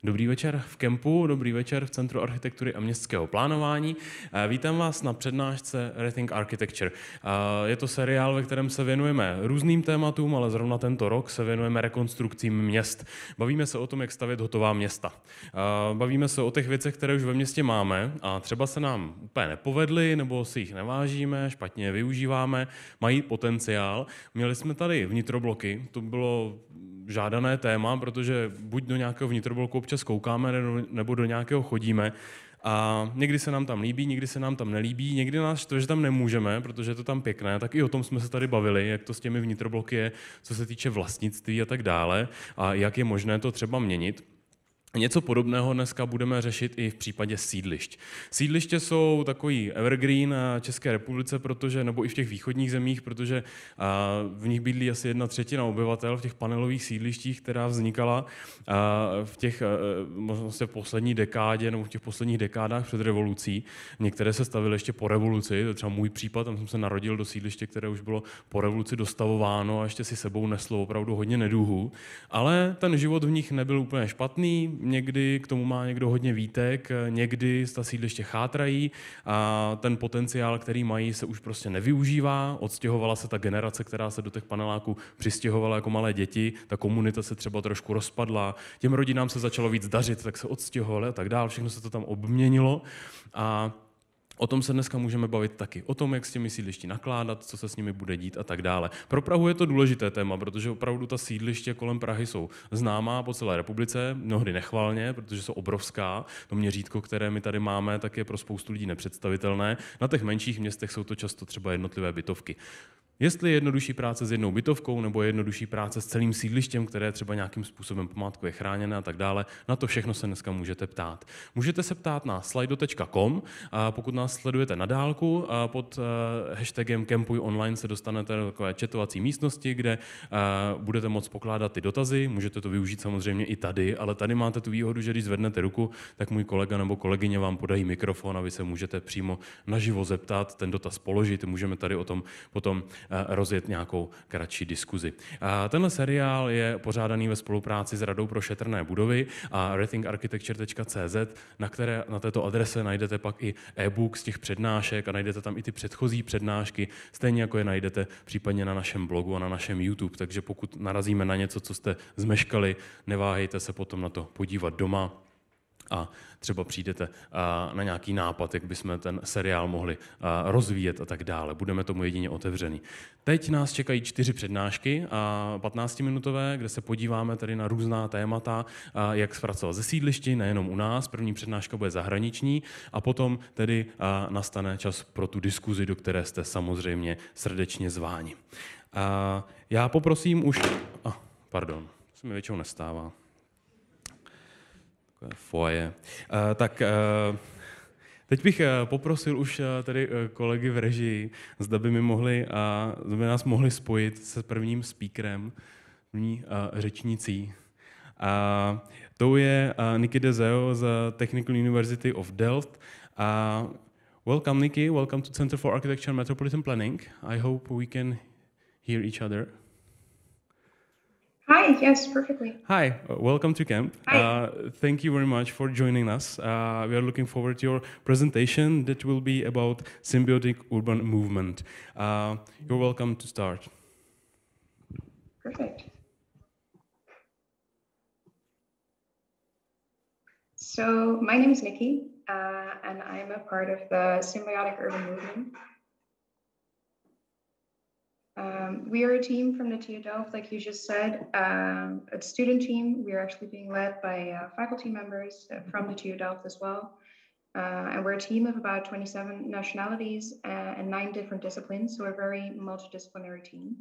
Dobrý večer v kempu, dobrý večer v Centru architektury a městského plánování. Vítám vás na přednášce Rethink Architecture. Je to seriál, ve kterém se věnujeme různým tématům, ale zrovna tento rok se věnujeme rekonstrukcím měst. Bavíme se o tom, jak stavět hotová města. Bavíme se o těch věcech, které už ve městě máme a třeba se nám úplně nepovedly, nebo si jich nevážíme, špatně je využíváme, mají potenciál. Měli jsme tady vnitrobloky, to bylo žádané téma, protože buď do nějakého vnitrobloku občas koukáme, nebo do nějakého chodíme. A někdy se nám tam líbí, někdy se nám tam nelíbí, někdy nás to, že tam nemůžeme, protože je to tam pěkné, tak i o tom jsme se tady bavili, jak to s těmi vnitrobloky je, co se týče vlastnictví a tak dále, a jak je možné to třeba měnit. Něco podobného dneska budeme řešit i v případě sídlišť. Sídliště jsou takový evergreen v České republice, nebo i v těch východních zemích, protože v nich bydlí asi 1/3 obyvatel v těch panelových sídlištích, která vznikala v těch v poslední dekádě nebo v těch posledních dekádách před revolucí. Některé se stavily ještě po revoluci, to je třeba můj případ, tam jsem se narodil do sídliště, které už bylo po revoluci dostavováno a ještě si sebou neslo opravdu hodně neduhů. Ale ten život v nich nebyl úplně špatný. Někdy k tomu má někdo hodně výtek, někdy ta sídliště chátrají a ten potenciál, který mají, se už prostě nevyužívá. Odstěhovala se ta generace, která se do těch paneláků přistěhovala jako malé děti, ta komunita se třeba trošku rozpadla, těm rodinám se začalo víc dařit, tak se odstěhovali a tak dál, všechno se to tam obměnilo a o tom se dneska můžeme bavit taky. O tom, jak s těmi sídlišti nakládat, co se s nimi bude dít a tak dále. Pro Prahu je to důležité téma, protože opravdu ta sídliště kolem Prahy jsou známá po celé republice, mnohdy nechvalně, protože jsou obrovská. To měřítko, které my tady máme, tak je pro spoustu lidí nepředstavitelné. Na těch menších městech jsou to často třeba jednotlivé bytovky. Jestli je jednodušší práce s jednou bytovkou nebo je jednodušší práce s celým sídlištěm, které je třeba nějakým způsobem památkově chráněné a tak dále, na to všechno se dneska můžete ptát. Můžete se ptát na slido.com, a pokud nás sledujete na dálku, pod hashtagem Campuj online se dostanete do takové chatovací místnosti, kde budete moct pokládat ty dotazy, můžete to využít samozřejmě i tady, ale tady máte tu výhodu, že když zvednete ruku, tak můj kolega nebo kolegyně vám podají mikrofon a vy se můžete přímo naživo zeptat, ten dotaz položit, můžeme tady o tom potom rozjet nějakou kratší diskuzi. Tenhle seriál je pořádaný ve spolupráci s Radou pro šetrné budovy a rethinkarchitecture.cz, na této adrese najdete pak i e-book z těch přednášek a najdete tam i ty předchozí přednášky, stejně jako je najdete případně na našem blogu a na našem YouTube. Takže pokud narazíme na něco, co jste zmeškali, neváhejte se potom na to podívat doma a třeba přijdete na nějaký nápad, jak bychom ten seriál mohli rozvíjet a tak dále. Budeme tomu jedině otevřený. Teď nás čekají 4 přednášky, 15-minutové, kde se podíváme tedy na různá témata, jak zpracovat ze sídlišti, nejenom u nás. První přednáška bude zahraniční a potom tedy nastane čas pro tu diskuzi, do které jste samozřejmě srdečně zváni. Já poprosím už... Pardon, to se mi většinou nestává. Foje. Teď bych poprosil už tady kolegy v režii, zda by nás mohli spojit se prvním speakerem, první řečnicí. Tou je Niki Dezeo z Technical University of Delft. Welcome, Niki. Welcome to Center for Architecture and Metropolitan Planning. I hope we can hear each other. Hi, yes, perfectly. Hi, welcome to camp. Thank you very much for joining us. We are looking forward to your presentation that will be about symbiotic urban movement. You're welcome to start. Perfect. So my name is Nikki, and I'm a part of the symbiotic urban movement. We are a team from the TU Delft, like you just said, a student team. We are actually being led by faculty members from the TU Delft as well. And we're a team of about 27 nationalities and 9 different disciplines, so a very multidisciplinary team.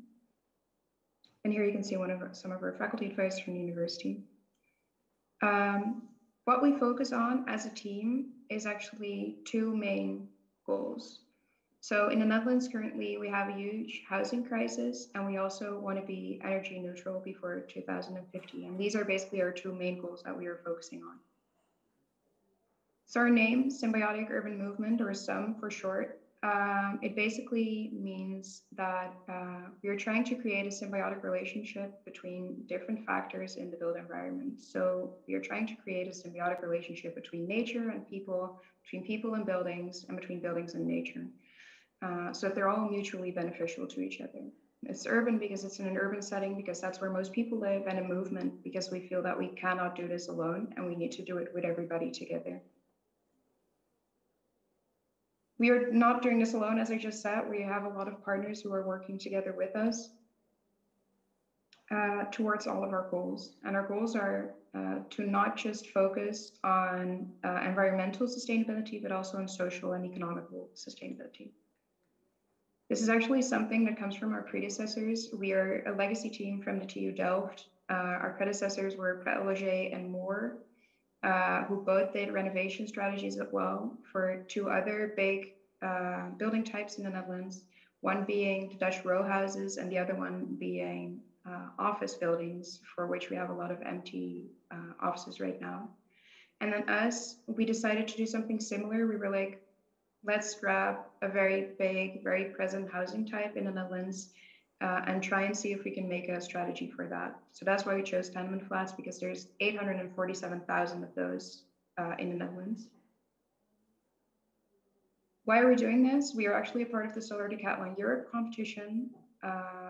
And here you can see some of our faculty advisors from the university. What we focus on as a team is actually 2 main goals. So in the Netherlands, currently, we have a huge housing crisis, and we also want to be energy neutral before 2050. And these are basically our 2 main goals that we are focusing on. So our name, Symbiotic Urban Movement, or SUM for short, it basically means that we are trying to create a symbiotic relationship between different factors in the built environment. So we are trying to create a symbiotic relationship between nature and people, between people and buildings, and between buildings and nature. So they're all mutually beneficial to each other. It's urban because it's in an urban setting, because that's where most people live, and a movement because we feel that we cannot do this alone and we need to do it with everybody together. We are not doing this alone, as I just said. We have a lot of partners who are working together with us towards all of our goals. And our goals are to not just focus on environmental sustainability, but also on social and economical sustainability. This is actually something that comes from our predecessors. We are a legacy team from the TU Delft. Our predecessors were Pret Loger and Moore, who both did renovation strategies as well for two other big building types in the Netherlands, one being the Dutch row houses and the other one being office buildings, for which we have a lot of empty offices right now. And then us, we decided to do something similar. We were like, let's grab a very big, very present housing type in the Netherlands and try and see if we can make a strategy for that. So that's why we chose tenement flats, because there's 847,000 of those in the Netherlands. Why are we doing this? We are actually a part of the Solar Decathlon Europe competition.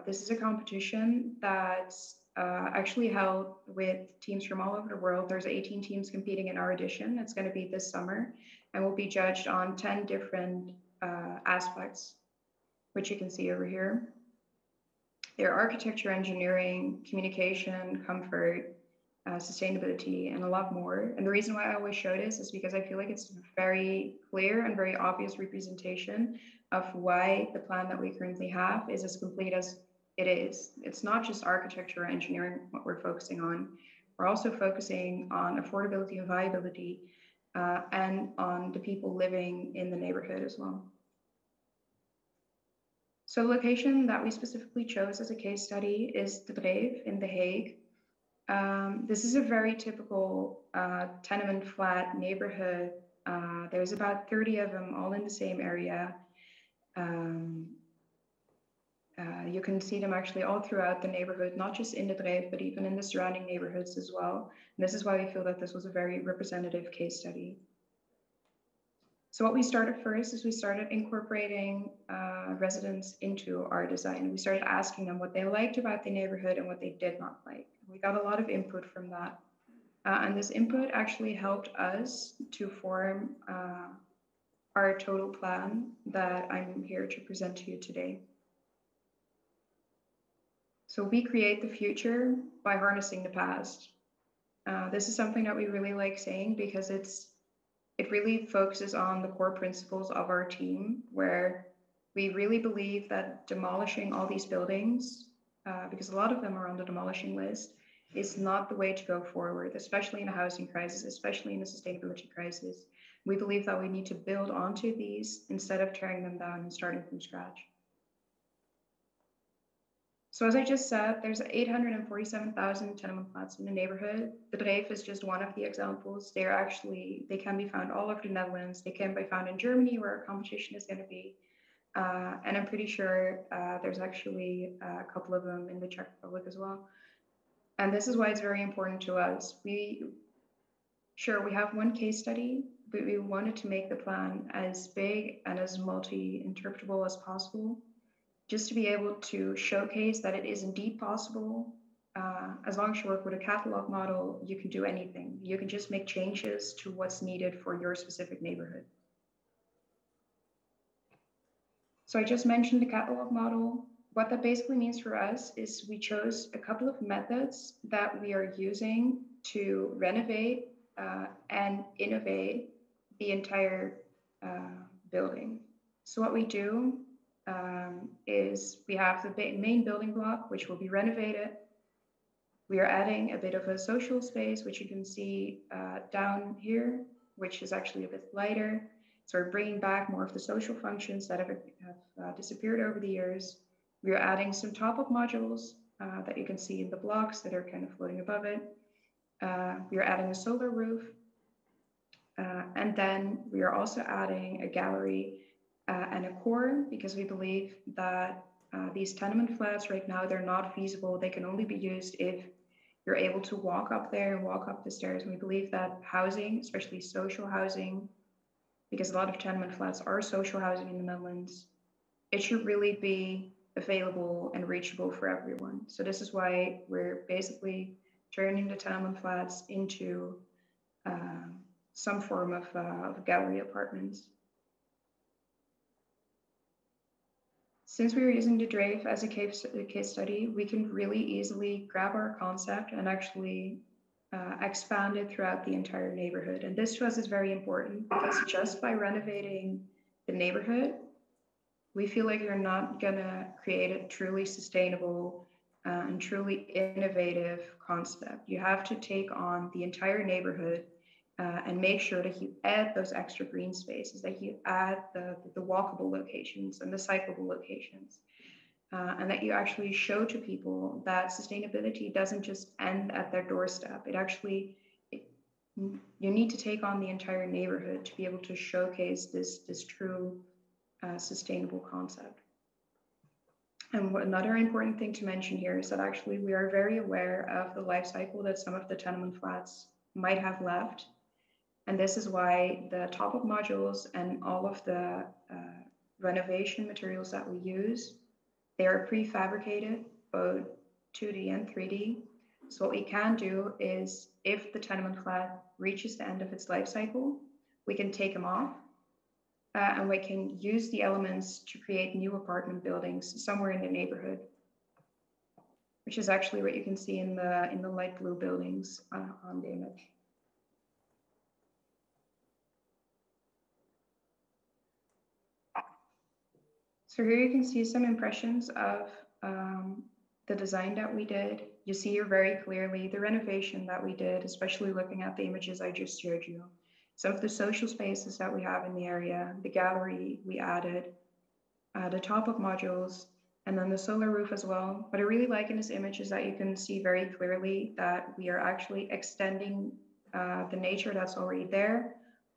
This is a competition that's actually held with teams from all over the world. There's 18 teams competing in our edition. It's going to be this summer and will be judged on 10 different aspects, which you can see over here. They're architecture, engineering, communication, comfort, sustainability, and a lot more. And the reason why I always show this is because I feel like it's a very clear and very obvious representation of why the plan that we currently have is as complete as it is. It's not just architecture or engineering what we're focusing on. We're also focusing on affordability and viability and on the people living in the neighborhood as well. So the location that we specifically chose as a case study is De Dreef in The Hague. This is a very typical tenement flat neighborhood. There's about 30 of them all in the same area. You can see them actually all throughout the neighborhood, not just in De Dreef, but even in the surrounding neighborhoods as well. And this is why we feel that this was a very representative case study. So what we started first is we started incorporating residents into our design. We started asking them what they liked about the neighborhood and what they did not like. We got a lot of input from that. And this input actually helped us to form our total plan that I'm here to present to you today. So we create the future by harnessing the past. This is something that we really like saying because it really focuses on the core principles of our team, where we really believe that demolishing all these buildings, because a lot of them are on the demolishing list, is not the way to go forward, especially in a housing crisis, especially in a sustainability crisis. We believe that we need to build onto these instead of tearing them down and starting from scratch. So as I just said, there's 847,000 tenement flats in the neighborhood. De Dreef is just one of the examples. They can be found all over the Netherlands. They can be found in Germany, where our competition is going to be. And I'm pretty sure there's actually a couple of them in the Czech Republic as well. And this is why it's very important to us. We have one case study, but we wanted to make the plan as big and as multi-interpretable as possible, just to be able to showcase that it is indeed possible. As long as you work with a catalog model, you can do anything. You can just make changes to what's needed for your specific neighborhood. So I just mentioned the catalog model. What that basically means for us is we chose a couple of methods that we are using to renovate and innovate the entire building. So what we do is we have the main building block, which will be renovated. We are adding a bit of a social space, which you can see down here, which is actually a bit lighter. So we're bringing back more of the social functions that have disappeared over the years. We are adding some top-up modules that you can see in the blocks that are kind of floating above it. We are adding a solar roof. And then we are also adding a gallery and a core, because we believe that these tenement flats right now, they're not feasible. They can only be used if you're able to walk up there and walk up the stairs. And we believe that housing, especially social housing, because a lot of tenement flats are social housing in the Netherlands, it should really be available and reachable for everyone. So this is why we're basically turning the tenement flats into some form of gallery apartments. Since we were using the Drave as a case study, we can really easily grab our concept and actually expand it throughout the entire neighborhood. And this to us is very important because just by renovating the neighborhood, we feel like you're not gonna create a truly sustainable and truly innovative concept. You have to take on the entire neighborhood and make sure that you add those extra green spaces, that you add the walkable locations and the cyclable locations, and that you actually show to people that sustainability doesn't just end at their doorstep. It actually, you need to take on the entire neighborhood to be able to showcase this true sustainable concept. And another important thing to mention here is that actually we are very aware of the life cycle that some of the tenement flats might have left. And this is why the top-up modules and all of the renovation materials that we use, they are prefabricated, both 2D and 3D. So what we can do is if the tenement flat reaches the end of its life cycle, we can take them off and we can use the elements to create new apartment buildings somewhere in the neighborhood, which is actually what you can see in the light blue buildings on the image. So here you can see some impressions of the design that we did. You see here very clearly the renovation that we did, especially looking at the images I just showed you. Some of the social spaces that we have in the area, the gallery we added, the top-up modules, and then the solar roof as well. What I really like in this image is that you can see very clearly that we are actually extending the nature that's already there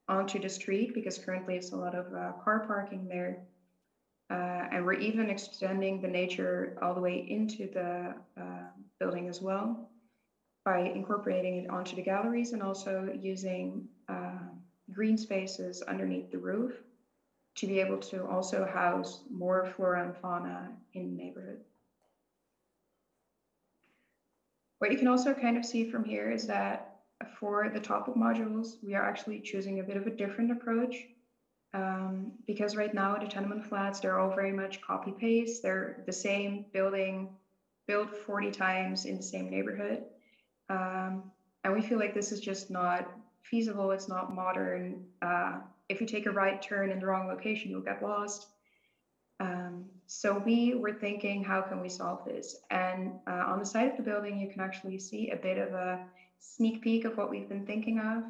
onto the street, because currently it's a lot of car parking there. And we're even extending the nature all the way into the building as well by incorporating it onto the galleries and also using green spaces underneath the roof to be able to also house more flora and fauna in the neighborhood. What you can also kind of see from here is that for the top-up modules, we are actually choosing a bit of a different approach. Because right now the tenement flats, they're all very much copy paste. They're the same building built 40 times in the same neighborhood. And we feel like this is just not feasible. It's not modern. If you take a right turn in the wrong location, you'll get lost. So we were thinking, how can we solve this? And on the side of the building, you can actually see a bit of a sneak peek of what we've been thinking of.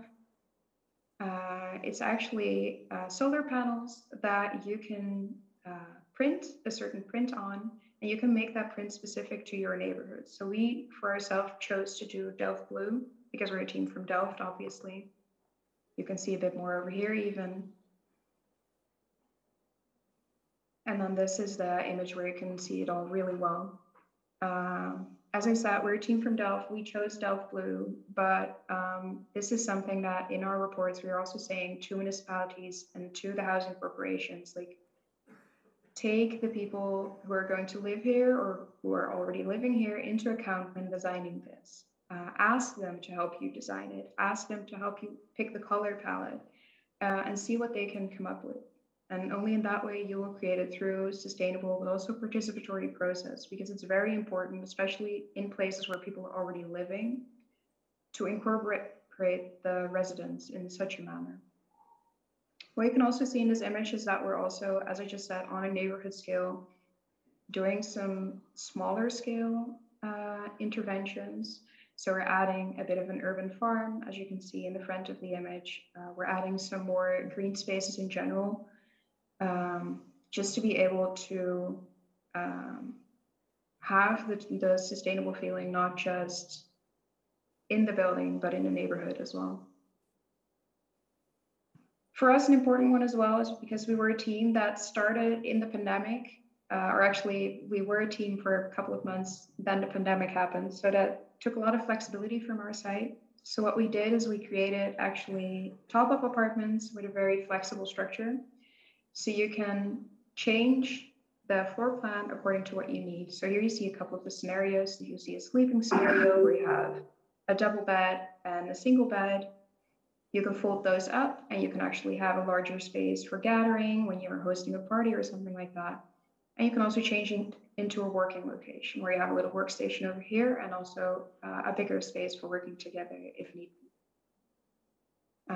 It's actually solar panels that you can print a certain print on, and you can make that print specific to your neighborhood. So we, for ourselves, chose to do Delft Blue because we're a team from Delft, obviously. You can see a bit more over here even. And then this is the image where you can see it all really well. As I said, we're a team from Delft. We chose Delft Blue, but this is something that in our reports, we're also saying to municipalities and to the housing corporations, like, take the people who are going to live here or who are already living here into account when designing this. Ask them to help you design it. Ask them to help you pick the color palette and see what they can come up with. And only in that way you will create it through sustainable, but also participatory process, because it's very important, especially in places where people are already living, to incorporate the residents in such a manner. What you can also see in this image is that we're also, as I just said, on a neighborhood scale, doing some smaller scale interventions. So we're adding a bit of an urban farm, as you can see in the front of the image. We're adding some more green spaces in general, just to be able to have the sustainable feeling, not just in the building, but in the neighborhood as well. For us, an important one as well is because we were a team that started in the pandemic, or actually we were a team for a couple of months, then the pandemic happened. So that took a lot of flexibility from our side. So what we did is we created actually top-up apartments with a very flexible structure. So you can change the floor plan according to what you need. So here you see a couple of the scenarios. You see a sleeping scenario where you have a double bed and a single bed. You can fold those up and you can actually have a larger space for gathering when you're hosting a party or something like that. And you can also change it into a working location where you have a little workstation over here and also a bigger space for working together if need be.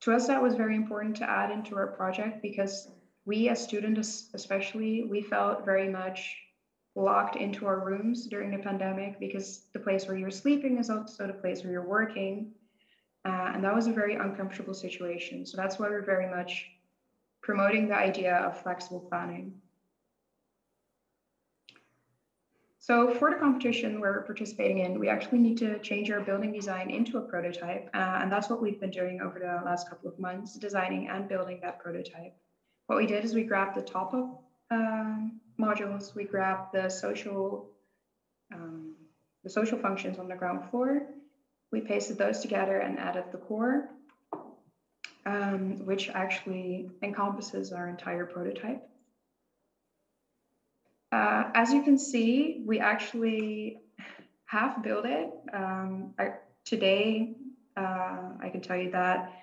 To us, that was very important to add into our project because we as students especially, we felt very much locked into our rooms during the pandemic because the place where you're sleeping is also the place where you're working. And that was a very uncomfortable situation. So that's why we're very much promoting the idea of flexible planning. So for the competition we're participating in, we actually need to change our building design into a prototype. And that's what we've been doing over the last couple of months, designing and building that prototype. What we did is we grabbed the top-up modules, we grabbed the social functions on the ground floor. We pasted those together and added the core, which actually encompasses our entire prototype. As you can see, we actually have built it. Today, I can tell you that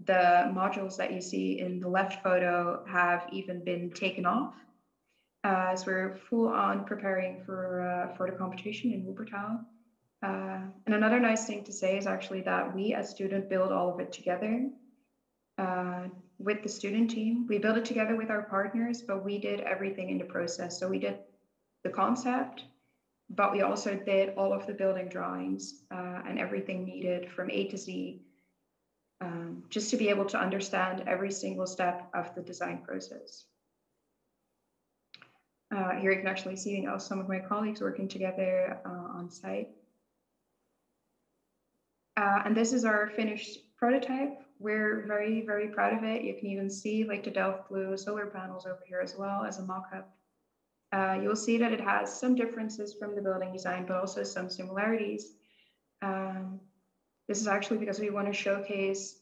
the modules that you see in the left photo have even been taken off. As we're full on preparing for the competition in Wuppertal. And another nice thing to say is actually that we as students build all of it together with the student team. We built it together with our partners, but we did everything in the process. So we did the concept, but we also did all of the building drawings and everything needed from A to Z, just to be able to understand every single step of the design process. Here you can actually see some of my colleagues working together on site. And this is our finished prototype. We're very, very proud of it. You can even see like the Delft Blue solar panels over here as well as a mock-up. You'll see that it has some differences from the building design, but also some similarities. This is actually because we want to showcase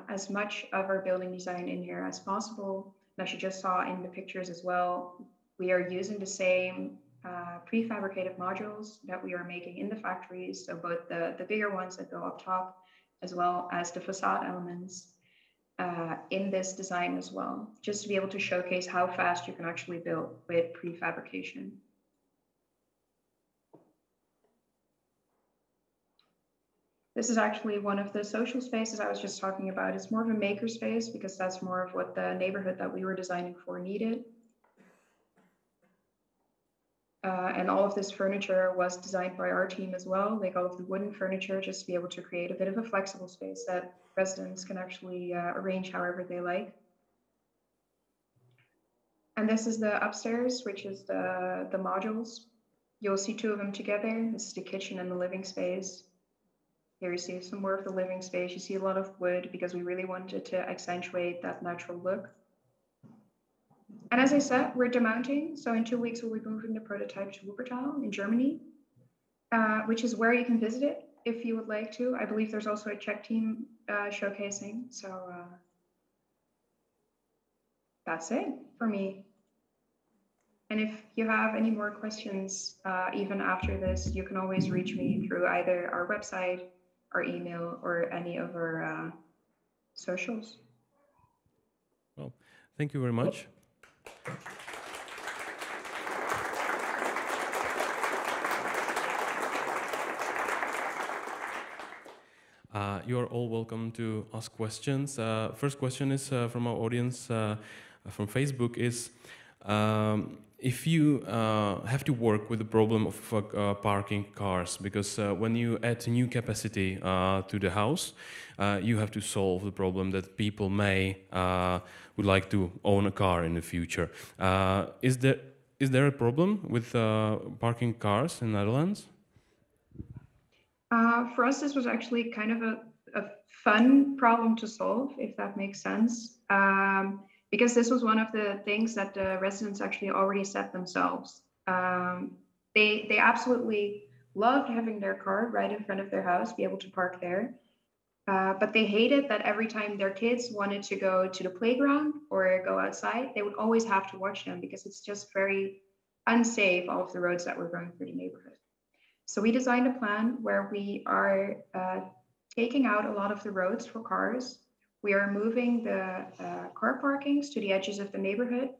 as much of our building design in here as possible. And as you just saw in the pictures as well, we are using the same prefabricated modules that we are making in the factories. So both the bigger ones that go up top, as well as the facade elements in this design as well, just to be able to showcase how fast you can actually build with prefabrication. This is actually one of the social spaces I was just talking about. It's more of a maker space because that's more of what the neighborhood that we were designing for needed. And all of this furniture was designed by our team as well, like all of the wooden furniture, just to be able to create a bit of a flexible space that residents can actually arrange however they like. And this is the upstairs, which is the modules. You'll see two of them together. This is the kitchen and the living space. Here you see some more of the living space. You see a lot of wood because we really wanted to accentuate that natural look. And as I said, we're demounting. So in 2 weeks, we'll be moving the prototype to Wuppertal in Germany, which is where you can visit it if you would like to. I believe there's also a Czech team showcasing. So that's it for me. And if you have any more questions, even after this, you can always reach me through either our website, our email, or any of our socials. Well, thank you very much. You are all welcome to ask questions. First question is from our audience from Facebook is, if you have to work with the problem of parking cars, because when you add new capacity to the house, you have to solve the problem that people would like to own a car in the future. Is there a problem with parking cars in the Netherlands? For us, this was actually kind of fun problem to solve, if that makes sense. Because this was one of the things that the residents actually already set themselves. They absolutely loved having their car right in front of their house, be able to park there. But they hated that every time their kids wanted to go to the playground or go outside, they would always have to watch them because it's just very unsafe, all of the roads that were going through the neighborhood. So we designed a plan where we are taking out a lot of the roads for cars. We are moving the car parkings to the edges of the neighborhood.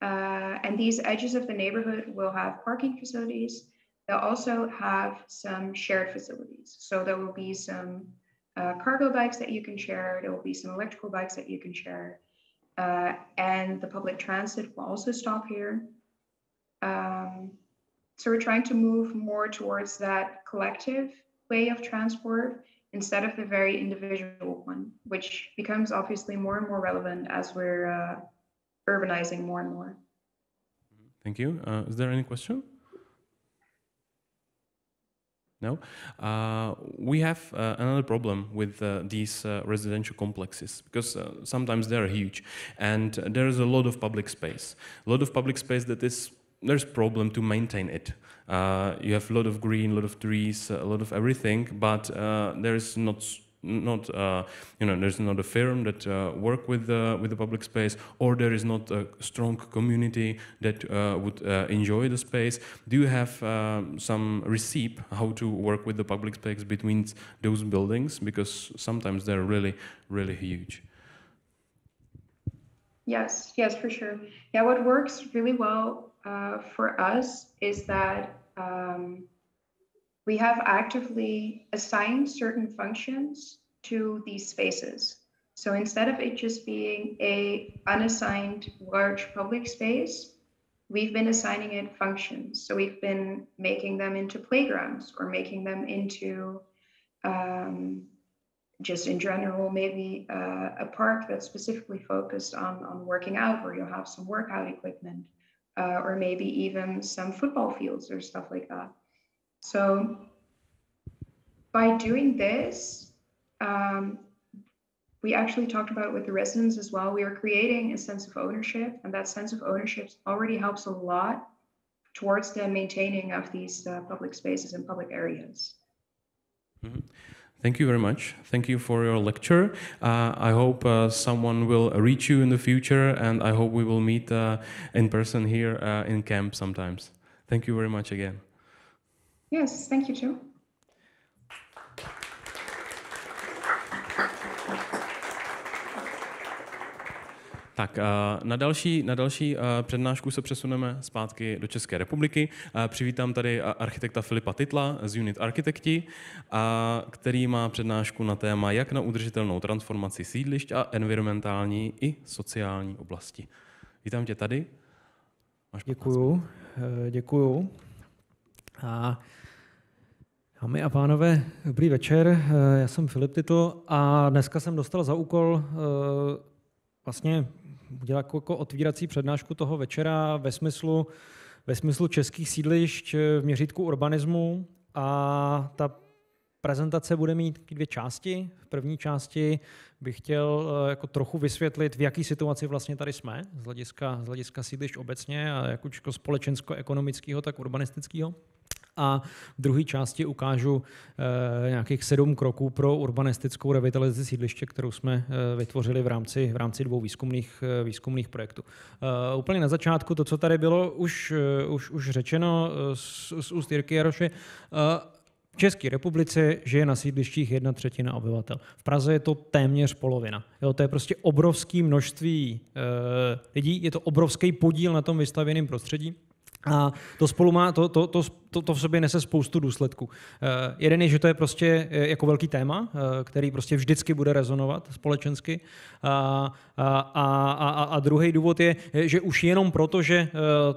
And these edges of the neighborhood will have parking facilities. They'll also have some shared facilities. So there will be some cargo bikes that you can share. There will be some electrical bikes that you can share. And the public transit will also stop here. So we're trying to move more towards that collective way of transport instead of the very individual one, which becomes obviously more and more relevant as we're urbanizing more and more. Thank you. Is there any question? No? We have another problem with these residential complexes, because sometimes they're huge, and there is a lot of public space. A lot of public space that there's problem to maintain it. You have a lot of green, a lot of trees, a lot of everything, but there is not there's not a firm that work with the public space, or there is not a strong community that would enjoy the space. Do you have some recipe how to work with the public space between those buildings? Because sometimes they're really, really huge. Yes, for sure. Yeah, what works really well for us is that we have actively assigned certain functions to these spaces. So instead of it just being a unassigned large public space, we've been assigning it functions. So we've been making them into playgrounds or making them into just in general, maybe a park that's specifically focused on working out, where you'll have some workout equipment, or maybe even some football fields or stuff like that. So by doing this, we actually talked about it with the residents as well. We are creating a sense of ownership, and that sense of ownership already helps a lot towards the maintaining of these public spaces and public areas. Mm-hmm. Thank you very much. Thank you for your lecture. I hope someone will reach you in the future, and I hope we will meet in person here in camp sometimes. Thank you very much again. Yes, thank you too. Tak, na další přednášku se přesuneme zpátky do České republiky. Přivítám tady architekta Filipa Titla z Unit Architekti, který má přednášku na téma jak na udržitelnou transformaci sídlišť a environmentální i sociální oblasti. Vítám tě tady. Děkuju. Dámy a pánové, dobrý večer. Já jsem Filip Titl a dneska jsem dostal za úkol vlastně udělat jako otvírací přednášku toho večera ve smyslu českých sídlišť v měřítku urbanismu, a ta prezentace bude mít dvě části. V první části bych chtěl jako trochu vysvětlit, v jaké situaci vlastně tady jsme z hlediska sídlišť obecně, a jak už společensko-ekonomického, tak urbanistického. A v druhé části ukážu nějakých 7 kroků pro urbanistickou revitalizaci sídliště, kterou jsme vytvořili v rámci 2 výzkumných projektů. Úplně na začátku to, co tady bylo už řečeno z úst Jirky Jaroše, v České republice žije na sídlištích 1/3 obyvatel. V Praze je to téměř polovina. Jo, to je prostě obrovské množství lidí, je to obrovský podíl na tom vystavěném prostředí. A to spolu má, to v sobě nese spoustu důsledků. Jeden je, že to je prostě jako velký téma, který prostě vždycky bude rezonovat společensky. A druhý důvod je, že už jenom proto, že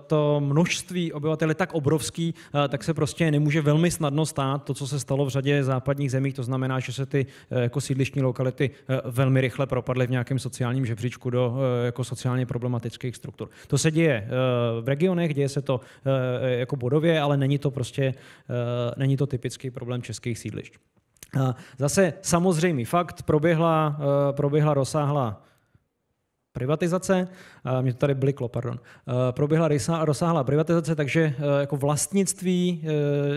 to množství obyvatel je tak obrovský, tak se prostě nemůže velmi snadno stát to, co se stalo v řadě západních zemích. To znamená, že se ty jako sídlištní lokality velmi rychle propadly v nějakém sociálním žebříčku do jako sociálně problematických struktur. To se děje v regionech, děje se to jako bodově, ale není to typický problém českých sídlišť. Zase samozřejmý fakt, proběhla rozsáhlá privatizace, mě to tady bliklo, pardon. Proběhla rozsáhlá privatizace, takže jako vlastnictví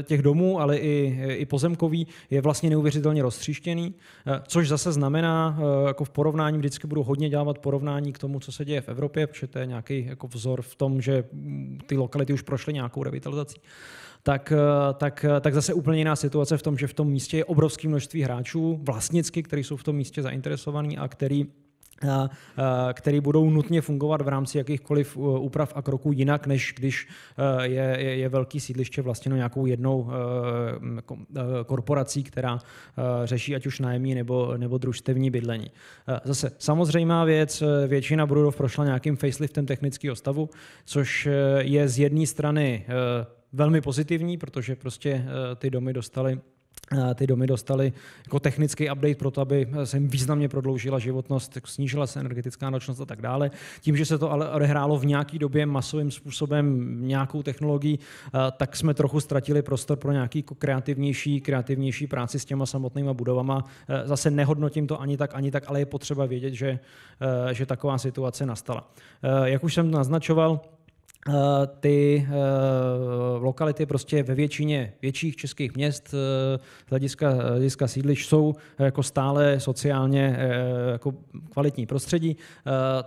těch domů, ale i pozemkový je vlastně neuvěřitelně roztříštěný, což zase znamená, jako v porovnání, vždycky budu hodně dělat porovnání k tomu, co se děje v Evropě, protože to je nějaký jako vzor v tom, že ty lokality už prošly nějakou revitalizací. Tak zase úplně jiná situace v tom, že v tom místě je obrovské množství hráčů vlastnicky, kteří jsou v tom místě zainteresovaní a který budou nutně fungovat v rámci jakýchkoliv úprav a kroků jinak, než když je velký sídliště vlastněno nějakou jednou korporací, která řeší ať už nájemní nebo družstevní bydlení. Zase samozřejmá věc, většina budov prošla nějakým faceliftem technického stavu, což je z jedné strany velmi pozitivní, protože prostě ty domy dostaly jako technický update pro to, aby se jim významně prodloužila životnost, snížila se energetická náročnost a tak dále. Tím, že se to ale odehrálo v nějaké době masovým způsobem nějakou technologií, tak jsme trochu ztratili prostor pro nějaký kreativnější práci s těma samotnými budovama. Zase nehodnotím to ani tak, ale je potřeba vědět, že taková situace nastala. Jak už jsem naznačoval, ty lokality prostě ve většině větších českých měst z hlediska sídlišť jsou jako stále sociálně jako kvalitní prostředí.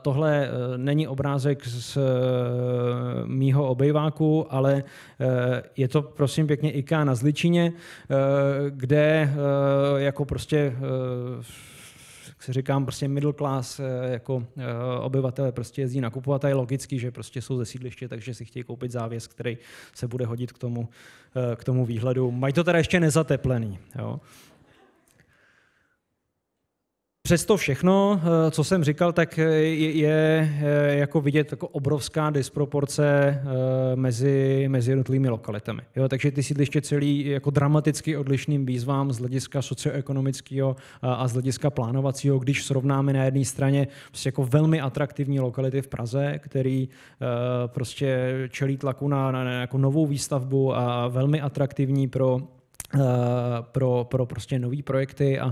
Tohle není obrázek z mýho obejváku, ale je to prosím pěkně IKEA na Zličině, kde jako prostě se říkám, prostě middle class jako obyvatele prostě jezdí nakupovat a je logický, že prostě jsou ze sídliště, takže si chtějí koupit závěs, který se bude hodit k tomu výhledu. Mají to teda ještě nezateplený. Jo. Přesto všechno, co jsem říkal, tak je jako vidět jako obrovská disproporce mezi jednotlivými lokalitami. Jo, takže ty sídliště celý jako dramaticky odlišným výzvám z hlediska socioekonomického a z hlediska plánovacího, když srovnáme na jedné straně prostě jako velmi atraktivní lokality v Praze, který prostě čelí tlaku na jako novou výstavbu a velmi atraktivní pro prostě nový projekty a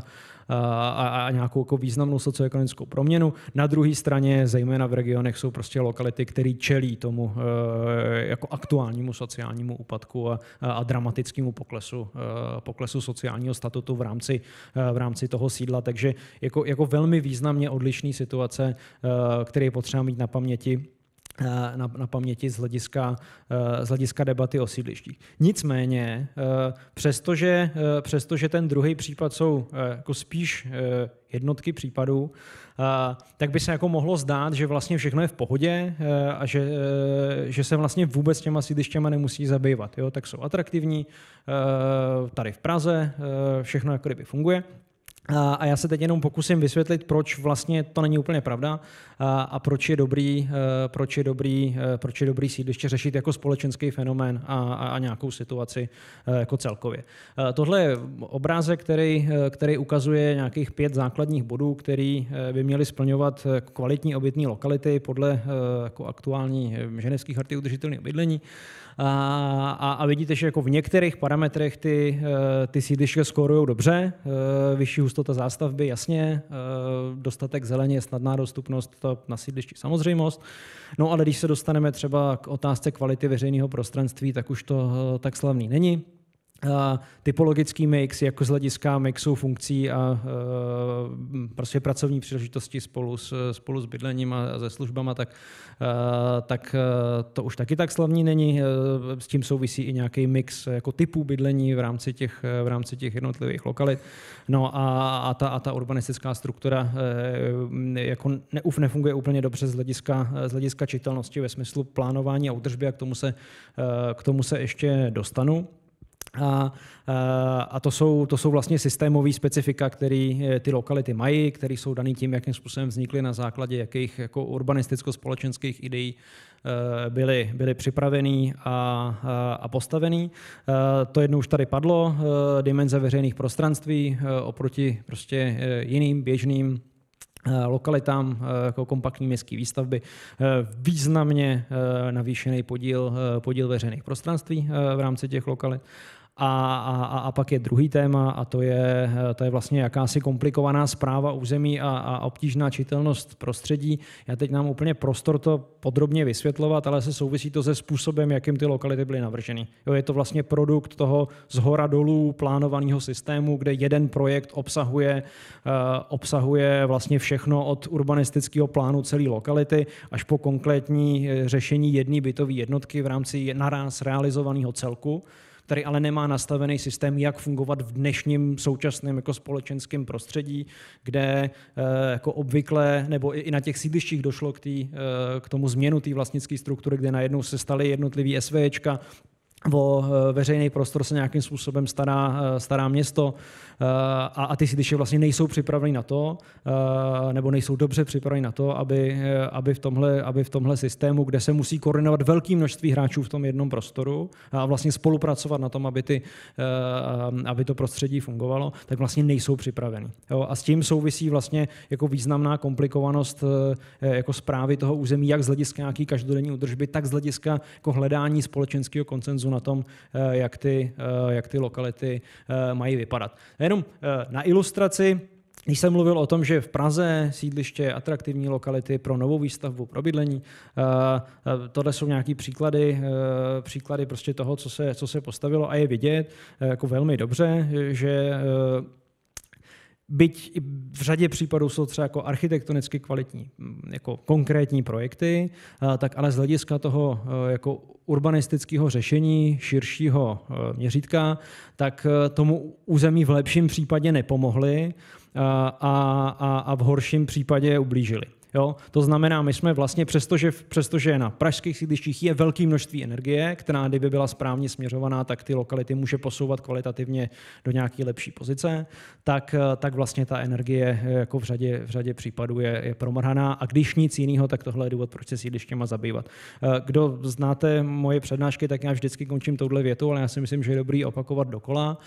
nějakou jako významnou socioekonomickou proměnu. Na druhé straně, zejména v regionech, jsou prostě lokality, které čelí tomu jako aktuálnímu sociálnímu úpadku a dramatickému poklesu sociálního statutu v rámci toho sídla. Takže jako velmi významně odlišný situace, které je potřeba mít na paměti z hlediska debaty o sídlištích. Nicméně, přestože ten druhý případ jsou jako spíš jednotky případů, tak by se jako mohlo zdát, že vlastně všechno je v pohodě a že se vlastně vůbec těma sídlištěma nemusí zabývat. Jo? Tak jsou atraktivní, tady v Praze všechno jako kdyby funguje. A já se teď jenom pokusím vysvětlit, proč vlastně to není úplně pravda a proč je dobrý sídliště řešit jako společenský fenomén a nějakou situaci jako celkově. Tohle je obrázek, který ukazuje nějakých 5 základních bodů, který by měly splňovat kvalitní obytné lokality podle jako aktuální ženevské charty udržitelného bydlení. A vidíte, že jako v některých parametrech ty sídliště skórují dobře, vyšší hustota zástavby, jasně, dostatek zeleně, snadná dostupnost, to na sídlišti samozřejmost. No ale když se dostaneme třeba k otázce kvality veřejného prostranství, tak už to tak slavný není. Typologický mix, jako z hlediska mixu funkcí a prostě pracovní příležitosti spolu s bydlením a se službama, tak to už taky tak slavný není. S tím souvisí i nějaký mix jako typů bydlení v rámci těch jednotlivých lokalit. No a ta urbanistická struktura jako nefunguje úplně dobře z hlediska čitelnosti ve smyslu plánování a údržby a k tomu se ještě dostanu. A to jsou vlastně systémové specifika, které ty lokality mají, které jsou daný tím, jakým způsobem vznikly na základě jakých jako urbanisticko-společenských ideí byly připravený a postavený. To jednou už tady padlo, dimenze veřejných prostranství oproti prostě jiným běžným lokalitám jako kompaktní městské výstavby, významně navýšený podíl veřejných prostranství v rámci těch lokalit. A pak je druhý téma a to je vlastně jakási komplikovaná správa území a obtížná čitelnost prostředí. Já teď nám úplně prostor to podrobně vysvětlovat, ale se souvisí to se způsobem, jakým ty lokality byly navrženy. Jo, je to vlastně produkt toho zhora dolů plánovaného systému, kde jeden projekt obsahuje vlastně všechno od urbanistického plánu celé lokality až po konkrétní řešení jedné bytové jednotky v rámci naráz realizovaného celku, který ale nemá nastavený systém, jak fungovat v dnešním současném jako společenském prostředí, kde jako obvykle, nebo i na těch sídlištích došlo k tomu změnu té vlastnické struktury, kde najednou se staly jednotlivý SVčka, o veřejný prostor se nějakým způsobem stará město a ty sídliště vlastně nejsou připraveni na to, nebo nejsou dobře připraveni na to, aby v tomhle systému, kde se musí koordinovat velké množství hráčů v tom jednom prostoru a vlastně spolupracovat na tom, aby to prostředí fungovalo, tak vlastně nejsou připraveni. Jo? A s tím souvisí vlastně jako významná komplikovanost jako správy toho území, jak z hlediska nějaký každodenní údržby, tak z hlediska jako hledání společenského konsenzu na tom, jak ty lokality mají vypadat. Jenom na ilustraci, když jsem mluvil o tom, že v Praze sídliště je atraktivní lokality pro novou výstavbu, pro bydlení, tohle jsou nějaký příklady prostě toho, co se postavilo a je vidět jako velmi dobře, že byť v řadě případů jsou třeba jako architektonicky kvalitní, jako konkrétní projekty, tak ale z hlediska toho jako urbanistického řešení širšího měřítka, tak tomu území v lepším případě nepomohli a v horším případě ublížili. Jo? To znamená, my jsme vlastně, přestože na pražských sídlištích je velké množství energie, která kdyby byla správně směřovaná, tak ty lokality může posouvat kvalitativně do nějaké lepší pozice, tak vlastně ta energie jako v řadě případů je promrhaná a když nic jiného, tak tohle je důvod, proč se sídlištěma zabývat. Kdo znáte moje přednášky, tak já vždycky končím touhle větou, ale já si myslím, že je dobrý opakovat dokola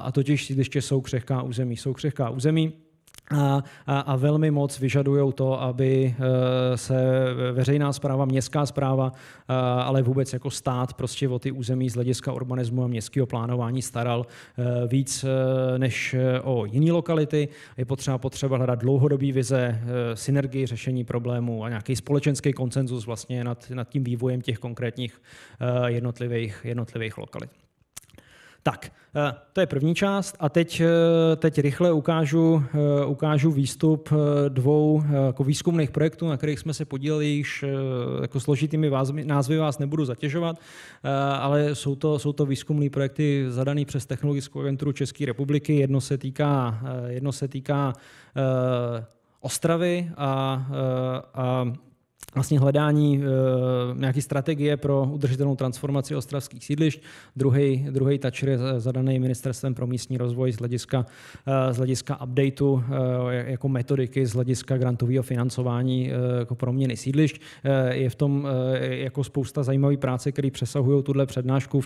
a totiž sídliště jsou křehká území. A velmi moc vyžadují to, aby se veřejná správa, městská správa, ale vůbec jako stát prostě o ty území z hlediska urbanismu a městského plánování staral víc než o jiné lokality. Je potřeba hledat dlouhodobý vize, synergii řešení problémů a nějaký společenský konsenzus vlastně nad tím vývojem těch konkrétních jednotlivých lokalit. Tak, to je první část a teď rychle ukážu výstup dvou jako výzkumných projektů, na kterých jsme se podíleli, již jako složitými názvy vás nebudu zatěžovat, ale jsou to výzkumné projekty zadané přes Technologickou agenturu České republiky. Jedno se týká Ostravy a vlastně hledání nějaké strategie pro udržitelnou transformaci ostravských sídlišť. Druhý toucher je zadaný Ministerstvem pro místní rozvoj z hlediska updateu jako metodiky, z hlediska grantového financování jako proměny sídlišť. Je v tom jako spousta zajímavé práce, které přesahují tuhle přednášku,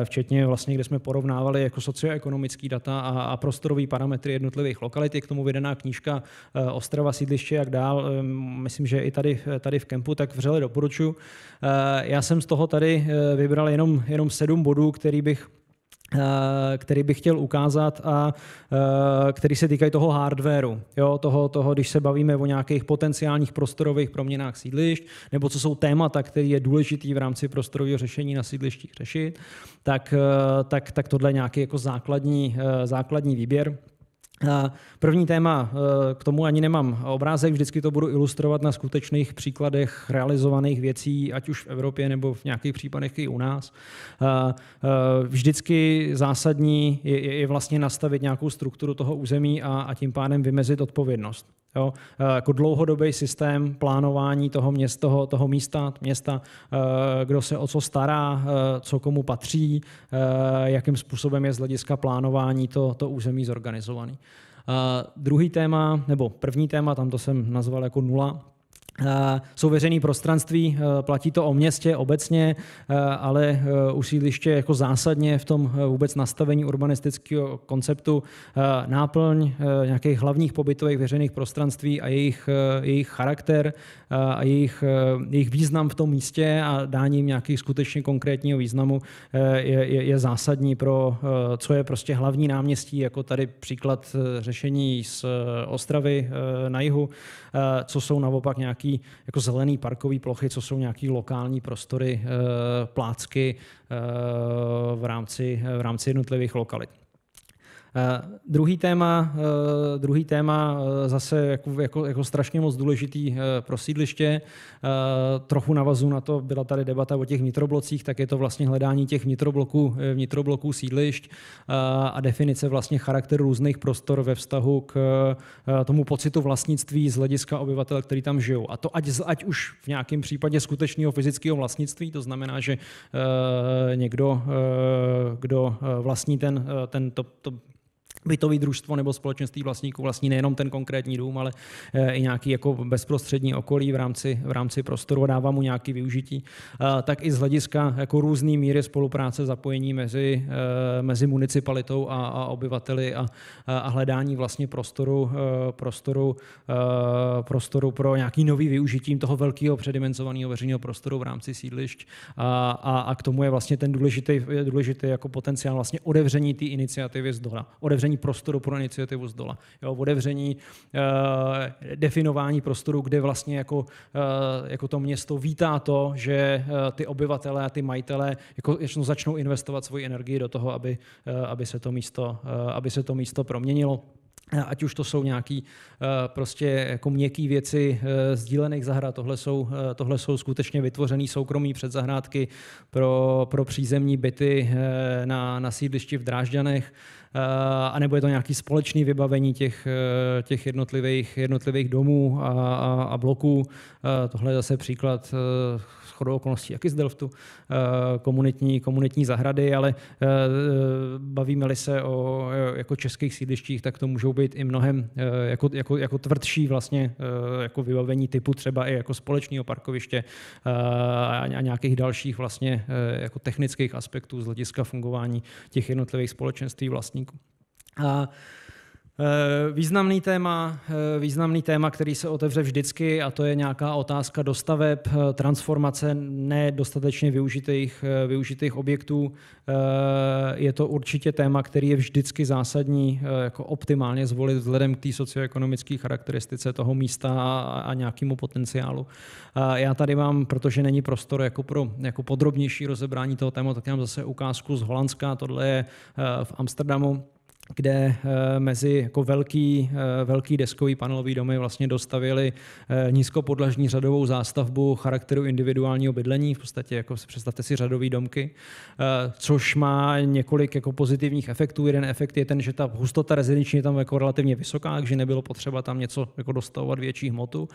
včetně vlastně, kde jsme porovnávali jako socioekonomické data a prostorové parametry jednotlivých lokalit. Je k tomu vydaná knížka Ostrava, sídliště, jak dál. Myslím, že i tady v kempu, tak vřele doporučuji. Já jsem z toho tady vybral jenom 7 bodů, který bych chtěl ukázat a který se týkají toho hardwareu, jo, toho, když se bavíme o nějakých potenciálních prostorových proměnách sídlišť, nebo co jsou témata, které je důležitý v rámci prostorového řešení na sídlištích řešit, tak tohle je nějaký jako základní výběr. První téma, k tomu ani nemám obrázek, vždycky to budu ilustrovat na skutečných příkladech realizovaných věcí, ať už v Evropě nebo v nějakých případech i u nás. Vždycky zásadní je vlastně nastavit nějakou strukturu toho území a tím pádem vymezit odpovědnost. Jo? Jako dlouhodobý systém plánování toho města, kdo se o co stará, co komu patří, jakým způsobem je z hlediska plánování to území zorganizovaný. Druhý téma, nebo první téma, tam to jsem nazval jako 0, Jsou veřejné prostranství, platí to o městě obecně, ale u sídliště jako zásadně v tom vůbec nastavení urbanistického konceptu náplň nějakých hlavních pobytových veřejných prostranství a jejich charakter a jejich význam v tom místě a dání jim nějakých skutečně konkrétního významu je zásadní pro, co je prostě hlavní náměstí, jako tady příklad řešení z Ostravy na jihu, co jsou naopak nějaký jako zelený parkový plochy, co jsou nějaký lokální prostory, plácky v rámci jednotlivých lokalit. Druhý téma zase jako strašně moc důležitý pro sídliště. Trochu navazu na to, byla tady debata o těch vnitroblocích, tak je to vlastně hledání těch vnitrobloků sídlišť a definice vlastně charakteru různých prostor ve vztahu k tomu pocitu vlastnictví z hlediska obyvatel, který tam žijou. A to ať už v nějakém případě skutečného fyzického vlastnictví, to znamená, že někdo, kdo vlastní to bytový družstvo nebo společenství vlastníků vlastní nejenom ten konkrétní dům, ale i nějaký jako bezprostřední okolí v rámci prostoru a dává mu nějaké využití, tak i z hlediska jako různý míry spolupráce, zapojení mezi municipalitou a obyvateli a hledání vlastně prostoru pro nějaký nový využití toho velkého předimenzovaného veřejného prostoru v rámci sídlišť a k tomu je vlastně ten důležitý jako potenciál vlastně otevření té iniciativy zdola. Otevření prostoru pro iniciativu zdola. Otevření definování prostoru, kde vlastně jako to město vítá to, že ty obyvatelé a ty majitelé jako začnou investovat svoji energii do toho, aby se to místo proměnilo. Ať už to jsou nějaký prostě jako měkký věci sdílených zahrad, tohle jsou skutečně vytvořené soukromí předzahrádky pro přízemní byty na sídlišti v Drážďanech, anebo je to nějaký společný vybavení těch jednotlivých domů a bloků. Tohle je zase příklad shodou okolností jaký z Delftu, komunitní zahrady, ale bavíme-li se o jako českých sídlištích, tak to můžou být i mnohem jako tvrdší vlastně jako vybavení typu třeba i jako společného parkoviště a nějakých dalších vlastně jako technických aspektů z hlediska fungování těch jednotlivých společenství vlastníků. Významný téma, který se otevře vždycky, a to je nějaká otázka do staveb, transformace nedostatečně využitých objektů. Je to určitě téma, který je vždycky zásadní jako optimálně zvolit vzhledem k té socioekonomické charakteristice toho místa a nějakému potenciálu. Já tady mám, protože není prostor jako podrobnější rozebrání toho tématu, tak mám zase ukázku z Holandska, tohle je v Amsterdamu, kde mezi jako velký deskový panelový domy vlastně dostavěli nízkopodlažní řadovou zástavbu charakteru individuálního bydlení, v podstatě jako představte si řadový domky, což má několik jako pozitivních efektů. Jeden efekt je ten, že ta hustota rezidenční je tam jako relativně vysoká, takže nebylo potřeba tam něco jako dostavovat větší hmotu,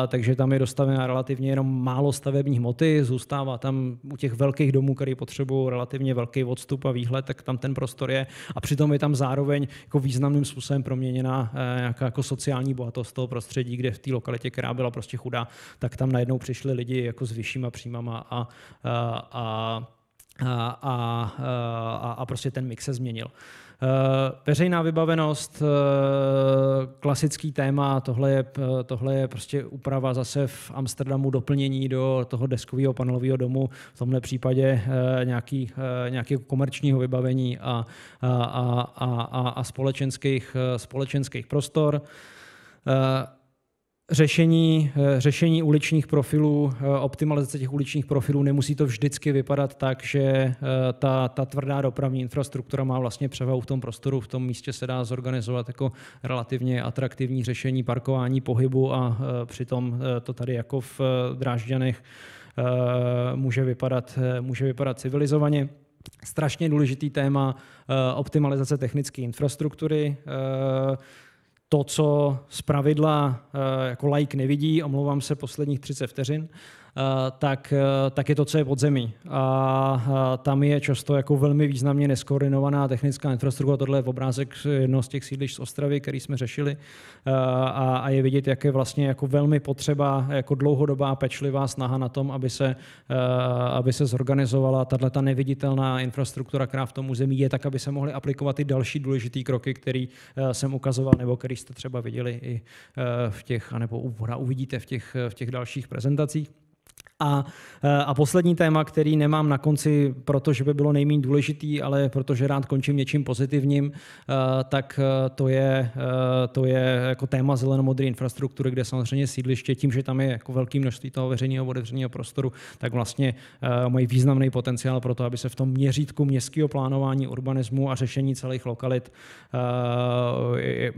takže tam je dostavená relativně jenom málo stavební hmoty, zůstává tam u těch velkých domů, které potřebují relativně velký odstup a výhled, tak tam ten prostor je a přitom je tam zároveň jako významným způsobem proměněná nějaká jako sociální bohatost toho prostředí, kde v té lokalitě, která byla prostě chudá, tak tam najednou přišli lidi jako s vyššíma příjmama a prostě ten mix se změnil. Veřejná vybavenost, klasický téma, tohle je prostě úprava zase v Amsterdamu, doplnění do toho deskového panelového domu, v tomhle případě nějakého komerčního vybavení a společenských prostor. Řešení uličních profilů, optimalizace těch uličních profilů, nemusí to vždycky vypadat tak, že ta tvrdá dopravní infrastruktura má vlastně převahu v tom prostoru, v tom místě se dá zorganizovat jako relativně atraktivní řešení parkování, pohybu a přitom to tady jako v Drážďanech může vypadat civilizovaně. Strašně důležitý téma optimalizace technické infrastruktury. To, co zpravidla jako laik nevidí, omlouvám se posledních 30 vteřin, tak je to, co je pod zemí. A tam je často jako velmi významně neskoordinovaná technická infrastruktura. Tohle je obrázek jednoho z těch sídlišť z Ostravy, který jsme řešili. A je vidět, jak je vlastně jako velmi potřeba, jako dlouhodobá pečlivá snaha na tom, aby se zorganizovala tato neviditelná infrastruktura, která v tom území je, tak aby se mohly aplikovat i další důležité kroky, které jsem ukazoval, nebo který jste třeba viděli i v těch, anebo uvidíte v těch dalších prezentacích. A poslední téma, který nemám na konci, protože by bylo nejméně důležitý, ale protože rád končím něčím pozitivním, tak to je jako téma zelenomodré infrastruktury, kde samozřejmě sídliště, tím, že tam je jako velké množství toho veřejného otevřeného prostoru, tak vlastně mají významný potenciál pro to, aby se v tom měřítku městského plánování, urbanismu a řešení celých lokalit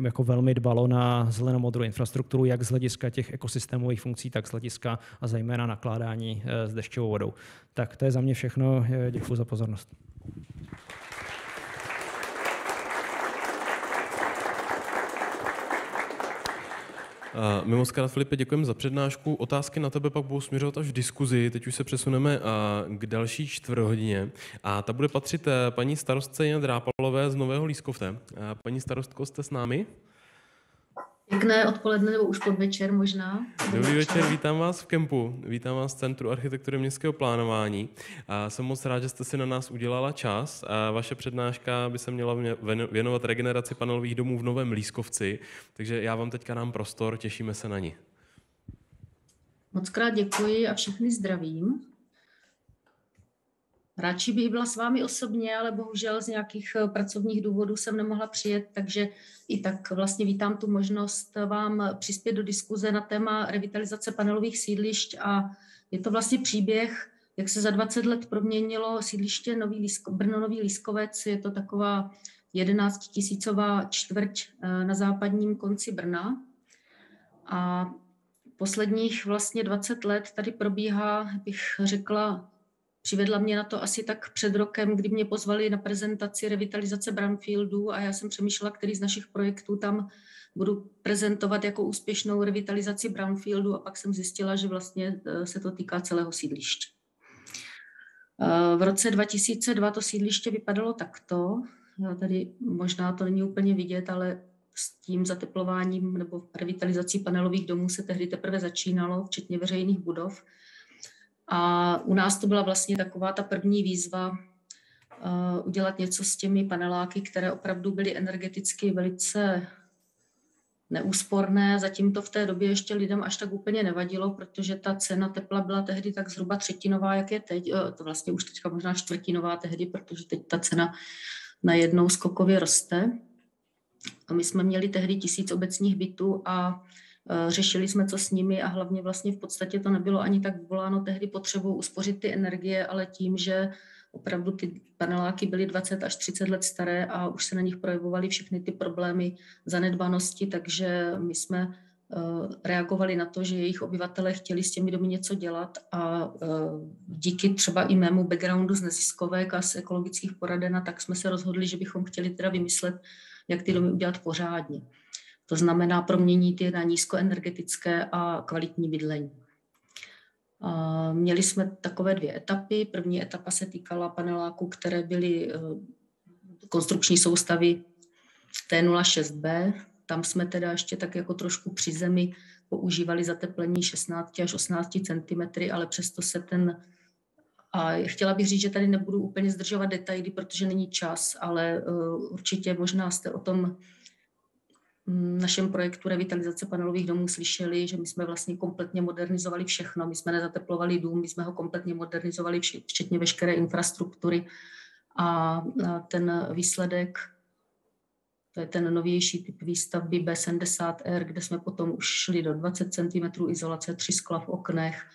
jako velmi dbalo na zelenomodrou infrastrukturu, jak z hlediska těch ekosystémových funkcí, tak z hlediska a zejména nakládání s dešťovou vodou. Tak to je za mě všechno. Děkuji za pozornost. Mimozkrát, Filipe, děkujeme za přednášku. Otázky na tebe pak budou směřovat až v diskuzi. Teď už se přesuneme k další čtvrthodině. A ta bude patřit paní starostce Janě Drápalové z Nového Lískovce. Paní starostko, jste s námi? Pěkné odpoledne nebo už podvečer možná. Dobrý večer, vítám vás v kempu, vítám vás v Centru architektury městského plánování. Jsem moc rád, že jste si na nás udělala čas. Vaše přednáška by se měla věnovat regeneraci panelových domů v Novém Lískovci, takže já vám teďka dám prostor, těšíme se na ní. Moc krát děkuji a všechny zdravím. Radši bych byla s vámi osobně, ale bohužel z nějakých pracovních důvodů jsem nemohla přijet, takže i tak vlastně vítám tu možnost vám přispět do diskuze na téma revitalizace panelových sídlišť a je to vlastně příběh, jak se za 20 let proměnilo sídliště Brno Nový Lískovec. Je to taková 11 000 čtvrť na západním konci Brna a posledních vlastně 20 let tady probíhá, bych řekla, přivedla mě na to asi tak před rokem, kdy mě pozvali na prezentaci revitalizace brownfieldů a já jsem přemýšlela, který z našich projektů tam budu prezentovat jako úspěšnou revitalizaci brownfieldu a pak jsem zjistila, že vlastně se to týká celého sídliště. V roce 2002 to sídliště vypadalo takto. Tady možná to není úplně vidět, ale s tím zateplováním nebo revitalizací panelových domů se tehdy teprve začínalo, včetně veřejných budov. A u nás to byla vlastně taková ta první výzva udělat něco s těmi paneláky, které opravdu byly energeticky velice neúsporné. Zatím to v té době ještě lidem až tak úplně nevadilo, protože ta cena tepla byla tehdy tak zhruba třetinová, jak je teď. To vlastně už teďka možná čtvrtinová tehdy, protože teď ta cena najednou skokově roste. A my jsme měli tehdy 1000 obecních bytů a řešili jsme, co s nimi a hlavně vlastně v podstatě to nebylo ani tak vyvoláno tehdy potřebou uspořit ty energie, ale tím, že opravdu ty paneláky byly 20 až 30 let staré a už se na nich projevovaly všechny ty problémy zanedbanosti, takže my jsme reagovali na to, že jejich obyvatelé chtěli s těmi domy něco dělat a díky třeba i mému backgroundu z neziskovek a z ekologických poraden, tak jsme se rozhodli, že bychom chtěli teda vymyslet, jak ty domy udělat pořádně. To znamená proměnit je na nízkoenergetické a kvalitní bydlení. Měli jsme takové 2 etapy. První etapa se týkala paneláků, které byly konstrukční soustavy T06B. Tam jsme teda ještě tak jako trošku při zemi používali zateplení 16 až 18 cm, ale přesto se a chtěla bych říct, že tady nebudu úplně zdržovat detaily, protože není čas, ale určitě možná jste o tom našem projektu revitalizace panelových domů slyšeli, že my jsme vlastně kompletně modernizovali všechno. My jsme nezateplovali dům, my jsme ho kompletně modernizovali, včetně veškeré infrastruktury. A ten výsledek, to je ten novější typ výstavby B70R, kde jsme potom už šli do 20 cm izolace, 3 skla v oknech,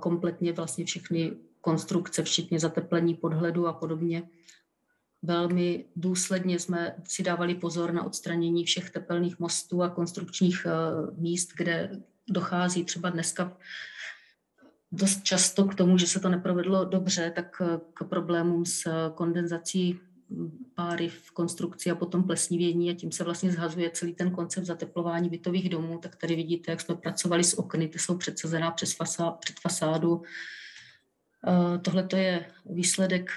kompletně vlastně všechny konstrukce, včetně zateplení podhledu a podobně. Velmi důsledně jsme si dávali pozor na odstranění všech tepelných mostů a konstrukčních míst, kde dochází třeba dneska dost často k tomu, že se to neprovedlo dobře, tak k problémům s kondenzací páry v konstrukci a potom plesnivění a tím se vlastně zhazuje celý ten koncept zateplování bytových domů. Tak tady vidíte, jak jsme pracovali s okny, ty jsou předsazená před fasádu. Tohle to je výsledek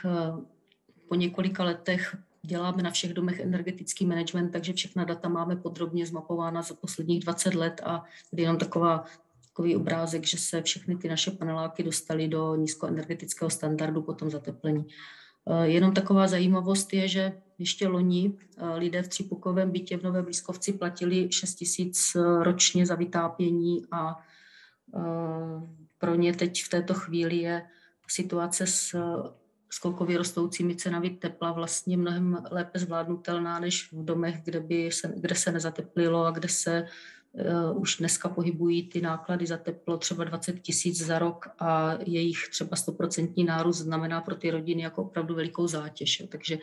po několika letech. Děláme na všech domech energetický management, takže všechna data máme podrobně zmapována za posledních 20 let a tady jenom takový obrázek, že se všechny ty naše paneláky dostaly do nízkoenergetického standardu po tom zateplení. Jenom taková zajímavost je, že ještě loni lidé v třípokojovém bytě v Nové Blízkovci platili 6 000 ročně za vytápění a pro ně teď v této chvíli je situace s skokově rostoucími cenami tepla vlastně mnohem lépe zvládnutelná než v domech, kde se nezateplilo a kde se už dneska pohybují ty náklady za teplo třeba 20 000 za rok a jejich třeba 100% nárůst znamená pro ty rodiny jako opravdu velikou zátěž. Takže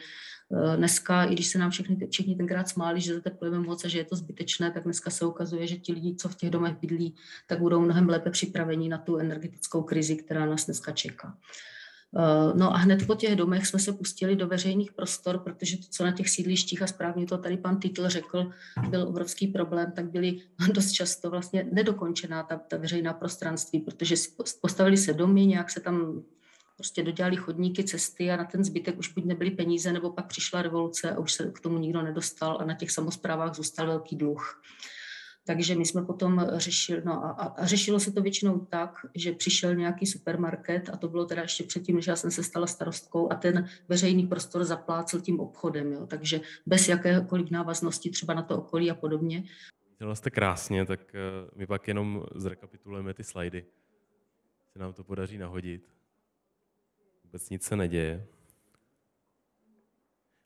dneska, i když se nám všichni tenkrát smáli, že zateplujeme moc a že je to zbytečné, tak dneska se ukazuje, že ti lidi, co v těch domech bydlí, tak budou mnohem lépe připraveni na tu energetickou krizi, která nás dneska čeká. No a hned po těch domech jsme se pustili do veřejných prostor, protože to, co na těch sídlištích, a správně to tady pan Titl řekl, byl obrovský problém, tak byly dost často vlastně nedokončená ta veřejná prostranství, protože postavili se domy, nějak se tam prostě dodělali chodníky, cesty a na ten zbytek už buď nebyly peníze, nebo pak přišla revoluce a už se k tomu nikdo nedostal a na těch samosprávách zůstal velký dluh. Takže my jsme potom řešili, a řešilo se to většinou tak, že přišel nějaký supermarket a to bylo teda ještě předtím, než já jsem se stala starostkou a ten veřejný prostor zaplácel tím obchodem, jo, takže bez jakékoliv návaznosti třeba na to okolí a podobně. Dělala jste krásně, tak my pak jenom zrekapitulujeme ty slajdy. Se nám to podaří nahodit. Vůbec nic se neděje.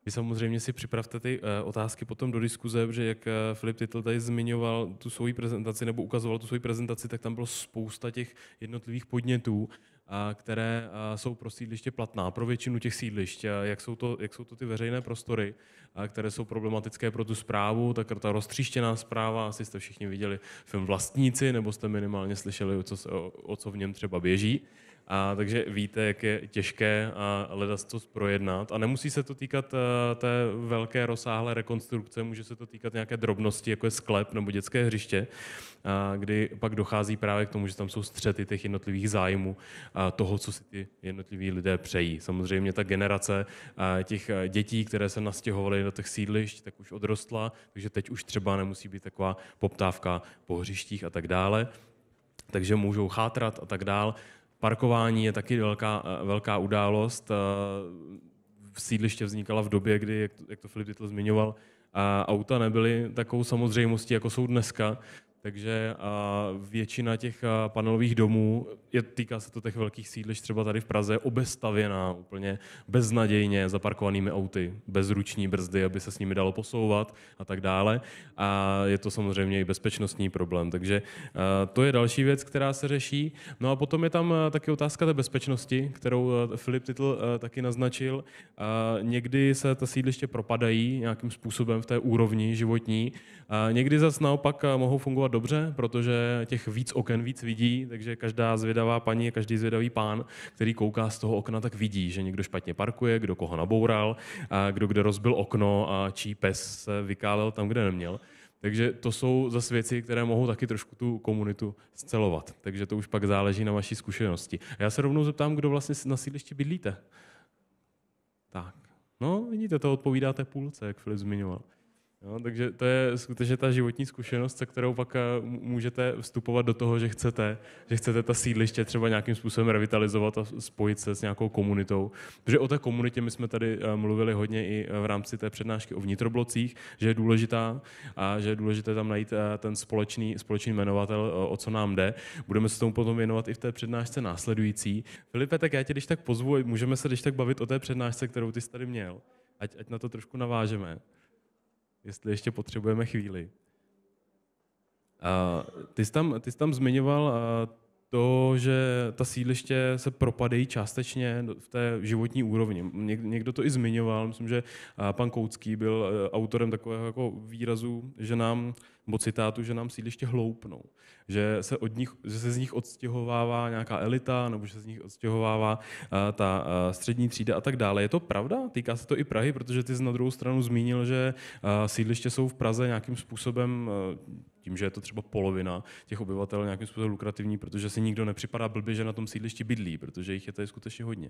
Vy samozřejmě si připravte ty otázky potom do diskuze, protože jak Filip Titl tady zmiňoval tu svoji prezentaci nebo ukazoval tu svoji prezentaci, tak tam bylo spousta těch jednotlivých podnětů, které jsou pro sídliště platná, pro většinu těch sídlišť. Jak jsou to ty veřejné prostory, které jsou problematické pro tu správu, tak ta roztříštěná správa, asi jste všichni viděli film Vlastníci, nebo jste minimálně slyšeli, o co v něm třeba běží. Takže víte, jak je těžké ledacos projednat. A nemusí se to týkat té velké rozsáhlé rekonstrukce, může se to týkat nějaké drobnosti, jako je sklep nebo dětské hřiště, kdy pak dochází právě k tomu, že tam jsou střety těch jednotlivých zájmů toho, co si ty jednotliví lidé přejí. Samozřejmě ta generace těch dětí, které se nastěhovaly do těch sídlišť, tak už odrostla, takže teď už třeba nemusí být taková poptávka po hřištích a tak dále. Takže můžou chátrat a tak dále. Parkování je taky velká událost. Sídliště vznikala v době, kdy, jak to Filip Titl zmiňoval, auta nebyly takovou samozřejmostí, jako jsou dneska. Takže většina těch panelových domů, týká se to těch velkých sídlišť třeba tady v Praze, je obestavěná úplně beznadějně zaparkovanými auty, bez ruční brzdy, aby se s nimi dalo posouvat a tak dále. A je to samozřejmě i bezpečnostní problém. Takže to je další věc, která se řeší. No a potom je tam taky otázka té bezpečnosti, kterou Filip Titl taky naznačil. Někdy se ta sídliště propadají nějakým způsobem v té úrovni životní. Někdy zase naopak mohou fungovat dobře, protože těch víc oken víc vidí, takže každá zvědavá paní a každý zvědavý pán, který kouká z toho okna, tak vidí, že někdo špatně parkuje, kdo koho naboural, kdo kde rozbil okno a čí pes se vykálel tam, kde neměl. Takže to jsou zase věci, které mohou taky trošku tu komunitu scelovat. Takže to už pak záleží na vaší zkušenosti. A já se rovnou zeptám, kdo vlastně na sídlišti bydlíte. Tak, no vidíte, to odpovídáte půlce, jak Filip zmiňoval. Jo, takže to je skutečně ta životní zkušenost, se kterou pak můžete vstupovat do toho, že chcete ta sídliště třeba nějakým způsobem revitalizovat a spojit se s nějakou komunitou. Protože o té komunitě my jsme tady mluvili hodně i v rámci té přednášky o vnitroblocích, že je důležitá a že je důležité tam najít ten společný jmenovatel, o co nám jde. Budeme se tomu potom věnovat i v té přednášce následující. Filipe, tak já tě když tak pozvu, můžeme se když tak bavit o té přednášce, kterou ty jsi tady měl. Ať na to trošku navážeme. Jestli ještě potřebujeme chvíli. Ty jsi tam zmiňoval to, že ta sídliště se propadají částečně v té životní úrovni. Někdo to i zmiňoval, myslím, že pan Koucký byl autorem takového jako výrazu, nebo citátu, že nám sídliště hloupnou. Že se z nich odstěhovává nějaká elita, nebo že se z nich odstěhovává ta střední třída a tak dále. Je to pravda? Týká se to i Prahy, protože ty jsi na druhou stranu zmínil, že sídliště jsou v Praze nějakým způsobem, tím, že je to třeba polovina těch obyvatel, nějakým způsobem lukrativní, protože si nikdo nepřipadá blbě, že na tom sídlišti bydlí, protože jich je tady skutečně hodně.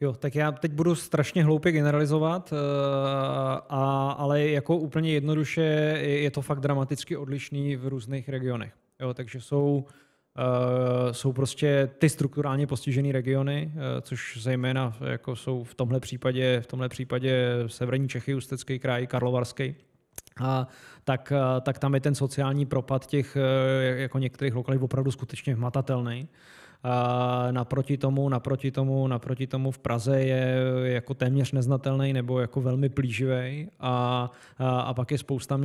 Jo, tak já teď budu strašně hloupě generalizovat, ale jako úplně jednoduše je to fakt dramaticky odlišný v různých regionech. Jo, takže jsou prostě ty strukturálně postižené regiony, což zejména jako jsou v tomhle případě severní Čechy, Ústecký kraj, Karlovarský. Tak tam je ten sociální propad těch jako některých lokalit opravdu skutečně hmatatelný. Naproti tomu v Praze je jako téměř neznatelný nebo jako velmi plíživý a pak je spousta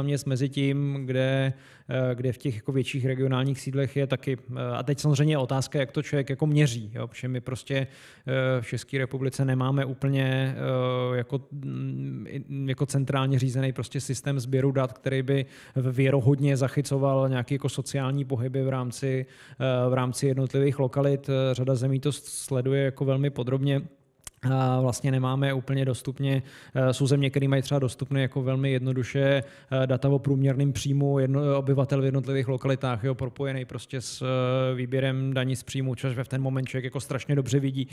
měst mezi tím, kde v těch jako větších regionálních sídlech je taky. A teď samozřejmě je otázka, jak to člověk jako měří, jo? Protože my prostě v České republice nemáme úplně jako centrálně řízený prostě systém sběru dat, který by věrohodně zachycoval nějaké jako sociální pohyby v rámci jednotlivých lokalit. Řada zemí to sleduje jako velmi podrobně. Vlastně nemáme úplně dostupně, jsou země, které mají třeba dostupné jako velmi jednoduše data o průměrném příjmu obyvatel v jednotlivých lokalitách, jo, propojený prostě s výběrem daní z příjmu, což v ten moment člověk jako strašně dobře vidí,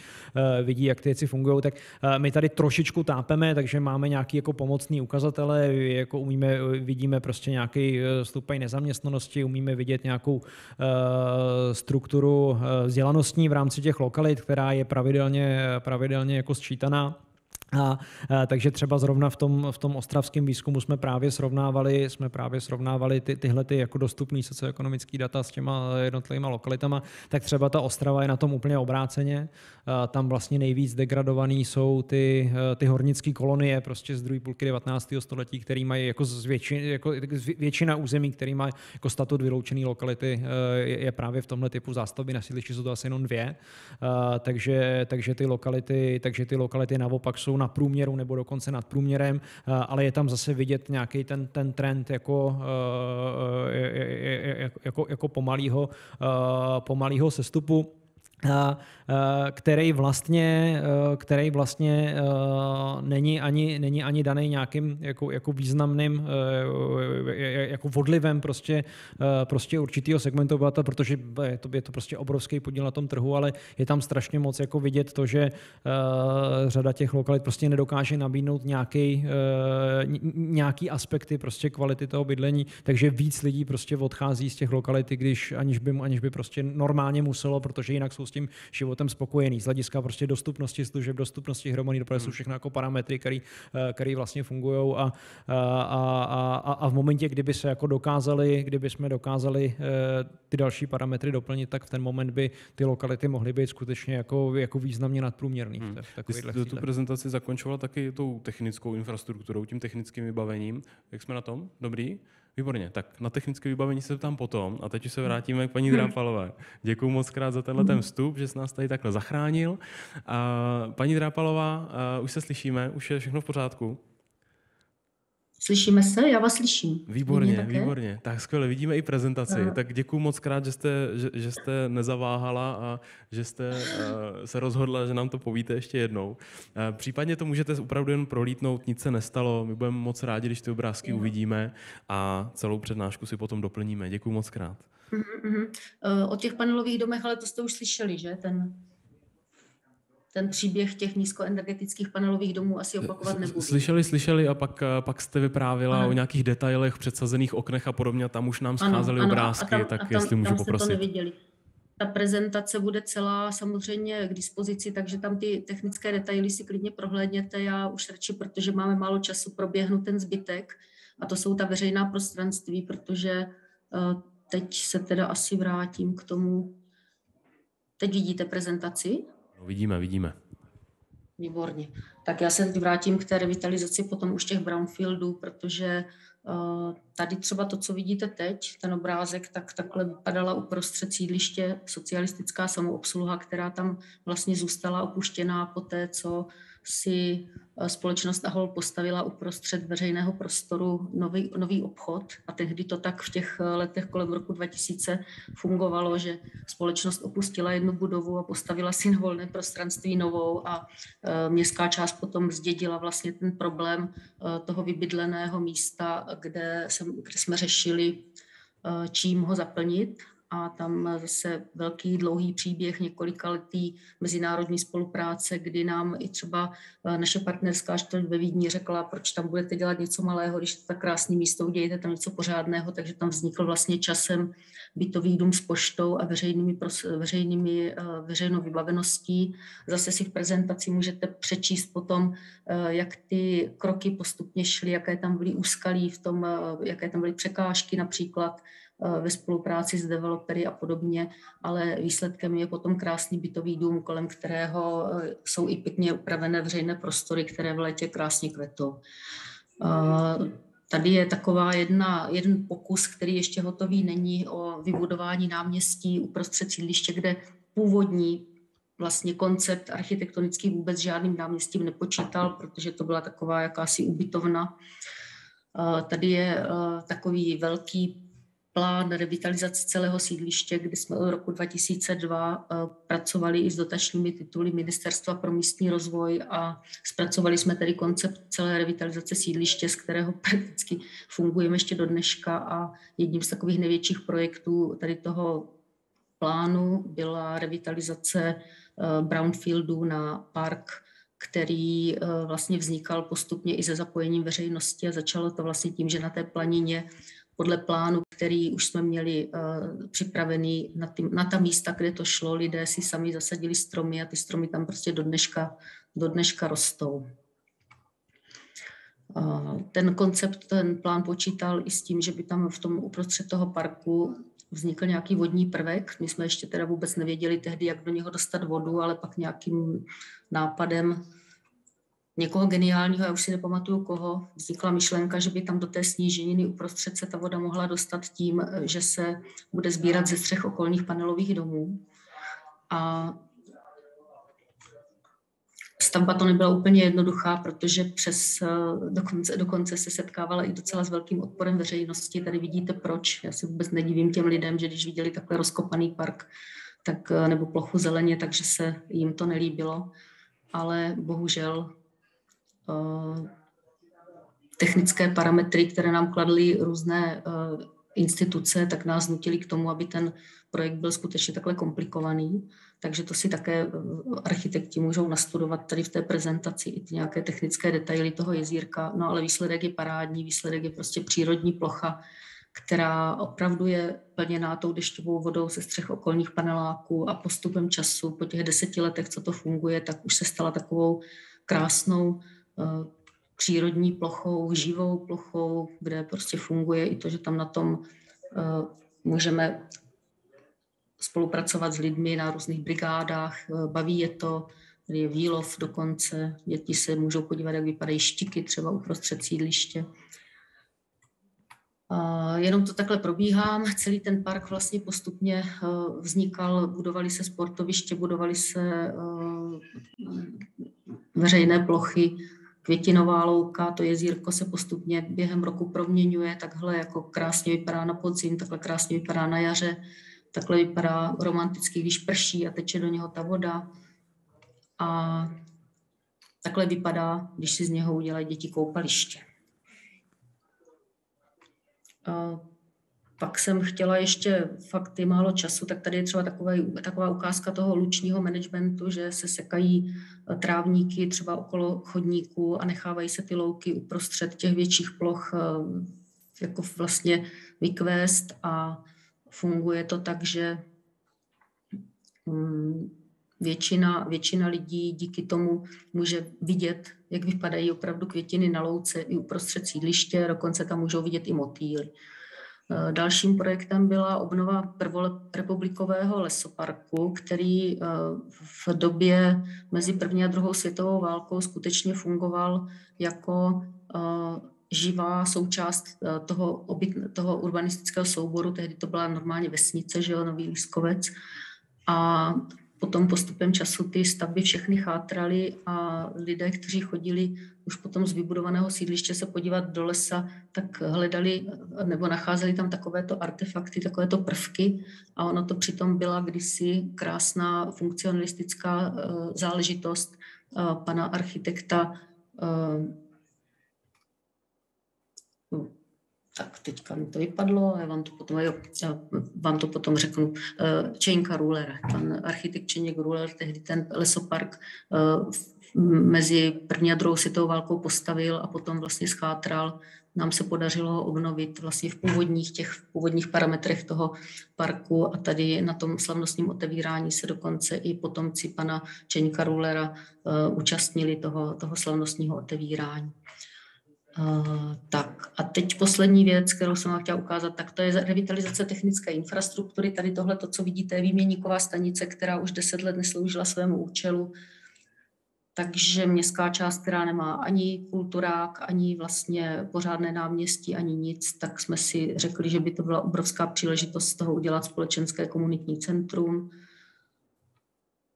jak ty věci fungují. Tak my tady trošičku tápeme, takže máme nějaký jako pomocný ukazatele, jako vidíme prostě nějaký stupeň nezaměstnanosti, umíme vidět nějakou strukturu vzdělanostní v rámci těch lokalit, která je pravidelně jako sčítaná. Takže třeba zrovna v tom ostravském výzkumu jsme právě srovnávali tyhle jako dostupné socioekonomické data s těma jednotlivými lokalitama, tak třeba ta Ostrava je na tom úplně obráceně. Tam vlastně nejvíc degradovaný jsou ty hornické kolonie prostě z druhé půlky 19. století, který mají jako většina území, který má jako statut vyloučený lokality, je právě v tomhle typu zástavby. Na sídlišti jsou to asi jenom 2. Takže ty lokality naopak jsou na průměru nebo dokonce nad průměrem, ale je tam zase vidět nějaký ten trend jako pomalýho sestupu, který vlastně není ani daný nějakým jako významným jako odlivem prostě určitýho segmentu obyvatel, protože je to prostě obrovský podíl na tom trhu, ale je tam strašně moc jako vidět to, že řada těch lokalit prostě nedokáže nabídnout nějaký aspekty prostě kvality toho bydlení, takže víc lidí prostě odchází z těch lokalit, aniž by prostě normálně muselo, protože jinak jsou s tím životem spokojený. Z hlediska prostě dostupnosti služeb, dostupnosti hromadné dopravy jsou všechno jako parametry, které vlastně fungují a v momentě, kdyby jsme dokázali ty další parametry doplnit, tak v ten moment by ty lokality mohly být skutečně jako významně nadprůměrný. Ty jsi tu prezentaci zakončovala taky tou technickou infrastrukturou, tím technickým vybavením. Jak jsme na tom? Dobrý? Výborně, tak na technické vybavení se tam potom a teď už se vrátíme k paní Drápalové. Děkuji moc krát za tenhle vstup, že jsi nás tady takhle zachránil. Paní Drápalová, už se slyšíme, už je všechno v pořádku? Slyšíme se? Já vás slyším. Výborně. Tak skvěle, vidíme i prezentaci. Tak děkuji moc krát, že jste nezaváhala a že jste se rozhodla, že nám to povíte ještě jednou. Případně to můžete opravdu jen prolítnout, nic se nestalo. My budeme moc rádi, když ty obrázky uvidíme a celou přednášku si potom doplníme. Děkuji moc krát. O těch panelových domech, ale to jste už slyšeli, že? Ten příběh těch nízkoenergetických panelových domů asi opakovat nebudu. Slyšeli a pak jste vyprávěla o nějakých detailech, předsazených oknech a podobně, a tam už nám scházely obrázky, tak jestli můžu poprosit. To neviděli. Ta prezentace bude celá samozřejmě k dispozici, takže tam ty technické detaily si klidně prohlédněte. Já už radši, protože máme málo času, proběhnu ten zbytek a to jsou ta veřejná prostranství, protože teď se teda asi vrátím k tomu. Teď vidíte prezentaci? No, vidíme. Výborně. Tak já se vrátím k té revitalizaci potom už těch brownfieldů, protože Tady třeba to, co vidíte teď, ten obrázek, tak takhle vypadala uprostřed sídliště socialistická samoobsluha, která tam vlastně zůstala opuštěná po té, co si společnost Ahol postavila uprostřed veřejného prostoru nový obchod. A tehdy to tak v těch letech kolem roku 2000 fungovalo, že společnost opustila jednu budovu a postavila si na volné prostranství novou a městská část potom zdědila vlastně ten problém toho vybydleného místa, kde jsme řešili, čím ho zaplnit. A tam zase velký dlouhý příběh několikaletý mezinárodní spolupráce, kdy nám i třeba naše partnerská čtvrť ve Vídni řekla, proč tam budete dělat něco malého, když je to tak krásné místo, udějte tam něco pořádného, takže tam vznikl vlastně časem bytový dům s poštou a veřejnou vybaveností. Zase si v prezentaci můžete přečíst potom, jak ty kroky postupně šly, jaké tam byly úskalí v tom, jaké tam byly překážky například ve spolupráci s developery a podobně, ale výsledkem je potom krásný bytový dům, kolem kterého jsou i pěkně upravené veřejné prostory, které v létě krásně kvetou. Tady je taková jeden pokus, který ještě hotový není, o vybudování náměstí uprostřed sídliště, kde původní vlastně koncept architektonický vůbec žádným náměstím nepočítal, protože to byla taková jakási ubytovna. Tady je takový velký plán revitalizace celého sídliště, kdy jsme od roku 2002 pracovali i s dotačními tituly Ministerstva pro místní rozvoj a zpracovali jsme tedy koncept celé revitalizace sídliště, z kterého prakticky fungujeme ještě do dneška, a jedním z takových největších projektů tady toho plánu byla revitalizace brownfieldu na park, který vlastně vznikal postupně i se zapojením veřejnosti, a začalo to vlastně tím, že na té planině podle plánu, který už jsme měli připravený na ta místa, kde to šlo, lidé si sami zasadili stromy a ty stromy tam prostě do dneška rostou. Ten koncept, ten plán počítal i s tím, že by tam v tom uprostřed toho parku vznikl nějaký vodní prvek. My jsme ještě teda vůbec nevěděli tehdy, jak do něho dostat vodu, ale pak nějakým nápadem někoho geniálního, já už si nepamatuju koho, vznikla myšlenka, že by tam do té sníženiny uprostřed se ta voda mohla dostat tím, že se bude sbírat ze střech okolních panelových domů. A stavba to nebyla úplně jednoduchá, protože dokonce se setkávala i docela s velkým odporem veřejnosti. Tady vidíte proč. Já se vůbec nedivím těm lidem, že když viděli takhle rozkopaný park tak, nebo plochu zeleně, takže se jim to nelíbilo. Ale bohužel technické parametry, které nám kladly různé instituce, tak nás nutili k tomu, aby ten projekt byl skutečně takhle komplikovaný. Takže to si také architekti můžou nastudovat tady v té prezentaci, i ty nějaké technické detaily toho jezírka. No ale výsledek je parádní, výsledek je prostě přírodní plocha, která opravdu je plněná tou dešťovou vodou ze střech okolních paneláků, a postupem času, po těch 10 letech, co to funguje, tak už se stala takovou krásnou přírodní plochou, živou plochou, kde prostě funguje i to, že tam na tom můžeme spolupracovat s lidmi na různých brigádách, baví je to, tady je výlov dokonce, děti se můžou podívat, jak vypadají štiky třeba uprostřed sídliště. Jenom to takhle probíhám. Celý ten park vlastně postupně vznikal, budovaly se sportoviště, budovaly se veřejné plochy, květinová louka, to jezírko se postupně během roku proměňuje, takhle jako krásně vypadá na podzim, takhle krásně vypadá na jaře, takhle vypadá romanticky, když prší a teče do něho ta voda. A takhle vypadá, když si z něho udělají děti koupaliště. Pak jsem chtěla ještě, fakt je málo času, tak tady je třeba taková ukázka toho lučního managementu, že se sekají trávníky třeba okolo chodníků a nechávají se ty louky uprostřed těch větších ploch jako vlastně vykvést, a funguje to tak, že většina lidí díky tomu může vidět, jak vypadají opravdu květiny na louce i uprostřed sídliště, dokonce tam můžou vidět i motýly. Dalším projektem byla obnova prvorepublikového lesoparku, který v době mezi první a druhou světovou válkou skutečně fungoval jako živá součást toho urbanistického souboru. Tehdy to byla normálně vesnice, že jo, Nový Lískovec. A potom postupem času ty stavby všechny chátraly a lidé, kteří chodili už potom z vybudovaného sídliště se podívat do lesa, tak hledali nebo nacházeli tam takovéto artefakty, takovéto prvky a ono to přitom byla kdysi krásná funkcionalistická záležitost pana architekta. Tak teďka mi to vypadlo, já vám to potom řeknu. Čeňka Ruhlera, pan architekt Čeněk Ruhler, tehdy ten lesopark mezi první a druhou světovou válkou postavil a potom vlastně schátral. Nám se podařilo ho obnovit vlastně v původních parametrech toho parku a tady na tom slavnostním otevírání se dokonce i potomci pana Čeňka Ruhlera účastnili toho slavnostního otevírání. Tak a teď poslední věc, kterou jsem vám chtěla ukázat, tak to je revitalizace technické infrastruktury. Tady tohle, co vidíte, je výměníková stanice, která už 10 let nesloužila svému účelu. Takže městská část, která nemá ani kulturák, ani vlastně pořádné náměstí, ani nic, tak jsme si řekli, že by to byla obrovská příležitost z toho udělat společenské komunitní centrum.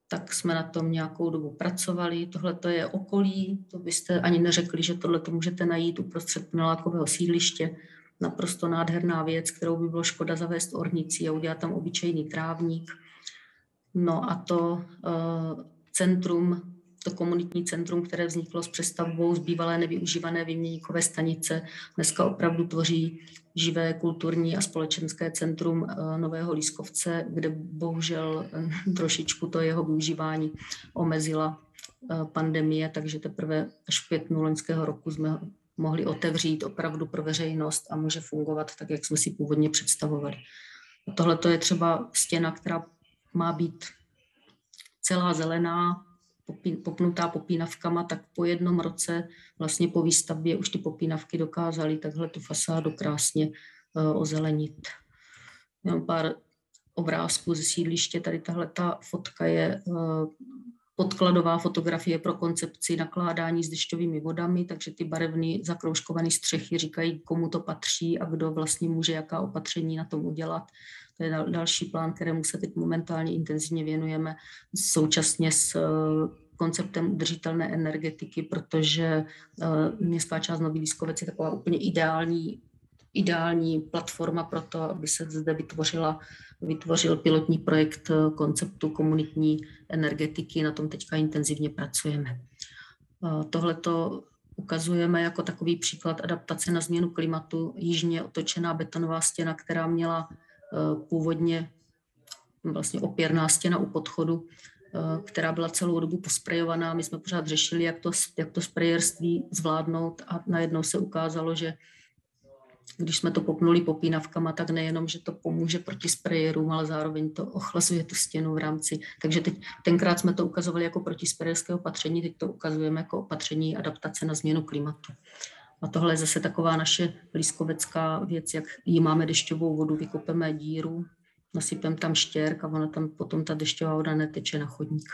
Tak jsme na tom nějakou dobu pracovali. Tohle to je okolí, to byste ani neřekli, že tohle to můžete najít uprostřed panelákového sídliště. Naprosto nádherná věc, kterou by bylo škoda zavést ornicí a udělat tam obyčejný trávník. No a to centrum, to komunitní centrum, které vzniklo s přestavbou z bývalé nevyužívané výměníkové stanice, dneska opravdu tvoří živé kulturní a společenské centrum Nového Lískovce, kde bohužel trošičku to jeho využívání omezila pandemie, takže teprve až v květnu loňského roku jsme mohli otevřít opravdu pro veřejnost a může fungovat tak, jak jsme si původně představovali. Tohle je třeba stěna, která má být celá zelená, popnutá popínavkama, tak po jednom roce vlastně po výstavbě už ty popínavky dokázaly takhle tu fasádu krásně ozelenit. Mám pár obrázků ze sídliště, tady tahle ta fotka je podkladová fotografie pro koncepci nakládání s dešťovými vodami, takže ty barevné zakroužkované střechy říkají, komu to patří a kdo vlastně může jaká opatření na tom udělat. To je další plán, kterému se teď momentálně intenzivně věnujeme současně s konceptem udržitelné energetiky, protože městská část Nový Lískovec je taková úplně ideální platforma pro to, aby se zde vytvořil pilotní projekt konceptu komunitní energetiky. Na tom teďka intenzivně pracujeme. Tohleto ukazujeme jako takový příklad adaptace na změnu klimatu. Jižně otočená betonová stěna, která měla původně vlastně opěrná stěna u podchodu, která byla celou dobu posprejovaná. My jsme pořád řešili, jak to sprejérství zvládnout a najednou se ukázalo, že když jsme to popnuli popínavkama, tak nejenom, že to pomůže proti sprejérům, ale zároveň to ochlazuje tu stěnu v rámci. Takže tenkrát jsme to ukazovali jako protisprejérské opatření, teď to ukazujeme jako opatření adaptace na změnu klimatu. A tohle je zase taková naše lískovecká věc, jak jí máme dešťovou vodu, vykopeme díru, nasypeme tam štěrk a ona tam potom ta dešťová voda neteče na chodník.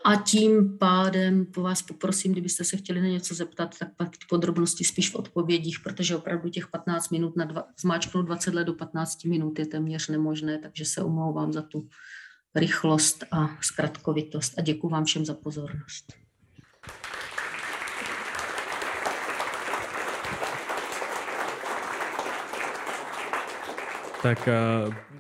A tím pádem po vás poprosím, kdybyste se chtěli na něco zeptat, tak pak ty podrobnosti spíš v odpovědích, protože opravdu těch 15 minut, zmáčknout 20 let do 15 minut je téměř nemožné, takže se omlouvám za tu rychlost a zkratkovitost a děkuji vám všem za pozornost. Tak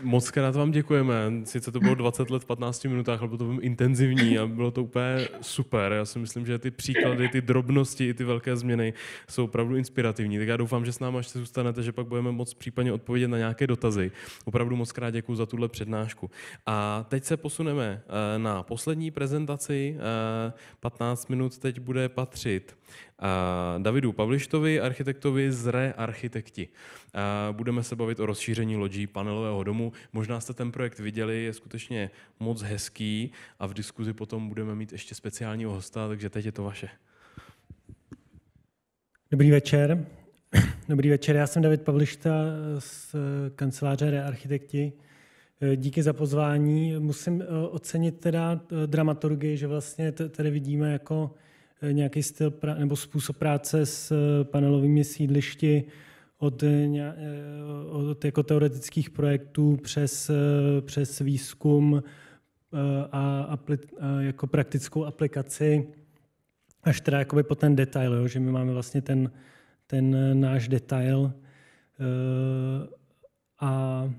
moc krát vám děkujeme. Sice to bylo 20 let v 15 minutách, ale bylo to intenzivní a bylo to úplně super. Já si myslím, že ty příklady, ty drobnosti i ty velké změny jsou opravdu inspirativní. Tak já doufám, že s námi až se zůstanete, že pak budeme moct případně odpovědět na nějaké dotazy. Opravdu moc krát děkuji za tuhle přednášku. A teď se posuneme na poslední prezentaci. 15 minut teď bude patřit Davidu Pavlištovi, architektovi z Re-architekti. Budeme se bavit o rozšíření lodí panelového domu. Možná jste ten projekt viděli, je skutečně moc hezký a v diskuzi potom budeme mít ještě speciálního hosta, takže teď je to vaše. Dobrý večer. Dobrý večer, já jsem David Pavlišta z kanceláře Re-architekti. Díky za pozvání. Musím ocenit teda dramaturgii, že vlastně tady vidíme jako nějaký styl nebo způsob práce s panelovými sídlišti od jako teoretických projektů přes výzkum a jako praktickou aplikaci až teda jakoby po ten detail, jo, že my máme vlastně ten náš detail a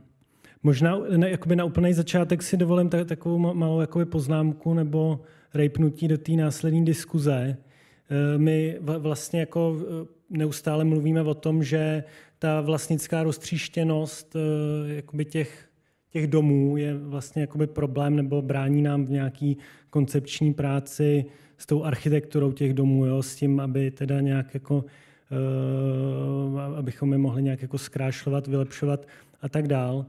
možná jakoby na úplný začátek si dovolím takovou malou jakoby poznámku nebo rejpnutí do té následné diskuze. My vlastně jako neustále mluvíme o tom, že ta vlastnická roztříštěnost jakoby těch domů je vlastně jakoby problém nebo brání nám v nějaký koncepční práci s tou architekturou těch domů, jo, s tím, aby teda nějak jako, abychom je mohli nějak jako zkrášlovat, vylepšovat a tak dál.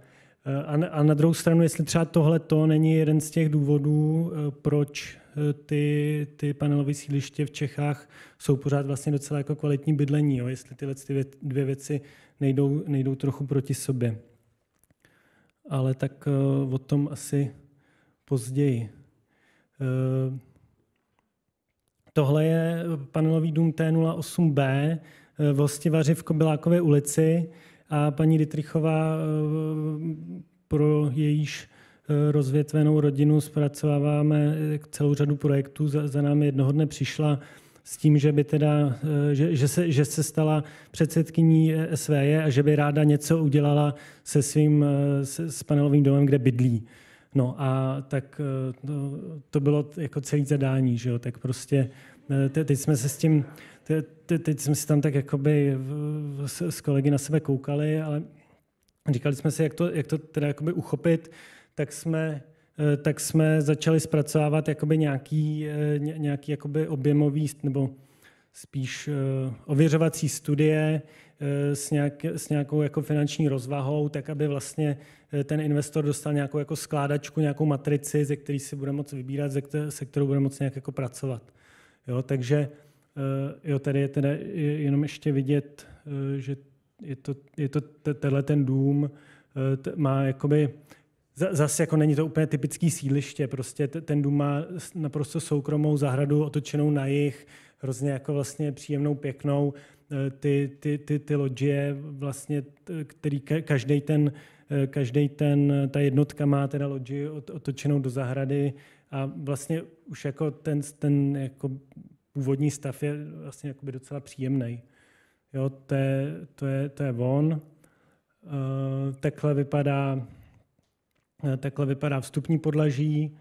A na druhou stranu, jestli třeba tohleto není jeden z těch důvodů, proč ty panelové sídliště v Čechách jsou pořád vlastně docela jako kvalitní bydlení, jo, jestli tyhle dvě věci nejdou trochu proti sobě. Ale tak o tom asi později. Tohle je panelový dům T08B v Hostivaři v Kobylákové ulici a paní Dittrichová pro jejíž rozvětvenou rodinu zpracováváme celou řadu projektů. Za námi jednoho dne přišla s tím, že by teda, že se stala předsedkyní SVJ a že by ráda něco udělala s panelovým domem, kde bydlí. No a tak to bylo jako celé zadání, že jo, tak prostě teď jsme se tam tak jakoby s kolegy na sebe koukali, ale říkali jsme si, jak to teda jakoby uchopit, tak jsme začali zpracovávat jakoby nějaký jakoby objemový nebo spíš ověřovací studie s nějakou jako finanční rozvahou, tak aby vlastně ten investor dostal nějakou jako skládačku, nějakou matrici, ze který si bude moct vybírat, se kterou bude moct nějak jako pracovat. Jo, takže tady je teda jenom ještě vidět, že je to tenhle ten dům má jakoby zase jako není to úplně typický sídliště, prostě ten dům má naprosto soukromou zahradu otočenou na jih, hrozně jako vlastně příjemnou, pěknou, ty lodžie vlastně, který ta jednotka má teda lodži otočenou do zahrady a vlastně už jako ten jako původní stav je vlastně jakoby docela příjemný. Jo, to je on. Takhle vypadá vstupní podlaží,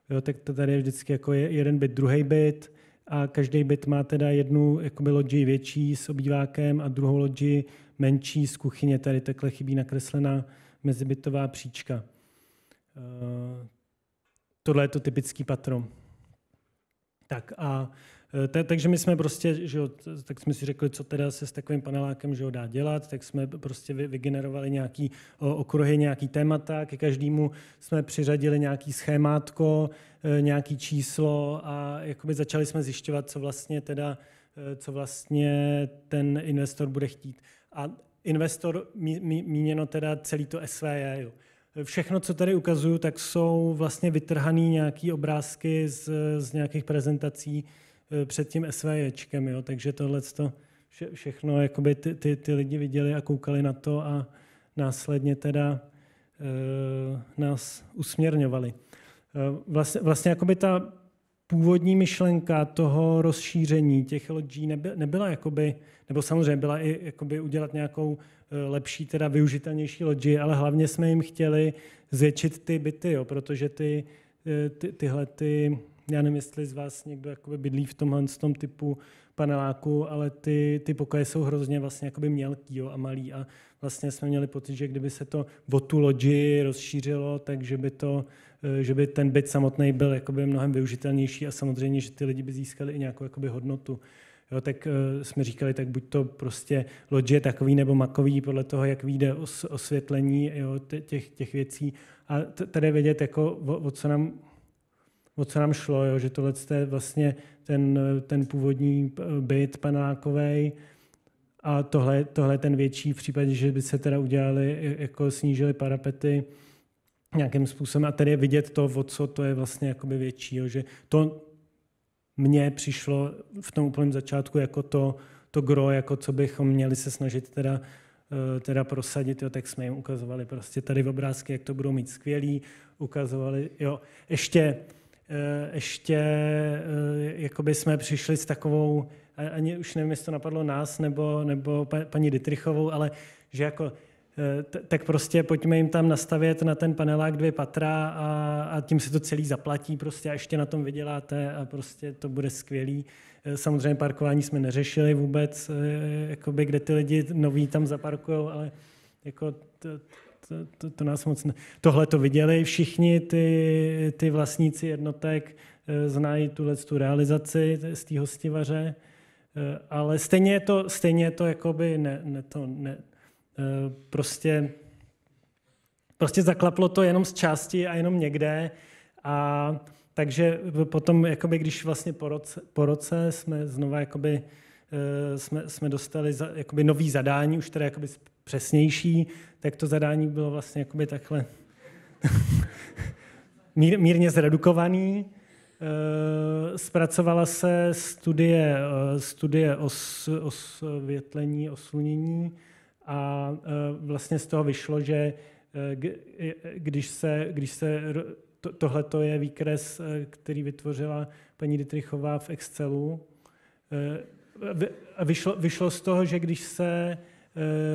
jo, tak to tady je vždycky jako jeden byt, druhý byt a každý byt má teda jednu jakoby loďi větší s obývákem a druhou loďi menší z kuchyně. Tady takhle chybí nakreslená mezibytová příčka. Tohle je to typický patro. Tak a takže my jsme prostě, že jo, tak jsme si řekli, co teda se s takovým panelákem, že ho dá dělat, tak jsme prostě vygenerovali nějaký okruhy, nějaký témata, ke každému jsme přiřadili nějaký schémátko, nějaký číslo a jakoby začali jsme zjišťovat, co vlastně ten investor bude chtít. A investor míněno teda celý to SVJ, jo. Všechno, co tady ukazuju, tak jsou vlastně vytrhané nějaké obrázky z nějakých prezentací před tím SVJčkem, jo. Takže tohleto všechno jakoby ty lidi viděli a koukali na to a následně teda nás usměrňovali. Vlastně jakoby ta původní myšlenka toho rozšíření těch lodí nebyla jakoby, nebo samozřejmě byla i jakoby udělat nějakou lepší, teda využitelnější lodži, ale hlavně jsme jim chtěli zvětšit ty byty, jo, protože tyhle, já nevím, jestli z vás někdo jakoby bydlí v tomhle typu paneláku, ale ty pokoje jsou hrozně vlastně jakoby mělký, jo, a malý a vlastně jsme měli pocit, že kdyby se to o tu lodži rozšířilo, takže že by ten byt samotný byl jakoby mnohem využitelnější a samozřejmě, že ty lidi by získali i nějakou jakoby hodnotu. Jo, tak jsme říkali, tak buď to prostě lodže takový nebo makový, podle toho, jak vyjde osvětlení, jo, těch věcí. A tady je vidět, jako, o co nám šlo, jo, že tohle je vlastně ten původní byt panelákovej a tohle je ten větší v případě, že by se teda udělali, jako snížily parapety nějakým způsobem. A tady je vidět to, o co to je vlastně jakoby větší, jo, že to mně přišlo v tom úplném začátku jako to gro, jako co bychom měli se snažit teda prosadit, jo, tak jsme jim ukazovali prostě tady v obrázky, jak to budou mít skvělý, ukazovali, jo, ještě jakoby jsme přišli s takovou, ani už nevím, jestli to napadlo nás nebo paní Dittrichovou, ale že jako tak prostě pojďme jim tam nastavět na ten panelák 2 patra a tím se to celý zaplatí prostě a ještě na tom vyděláte a prostě to bude skvělý. Samozřejmě parkování jsme neřešili vůbec, jakoby, kde ty lidi noví tam zaparkujou, ale jako to nás moc ne... Tohle to viděli všichni ty vlastníci jednotek, znají tu realizaci z té hostivaře, ale stejně je to jakoby prostě zaklaplo to jenom z části a jenom někde a takže potom, jakoby, když vlastně po roce jsme znova jakoby, jsme dostali jakoby nový zadání, už teda jakoby přesnější, tak to zadání bylo vlastně jakoby takhle mírně zredukovaný. Zpracovala se studie osvětlení, oslunění a vlastně z toho vyšlo, že když se tohle je výkres, který vytvořila paní Dittrichová v Excelu. Vyšlo z toho, že když se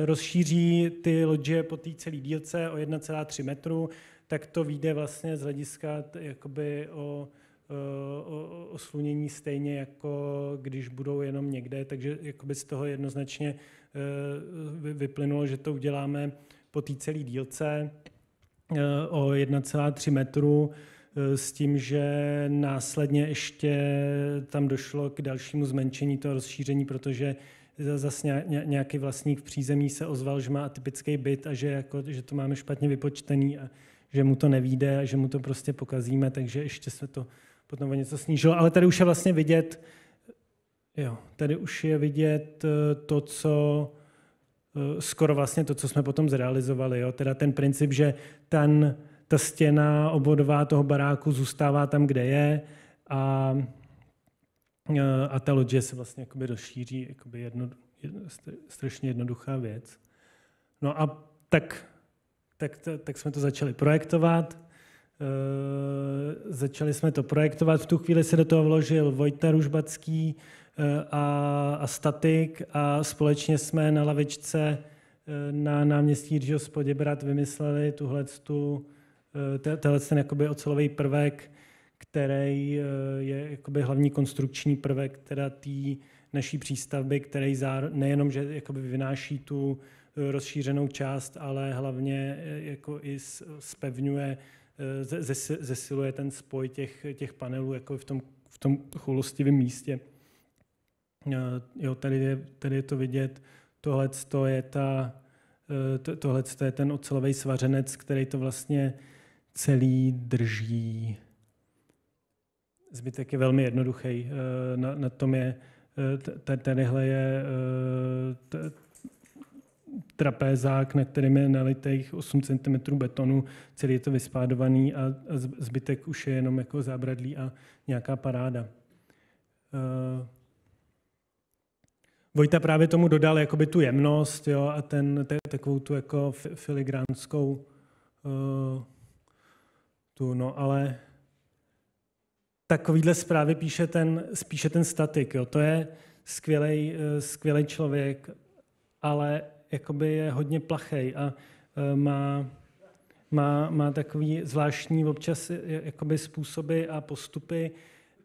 rozšíří ty lodže po té celé dílce o 1,3 metru, tak to vyjde vlastně z hlediska jakoby o oslunění stejně, jako když budou jenom někde. Takže jakoby z toho jednoznačně vyplynulo, že to uděláme po té celé dílce o 1,3 metru s tím, že následně ještě tam došlo k dalšímu zmenšení toho rozšíření, protože zase nějaký vlastník v přízemí se ozval, že má atypický byt a že to máme špatně vypočtený a že mu to nevyjde a že mu to prostě pokazíme, takže ještě se to potom o něco snížilo. Ale tady už je vlastně vidět, to, co skoro vlastně to, co jsme potom zrealizovali. Jo? Teda ten princip, že ta stěna obvodová toho baráku zůstává tam, kde je a ta lodže se vlastně jakoby rozšíří, jakoby strašně jednoduchá věc. No a tak jsme to začali projektovat. V tu chvíli se do toho vložil Vojta Ružbacký a Statik a společně jsme na lavičce na náměstí Jiřího z Poděbrad vymysleli ten jakoby ocelový prvek, který je jakoby hlavní konstrukční prvek teda té naší přístavby, který nejenom, že jakoby vynáší tu rozšířenou část, ale hlavně jako i zpevňuje, zesiluje ten spoj těch panelů jako v tom choulostivém místě. Jo, tady je to vidět. Tohle je ten ocelový svařenec, který to vlastně celý drží. Zbytek je velmi jednoduchý. Na tom je, tadyhle je trapézák, na kterém je nalitých 8 cm betonu, celý je to vyspádovaný a zbytek už je jenom jako zábradlí a nějaká paráda. Vojta právě tomu dodal jakoby tu jemnost, jo, a takovou tu jako filigránskou ale takovýhle zprávy spíše ten Statik, jo. To je skvělej člověk, ale jakoby je hodně plachej a má takový zvláštní občas jakoby způsoby a postupy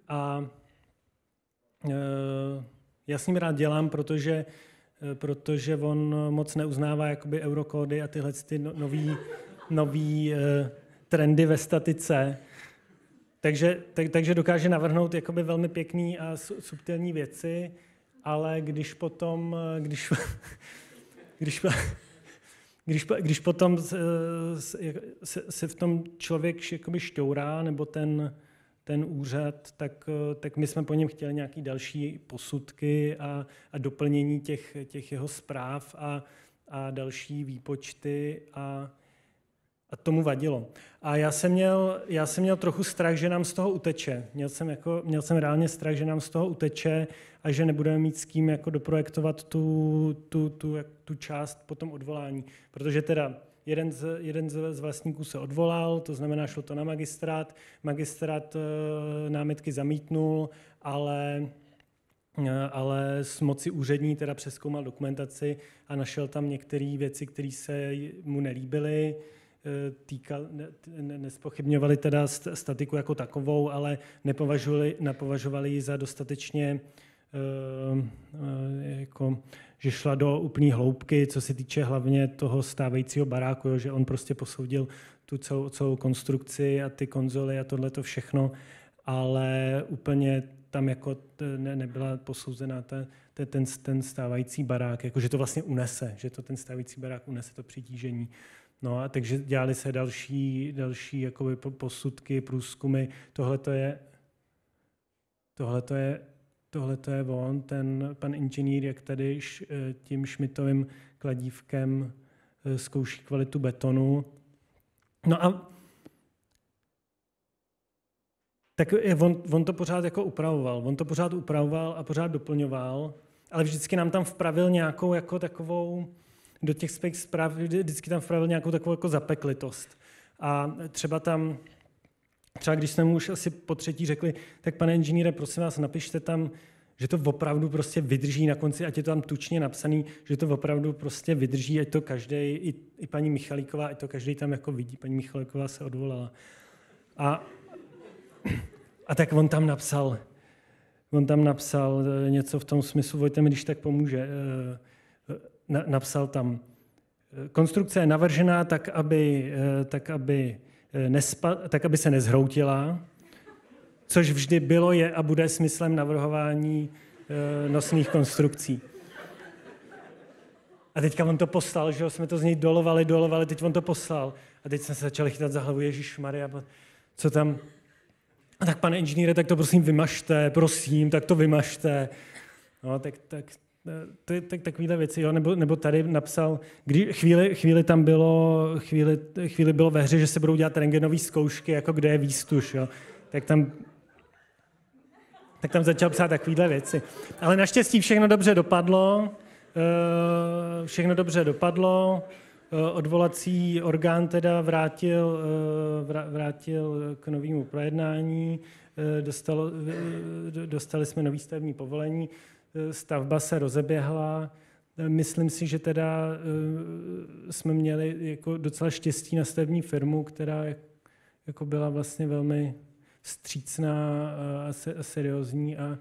a já s ním rád dělám, protože on moc neuznává jakoby eurokódy a tyhle ty nový trendy ve statice. Takže dokáže navrhnout jakoby velmi pěkný a subtilní věci, ale když potom se v tom člověk jakoby šťourá, nebo ten úřad, tak my jsme po něm chtěli nějaké další posudky a doplnění těch jeho zpráv a další výpočty A tomu vadilo. A já jsem měl trochu strach, že nám z toho uteče. Měl jsem reálně strach, že nám z toho uteče a že nebudeme mít s kým jako doprojektovat tu část po tom odvolání. Protože teda jeden z vlastníků se odvolal, to znamená, šlo to na magistrát. Magistrát námitky zamítnul, ale s moci úřední teda přezkoumal dokumentaci a našel tam některé věci, které se mu nelíbily. Nespochybňovali teda statiku jako takovou, ale nepovažovali ji za dostatečně, jako, že šla do úplné hloubky, co se týče hlavně toho stávajícího baráku, jo, že on prostě posoudil tu celou konstrukci a ty konzoly a tohleto všechno, ale úplně tam jako nebyla posouzená ten stávající barák, jako, že to vlastně unese, že to ten stávající barák unese to přitížení. No a takže dělali se další jakoby posudky, průzkumy. Tohle to je on, ten pan inženýr, jak tady tím Schmidtovým kladívkem zkouší kvalitu betonu. No a tak on to pořád jako upravoval. On to pořád upravoval a pořád doplňoval, ale vždycky nám tam vpravil nějakou jako takovou, do těch zpráv vždycky tam vpravil nějakou takovou jako zapeklitost. A třeba když jsme mu už asi po třetí řekli, tak pane inženýre, prosím vás, napište tam, že to opravdu prostě vydrží na konci, ať je to tam tučně napsaný, že to opravdu prostě vydrží, ať to každý, i paní Michalíková, ať to každý tam jako vidí. Paní Michalíková se odvolala. A tak on tam napsal něco v tom smyslu, Vojte mi, když tak pomůže. Napsal tam, konstrukce je navržená tak, aby se nezhroutila, což vždy bylo, je a bude smyslem navrhování nosných konstrukcí. A teďka on to poslal, že jsme to z něj dolovali, teď on to poslal. A teď jsme se začali chytat za hlavu, ježišmarja, co tam... A tak pane inženýre, tak to prosím vymažte, prosím, tak to vymažte. No, tak takovéhle věci, jo, nebo tady napsal, chvíli tam bylo, chvíli bylo ve hře, že se budou dělat rentgenové zkoušky, jako kde je výstuž, jo. Tak tam začal psát takovéhle věci. Ale naštěstí všechno dobře dopadlo, odvolací orgán teda vrátil k novému projednání, dostali jsme nový stavební povolení, stavba se rozeběhla. Myslím si, že teda jsme měli jako docela štěstí na stavební firmu, která jako byla vlastně velmi vstřícná a seriózní a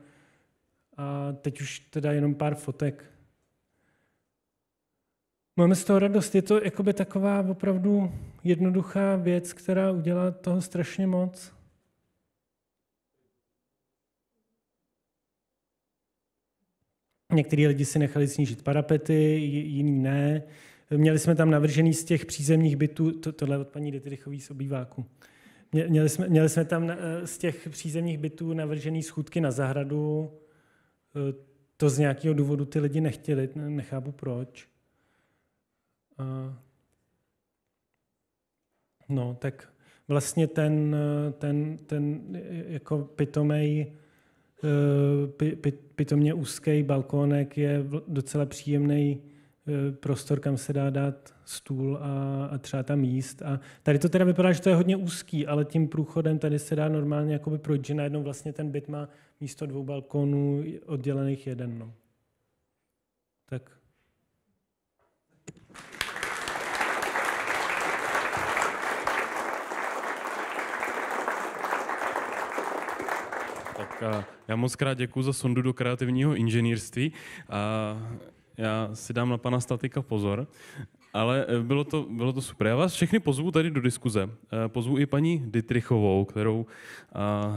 teď už teda jenom pár fotek. Máme z toho radost. Je to jakoby taková opravdu jednoduchá věc, která udělá toho strašně moc. Některý lidi si nechali snížit parapety, jiný ne. Měli jsme tam navržený z těch přízemních bytů, tohle od paní Dittrichové z obýváku. Měli jsme tam z těch přízemních bytů navržený schůdky na zahradu. To z nějakého důvodu ty lidi nechtěli, nechápu proč. No, tak vlastně ten jako pitomně úzký balkónek je docela příjemný prostor, kam se dá dát stůl a třeba tam jíst. A tady to teda vypadá, že to je hodně úzký, ale tím průchodem tady se dá normálně jakoby projít, že najednou vlastně ten byt má místo 2 balkónů oddělených 1. No. Tak. Tak já moc krát děkuji za sondu do kreativního inženýrství. Já si dám na pana statika pozor, ale bylo to super. Já vás všechny pozvu tady do diskuze. Pozvu i paní Dittrichovou, kterou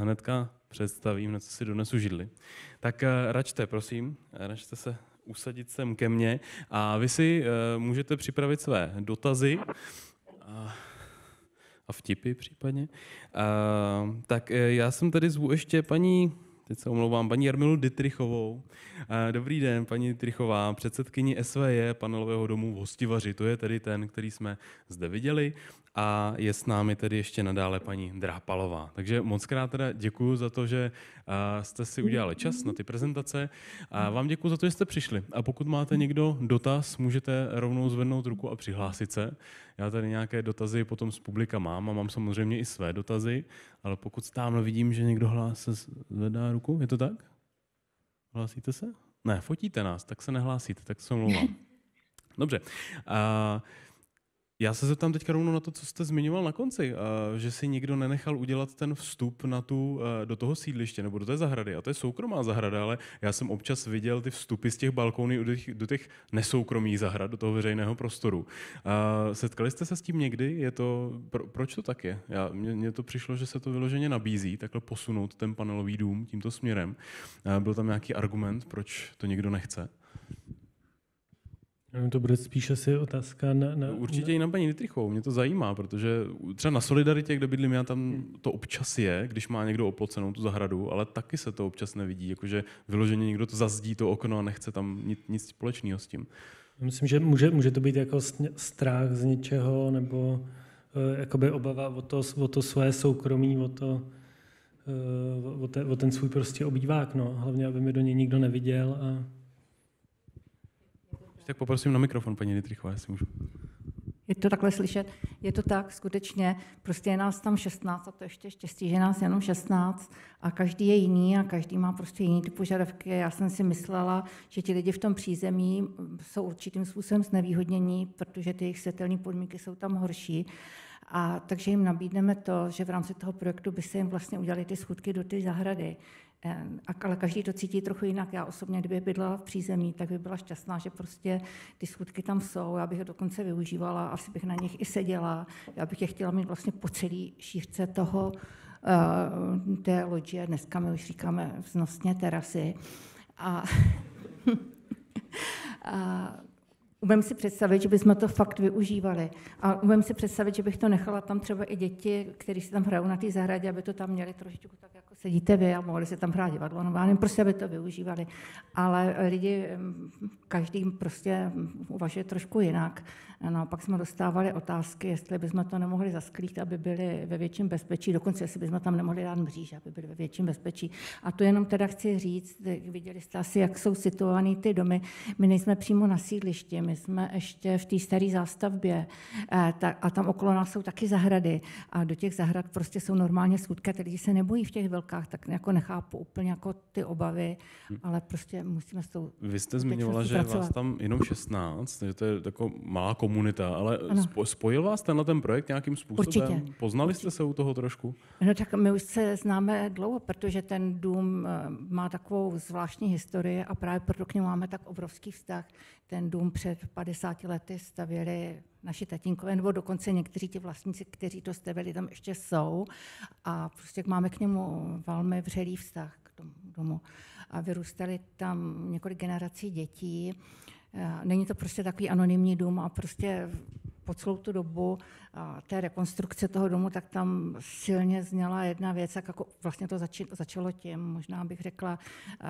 hnedka představím, hned si donesu židli. Tak račte, prosím, račte se usadit sem ke mně a vy si můžete připravit své dotazy a vtipy případně. Tak já jsem tady zvu ještě teď se omlouvám, paní Jarmilu Dittrichovou. Dobrý den, paní Dittrichová, předsedkyni SVJ panelového domu v Hostivaři. To je tedy ten, který jsme zde viděli. a je s námi tedy ještě nadále paní Drápalová. Takže moc krát teda děkuju za to, že jste si udělali čas na ty prezentace a vám děkuju za to, že jste přišli. A pokud máte někdo dotaz, můžete rovnou zvednout ruku a přihlásit se. Já tady nějaké dotazy potom z publika mám a mám samozřejmě i své dotazy, ale pokud tamhle vidím, že někdo se zvedá ruku, je to tak? Hlásíte se? Ne, fotíte nás, tak se nehlásíte, tak se omlouvám. Dobře. Já se zeptám teďka rovnou na to, co jste zmiňoval na konci, že si nikdo nenechal udělat ten vstup do toho sídliště nebo do té zahrady. A to je soukromá zahrada, ale já jsem občas viděl ty vstupy z těch balkonů do těch nesoukromých zahrad, do toho veřejného prostoru. Setkali jste se s tím někdy? Proč to tak je? Mně to přišlo, že se to vyloženě nabízí, takhle posunout ten panelový dům tímto směrem. Byl tam nějaký argument, proč to nikdo nechce? To bude spíš asi otázka na... Určitě i na paní Dittrichovou, mě to zajímá, protože třeba na Solidaritě, kde bydlím já, tam to občas je, když má někdo oplocenou tu zahradu, ale taky se to občas nevidí, jakože vyloženě někdo to zazdí to okno a nechce tam nic společného s tím. Myslím, že může to být jako strach z něčeho, nebo jakoby obava o to své soukromí, o ten svůj prostě obývák, no. Hlavně, aby mi do něj nikdo neviděl a... Tak poprosím na mikrofon, paní Dittrichová, jestli můžu. Je to takhle slyšet? Je to tak, skutečně. Prostě je nás tam 16 a to ještě štěstí, že nás jenom 16 a každý je jiný a každý má prostě jiný ty požadavky. Já jsem si myslela, že ti lidi v tom přízemí jsou určitým způsobem znevýhodnění, protože ty jejich světelné podmínky jsou tam horší. A takže jim nabídneme to, že v rámci toho projektu by se jim vlastně udělaly ty schůdky do ty zahrady. Ale každý to cítí trochu jinak. Já osobně, kdyby bydlela v přízemí, tak bych byla šťastná, že prostě ty schůdky tam jsou. Já bych je dokonce využívala, asi bych na nich i seděla. Já bych je chtěla mít vlastně po celý šířce té loďie. Dneska my už říkáme vznosně terasy. A umím si představit, že bychom to fakt využívali. A umím si představit, že bych to nechala tam třeba i děti, kteří si tam hrajou na té zahradě, aby to tam měli trošičku tak, jako sedíte vy a mohli si tam hrát divadlo. No, já nevím, prostě aby to využívali. Ale lidi, každý prostě uvažuje trošku jinak. No, pak jsme dostávali otázky, jestli bychom to nemohli zasklít, aby byli ve větším bezpečí, dokonce jestli bychom tam nemohli dát mříže, aby byli ve větším bezpečí. A to jenom teda chci říct, viděli jste asi, jak jsou situované ty domy. My nejsme přímo na sídlišti, my jsme ještě v té staré zástavbě a tam okolo nás jsou taky zahrady a do těch zahrad prostě jsou normálně schůdky, ty lidi se nebojí v těch velkách, tak jako nechápu úplně jako ty obavy, ale prostě musíme s tou... Vy jste zmiňovala, že vás tam jenom 16, takže to je taková malá komunita, ale spojil vás ten projekt nějakým způsobem? Určitě. Poznali jste se u toho trošku? No tak my už se známe dlouho, protože ten dům má takovou zvláštní historii a právě proto k němu máme tak obrovský vztah. Ten dům před 50 lety stavěli naši tatínkové, nebo dokonce někteří ti vlastníci, kteří to stavěli, tam ještě jsou a prostě máme k němu velmi vřelý vztah k tomu domu. A vyrůstali tam několik generací dětí. Není to prostě takový anonymní dům a prostě po celou tu dobu té rekonstrukce toho domu, tak tam silně zněla jedna věc, jako vlastně to začalo tím, možná bych řekla,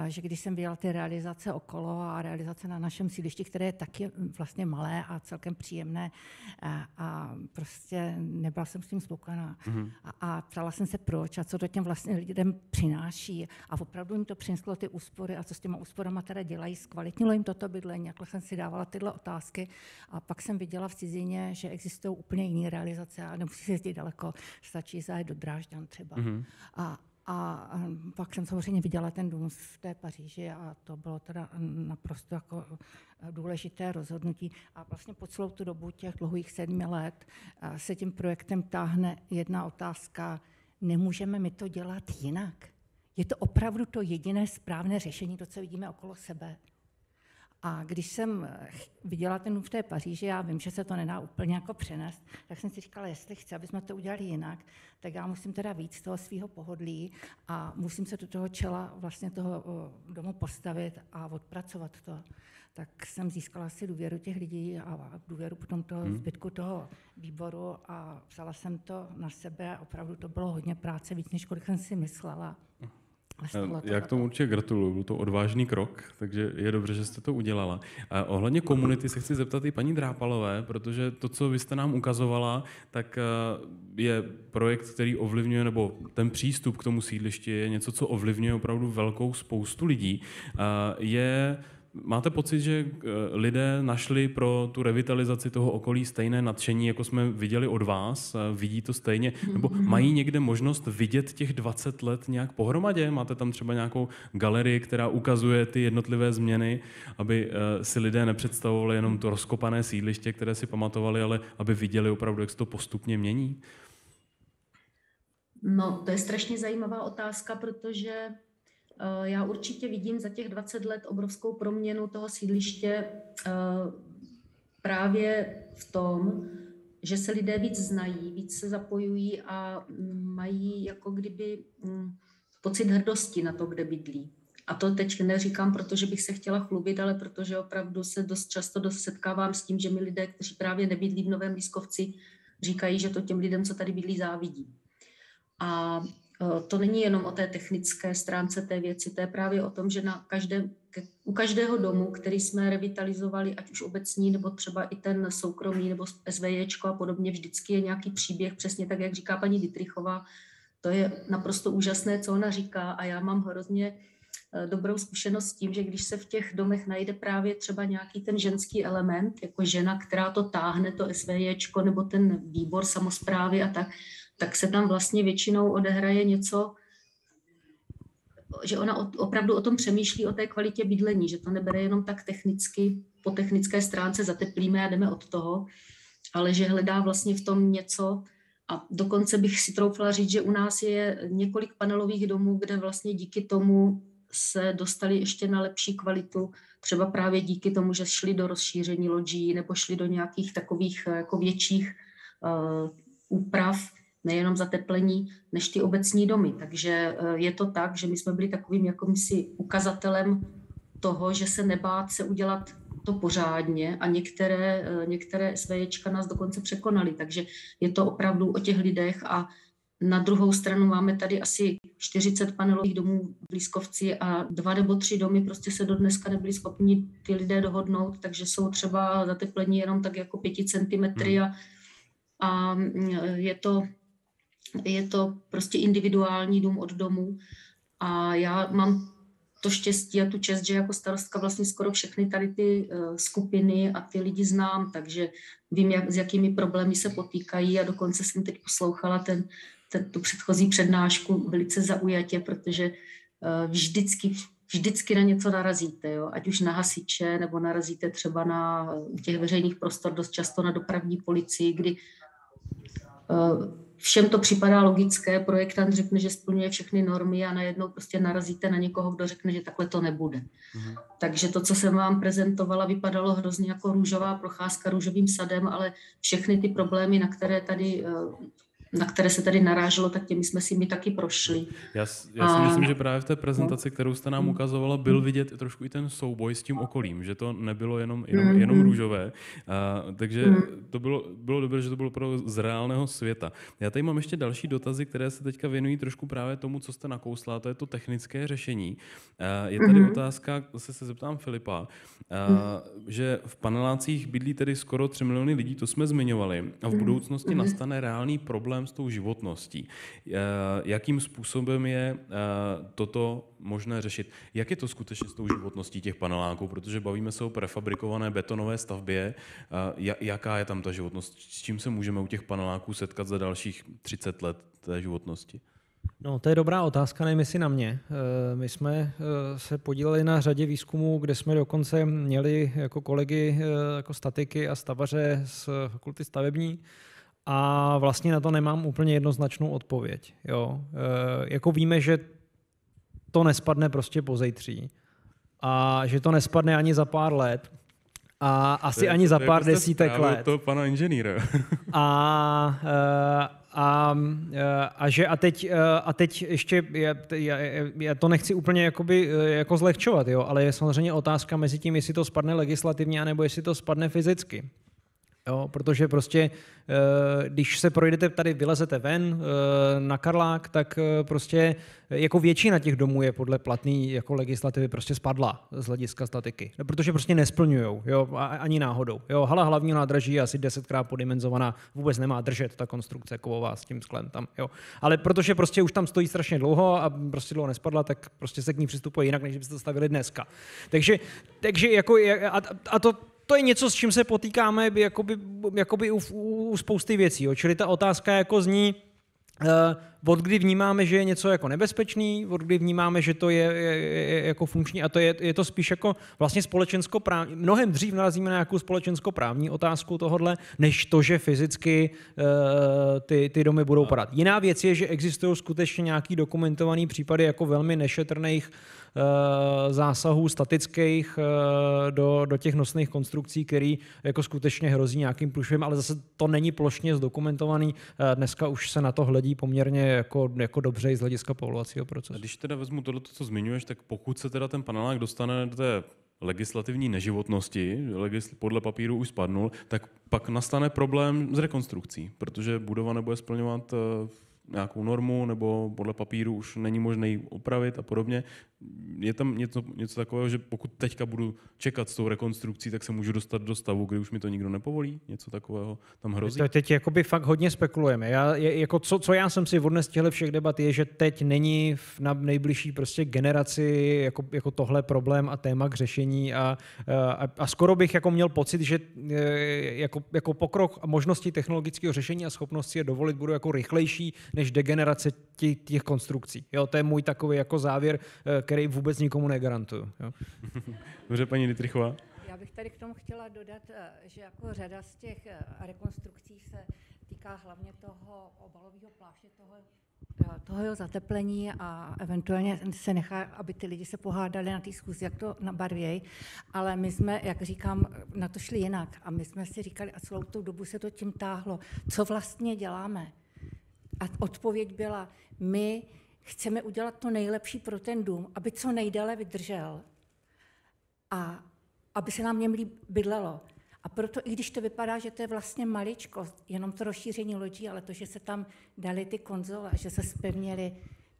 že když jsem viděla ty realizace okolo a realizace na našem sídlišti, které je taky vlastně malé a celkem příjemné a prostě nebyla jsem s tím spokojená. A ptala jsem se proč a co to těm vlastně lidem přináší a opravdu jim to přineslo ty úspory a co s těma úsporama teda dělají, zkvalitnilo jim toto bydlení, jako jsem si dávala tyhle otázky a pak jsem viděla v cizině, že existují úplně jiné realizace a nemusí se jezdit daleko, stačí zajet do Drážďan třeba. A pak jsem samozřejmě viděla ten dům v té Paříži a to bylo teda naprosto jako důležité rozhodnutí. A vlastně po celou tu dobu těch dlouhých 7 let se tím projektem táhne jedna otázka, nemůžeme my to dělat jinak? Je to opravdu to jediné správné řešení, to, co vidíme okolo sebe? A když jsem viděla ten dům v té Paříži, já vím, že se to nedá úplně jako přenést, tak jsem si říkala, jestli chci, aby jsme to udělali jinak, tak já musím teda víc z toho svého pohodlí a musím se do toho čela vlastně toho domu postavit a odpracovat to. Tak jsem získala si důvěru těch lidí a důvěru potom toho zbytku toho výboru a vzala jsem to na sebe. Opravdu to bylo hodně práce, víc než kolik jsem si myslela. Já k tomu určitě gratuluju, byl to odvážný krok, takže je dobře, že jste to udělala. Ohledně komunity se chci zeptat i paní Drápalové, protože to, co vy jste nám ukazovala, tak je projekt, který ovlivňuje, nebo ten přístup k tomu sídlišti je něco, co ovlivňuje opravdu velkou spoustu lidí. Máte pocit, že lidé našli pro tu revitalizaci toho okolí stejné nadšení, jako jsme viděli od vás? Vidí to stejně? Nebo mají někde možnost vidět těch 20 let nějak pohromadě? Máte tam třeba nějakou galerii, která ukazuje ty jednotlivé změny, aby si lidé nepředstavovali jenom to rozkopané sídliště, které si pamatovali, ale aby viděli opravdu, jak se to postupně mění? No, to je strašně zajímavá otázka, protože já určitě vidím za těch 20 let obrovskou proměnu toho sídliště právě v tom, že se lidé víc znají, víc se zapojují a mají jako kdyby pocit hrdosti na to, kde bydlí. A to teď neříkám, protože bych se chtěla chlubit, ale protože opravdu se dost často setkávám s tím, že mi lidé, kteří právě nebydlí v Novém Lískovci, říkají, že to těm lidem, co tady bydlí, závidí. A to není jenom o té technické stránce té věci, to je právě o tom, že u každého domu, který jsme revitalizovali, ať už obecní, nebo třeba i ten soukromý, nebo SVJčko a podobně, vždycky je nějaký příběh, přesně tak, jak říká paní Dittrichová. To je naprosto úžasné, co ona říká a já mám hrozně dobrou zkušenost s tím, že když se v těch domech najde právě třeba nějaký ten ženský element, jako žena, která to táhne, to SVJčko, nebo ten výbor samosprávy a tak se tam vlastně většinou odehraje něco, že ona opravdu o tom přemýšlí, o té kvalitě bydlení, že to nebere jenom tak technicky, po technické stránce zateplíme a jdeme od toho, ale že hledá vlastně v tom něco a dokonce bych si troufla říct, že u nás je několik panelových domů, kde vlastně díky tomu se dostali ještě na lepší kvalitu, třeba právě díky tomu, že šli do rozšíření lodží nebo šli do nějakých takových jako větších úprav, nejenom zateplení, než ty obecní domy. Takže je to tak, že my jsme byli takovým jakýmsi ukazatelem toho, že se nebát se udělat to pořádně a některé SVJčka nás dokonce překonaly. Takže je to opravdu o těch lidech a na druhou stranu máme tady asi 40 panelových domů v Lískovci a 2 nebo 3 domy prostě se do dneska nebyli schopni ty lidé dohodnout, takže jsou třeba zateplení jenom tak jako 5 centimetry a je to prostě individuální dům od domu a já mám to štěstí a tu čest, že jako starostka vlastně skoro všechny tady ty skupiny a ty lidi znám, takže vím, s jakými problémy se potýkají a dokonce jsem teď poslouchala tu předchozí přednášku velice zaujatě, protože vždycky na něco narazíte, jo? Ať už na hasiče, nebo narazíte třeba na těch veřejných prostor, dost často na dopravní policii, kdy všem to připadá logické, projektant řekne, že splňuje všechny normy a najednou prostě narazíte na někoho, kdo řekne, že takhle to nebude. Takže to, co jsem vám prezentovala, vypadalo hrozně jako růžová procházka růžovým sadem, ale všechny ty problémy, na které se tady naráželo, tak těmi jsme si my taky prošli. Já si myslím, že právě v té prezentaci, kterou jste nám ukazovala, byl vidět trošku i ten souboj s tím okolím, že to nebylo jenom růžové. Takže to bylo dobré, že to bylo opravdu z reálného světa. Já tady mám ještě další dotazy, které se teďka věnují trošku právě tomu, co jste nakousla, to je to technické řešení. Je tady otázka, zase se zeptám Filipa, že v panelácích bydlí tedy skoro 3 miliony lidí, to jsme zmiňovali, a v budoucnosti nastane reálný problém s tou životností. Jakým způsobem je toto možné řešit? Jak je to skutečně s tou životností těch paneláků? Protože bavíme se o prefabrikované betonové stavbě. Jaká je tam ta životnost? S čím se můžeme u těch paneláků setkat za dalších 30 let té životnosti? No, to je dobrá otázka, nevím jestli na mě. My jsme se podíleli na řadě výzkumů, kde jsme dokonce měli jako kolegy jako statiky a stavaře z fakulty stavební a vlastně na to nemám úplně jednoznačnou odpověď. Jo. Jako víme, že to nespadne prostě pozejtří a že to nespadne ani za pár let a asi ani za pár desítek let. To pana inženýra. A teď ještě, já to nechci úplně jakoby, jako zlehčovat, jo, ale je samozřejmě otázka mezi tím, jestli to spadne legislativně, anebo jestli to spadne fyzicky. Jo, protože prostě, když se projdete tady, vylezete ven na Karlák, tak prostě jako většina těch domů je podle platné jako legislativy prostě spadla z hlediska statiky, protože prostě nesplňujou, jo, ani náhodou. Jo, hala hlavního nádraží je asi 10krát podimenzovaná, vůbec nemá držet ta konstrukce kovová s tím sklem tam, jo. Ale protože prostě už tam stojí strašně dlouho a prostě dlouho nespadla, tak prostě se k ní přistupuje jinak, než byste to stavili dneska. Takže jako, a to je něco, s čím se potýkáme jakoby u spousty věcí. Jo. Čili ta otázka jako zní, od kdy vnímáme, že je něco jako nebezpečný, od kdy vnímáme, že to je jako funkční, a to je to spíš jako vlastně společenskoprávní. Mnohem dřív narazíme na nějakou společenskoprávní otázku tohodle, než to, že fyzicky ty domy budou padat. Jiná věc je, že existují skutečně nějaký dokumentovaný případy jako velmi nešetrných zásahů statických do těch nosných konstrukcí, který jako skutečně hrozí nějakým průšvihem, ale zase to není plošně zdokumentovaný. Dneska už se na to hledí poměrně jako dobře i z hlediska povolovacího procesu. Když teda vezmu tohle, co zmiňuješ, tak pokud se teda ten panelák dostane do té legislativní neživotnosti, podle papíru už spadnul, tak pak nastane problém s rekonstrukcí, protože budova nebude splňovat nějakou normu, nebo podle papíru už není možné ji opravit a podobně. Je tam něco takového, že pokud teďka budu čekat s tou rekonstrukcí, tak se můžu dostat do stavu, kdy už mi to nikdo nepovolí? Něco takového tam hrozí? To teď jakoby fakt hodně spekulujeme. Co já jsem si odnes těchto všech debat je, že teď není na nejbližší prostě generaci jako tohle problém a téma k řešení a skoro bych jako měl pocit, že jako pokrok a možnosti technologického řešení a schopnosti je dovolit budou jako rychlejší než degenerace těch konstrukcí. Jo, to je můj takový jako závěr, který vůbec nikomu negarantuju. Jo. Dobře, paní Dittrichová. Já bych tady k tomu chtěla dodat, že jako řada z těch rekonstrukcí se týká hlavně toho obalového pláště, toho jeho zateplení a eventuálně se nechá, aby ty lidi se pohádali na té schůzi, jak to nabarvějí. Ale my jsme, jak říkám, na to šli jinak. A my jsme si říkali, a celou tu dobu se to tím táhlo, co vlastně děláme. A odpověď byla, my chceme udělat to nejlepší pro ten dům, aby co nejdéle vydržel a aby se nám v něm bydlelo. A proto, i když to vypadá, že to je vlastně maličkost, jenom to rozšíření loďí, ale to, že se tam dali ty konzole a že se zpevnili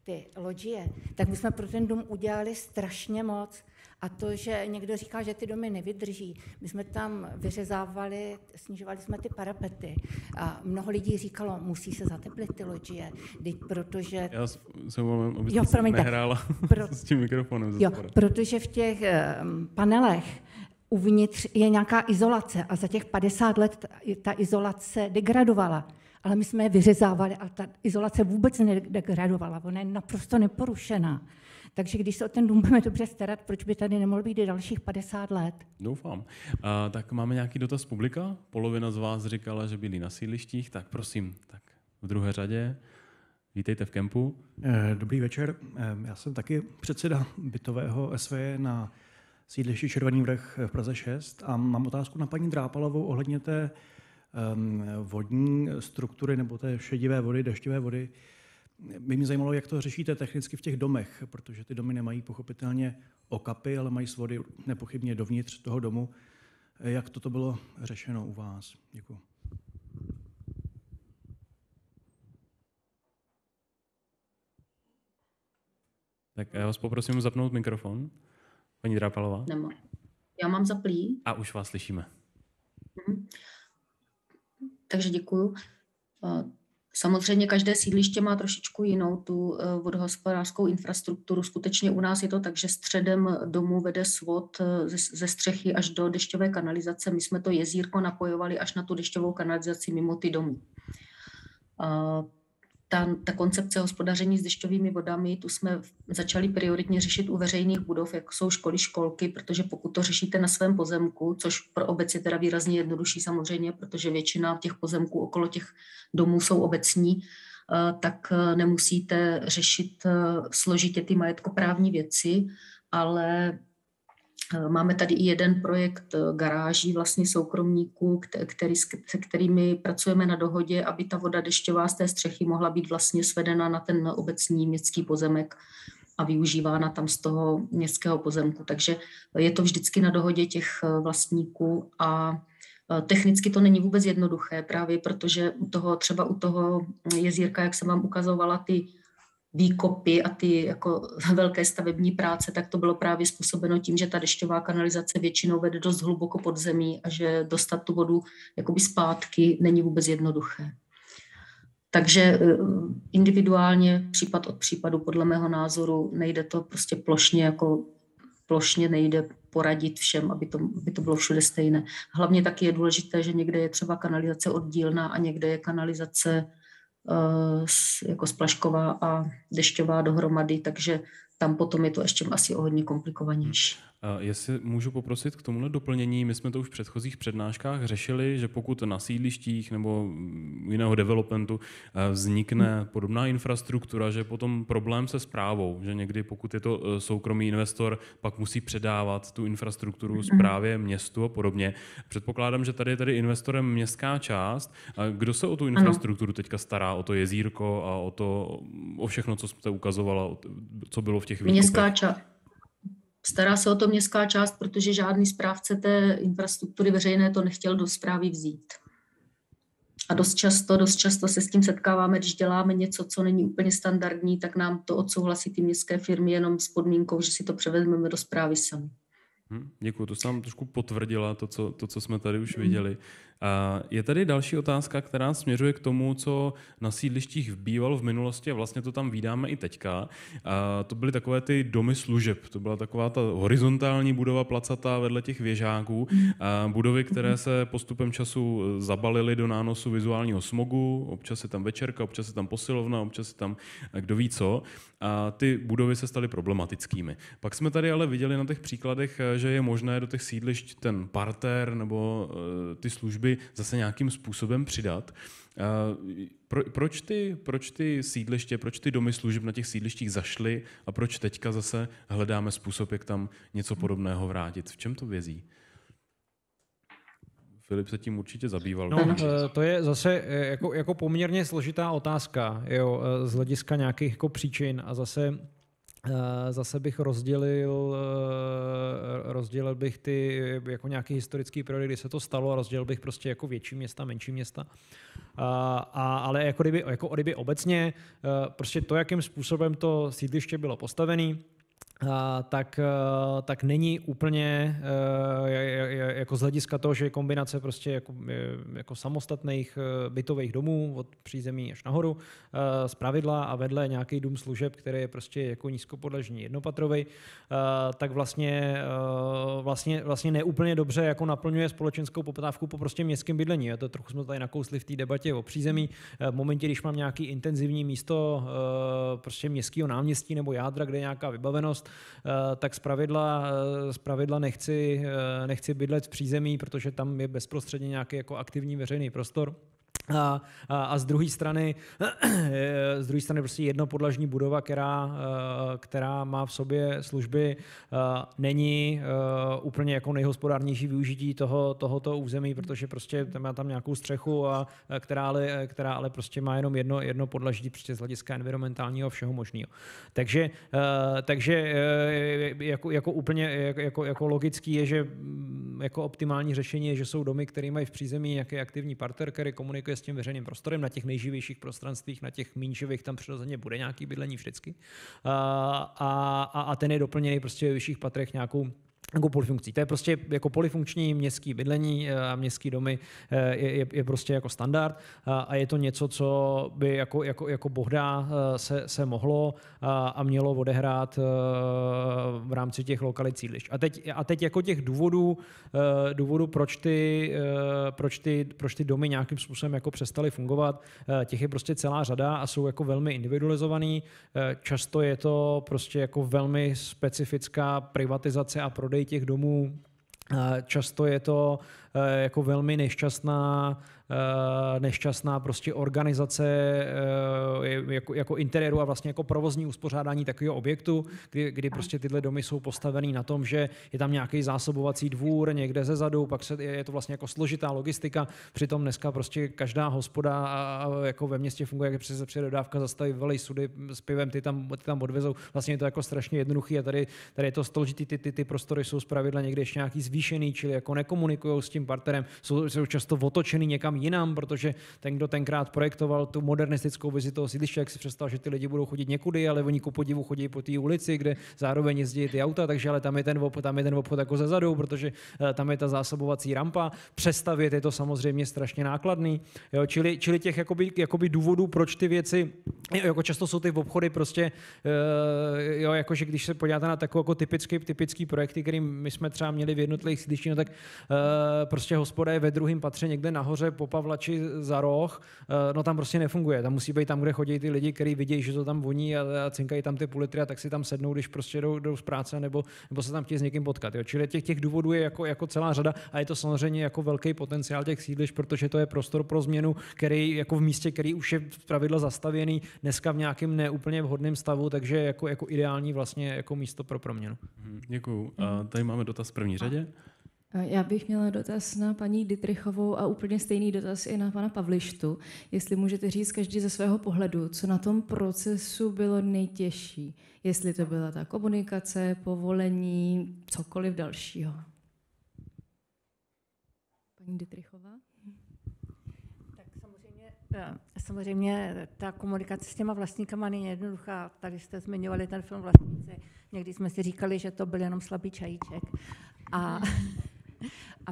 ty loďie, tak my jsme pro ten dům udělali strašně moc. A to, že někdo říká, že ty domy nevydrží, my jsme tam vyřezávali, snižovali jsme ty parapety. A mnoho lidí říkalo, musí se zateplit ty loďie, protože... Já se umím, abyste se nehrála s tím mikrofonem. Jo, protože v těch panelech uvnitř je nějaká izolace a za těch 50 let ta izolace degradovala. Ale my jsme je vyřezávali a ta izolace vůbec nedegradovala, ona je naprosto neporušená. Takže když se o ten dům budeme dobře starat, proč by tady nemohl být i dalších 50 let? Doufám. Tak máme nějaký dotaz z publika? Polovina z vás říkala, že byli na sídlištích, tak prosím, tak v druhé řadě. Vítejte v kempu. Dobrý večer. Já jsem taky předseda bytového SVJ na sídlišti Červený vrch v Praze 6 a mám otázku na paní Drápalovou ohledně té vodní struktury nebo té šedivé vody, deštivé vody. By mě zajímalo, jak to řešíte technicky v těch domech, protože ty domy nemají pochopitelně okapy, ale mají svody nepochybně dovnitř toho domu. Jak toto bylo řešeno u vás? Děkuji. Tak já vás poprosím zapnout mikrofon. Paní Drápalová. Nemám. Já mám zaplý. A už vás slyšíme. Takže děkuju. Samozřejmě každé sídliště má trošičku jinou tu vodohospodářskou infrastrukturu. Skutečně u nás je to tak, že středem domu vede svod ze střechy až do dešťové kanalizace. My jsme to jezírko napojovali až na tu dešťovou kanalizaci mimo ty domy. Ta koncepce hospodaření s dešťovými vodami, tu jsme začali prioritně řešit u veřejných budov, jako jsou školy, školky, protože pokud to řešíte na svém pozemku, což pro obec je teda výrazně jednodušší samozřejmě, protože většina těch pozemků okolo těch domů jsou obecní, tak nemusíte řešit složitě ty majetkoprávní věci, ale máme tady i jeden projekt garáží vlastně soukromníků, se kterými pracujeme na dohodě, aby ta voda dešťová z té střechy mohla být vlastně svedena na ten obecní městský pozemek a využívána tam z toho městského pozemku. Takže je to vždycky na dohodě těch vlastníků a Technicky to není vůbec jednoduché, právě protože třeba u toho jezírka, jak jsem vám ukazovala, ty výkopy a ty jako velké stavební práce, tak to bylo právě způsobeno tím, že ta dešťová kanalizace většinou vede dost hluboko pod zemí a že dostat tu vodu jakoby zpátky není vůbec jednoduché. Takže individuálně, případ od případu, podle mého názoru, nejde to prostě plošně nejde poradit všem, aby to bylo všude stejné. Hlavně taky je důležité, že někde je třeba kanalizace oddílná a někde je kanalizace jako splašková a dešťová dohromady, takže tam potom je to ještě asi o hodně komplikovanější. Jestli můžu poprosit k tomuhle doplnění, my jsme to už v předchozích přednáškách řešili, že pokud na sídlištích nebo jiného developmentu vznikne podobná infrastruktura, že potom problém se správou, že někdy pokud je to soukromý investor, pak musí předávat tu infrastrukturu správě městu a podobně. Předpokládám, že tady je tedy investorem městská část. Kdo se o tu infrastrukturu teďka stará, o to jezírko a o všechno, co jste ukazovala, co bylo v těch výkupech? Městská část. Stará se o to městská část, protože žádný správce té infrastruktury veřejné to nechtěl do správy vzít. A dost často se s tím setkáváme, když děláme něco, co není úplně standardní, tak nám to odsouhlasí ty městské firmy jenom s podmínkou, že si to převezmeme do správy sami. Děkuji, to jsem trošku potvrdila, to, co jsme tady už viděli. Je tady další otázka, která směřuje k tomu, co na sídlištích bývalo v minulosti a vlastně to tam vídáme i teďka. To byly takové ty domy služeb, to byla taková ta horizontální budova placatá vedle těch věžáků, budovy, které se postupem času zabalily do nánosu vizuálního smogu, občas je tam večerka, občas je tam posilovna, občas je tam kdo ví co. A ty budovy se staly problematickými. Pak jsme tady ale viděli na těch příkladech, že je možné do těch sídlišť ten parter nebo ty služby zase nějakým způsobem přidat. Proč ty sídliště, proč ty domy služeb na těch sídlištích zašly a proč teďka zase hledáme způsob, jak tam něco podobného vrátit? V čem to vězí? Filip se tím určitě zabýval. No, to je zase jako poměrně složitá otázka, jo, z hlediska nějakých jako příčin a zase bych rozdělil bych ty jako nějaký historický periody, kdy se to stalo a rozdělil bych prostě jako větší města, menší města. Ale jako kdyby obecně prostě to, jakým způsobem to sídliště bylo postavené, tak není úplně jako z hlediska toho, že je kombinace prostě jako samostatných bytových domů od přízemí až nahoru zpravidla a vedle nějaký dům služeb, který je prostě jako nízkopodlažní jednopatrový, tak vlastně neúplně dobře jako naplňuje společenskou poptávku po prostě městském bydlení. A to trochu jsme tady nakousli v té debatě o přízemí. V momentě, když mám nějaký intenzivní místo prostě městského náměstí nebo jádra, kde je nějaká vybavenost, tak zpravidla nechci bydlet v přízemí, protože tam je bezprostředně nějaký jako aktivní veřejný prostor. A z druhé strany prostě jednopodlažní budova, která má v sobě služby, není úplně jako nejhospodárnější využití tohoto území, protože prostě má tam nějakou střechu, která ale prostě má jenom jedno podlaží prostě z hlediska environmentálního všeho možného. Takže jako úplně jako logický je, že jako optimální řešení je, že jsou domy, které mají v přízemí nějaký aktivní parter, který komunikuje s tím veřejným prostorem. Na těch nejživějších prostranstvích, na těch míň tam přirozeně bude nějaký bydlení vždycky. A ten je doplněný prostě ve vyšších patrech nějakou polyfunkcí. To je prostě jako polyfunkční městský bydlení a městský domy je prostě jako standard a je to něco, co by jako bohdá se mohlo a mělo odehrát v rámci těch lokalit sídlišť. A teď jako těch důvodů, proč ty domy nějakým způsobem jako přestaly fungovat, těch je prostě celá řada a jsou jako velmi individualizovaný. Často je to prostě jako velmi specifická privatizace a prodej těch domů. Často je to jako velmi nešťastná prostě organizace, jako interiéru a vlastně jako provozní uspořádání takového objektu, kdy prostě tyhle domy jsou postavený na tom, že je tam nějaký zásobovací dvůr někde ze zadu, pak je to vlastně jako složitá logistika, přitom dneska prostě každá hospoda a jako ve městě funguje, jak přes dodávka, zastaví velej sudy s pivem, ty tam odvezou, vlastně je to jako strašně jednoduchý a tady je to složitý, ty prostory jsou zpravidla někde ještě nějaký zvýšený, čili jako nekomunikují s tím partnerem, jsou často otočený někam jinam, protože ten, kdo tenkrát projektoval tu modernistickou vizi toho sídliště, jak si představil, že ty lidi budou chodit někudy, ale oni ku podivu chodí po té ulici, kde zároveň jezdí ty auta, takže ale tam je ten obchod jako ze zadu, protože tam je ta zásobovací rampa. Přestavět je to samozřejmě strašně nákladný. Jo, čili těch jakoby důvodů, proč ty věci, jako často jsou ty obchody prostě, jo, jakože když se podíváte na takové jako typický projekty, který my jsme třeba měli v jednotlivých sídlištích, no tak prostě hospoda je ve druhém patře někde nahoře po Pavlači za roh, no tam prostě nefunguje. Tam musí být tam, kde chodí ty lidi, kteří vidějí, že to tam voní a cinkají tam ty půl litry a tak si tam sednou, když prostě jdou z práce nebo se tam chtějí s někým potkat. Jo. Čili těch důvodů je jako celá řada a je to samozřejmě jako velký potenciál těch sídlišť, protože to je prostor pro změnu, který jako v místě, který už je zpravidla zastavěný, dneska v nějakém neúplně vhodném stavu, takže jako ideální vlastně jako místo pro proměnu. Děkuju. A tady máme dotaz v první řadě. Já bych měla dotaz na paní Dittrichovou a úplně stejný dotaz i na pana Pavlištu. Jestli můžete říct každý ze svého pohledu, co na tom procesu bylo nejtěžší. Jestli to byla ta komunikace, povolení, cokoliv dalšího. Paní Dittrichová? Tak samozřejmě ta komunikace s těma vlastníkama není jednoduchá. Tady jste zmiňovali ten film Vlastníci. Někdy jsme si říkali, že to byl jenom slabý čajíček. A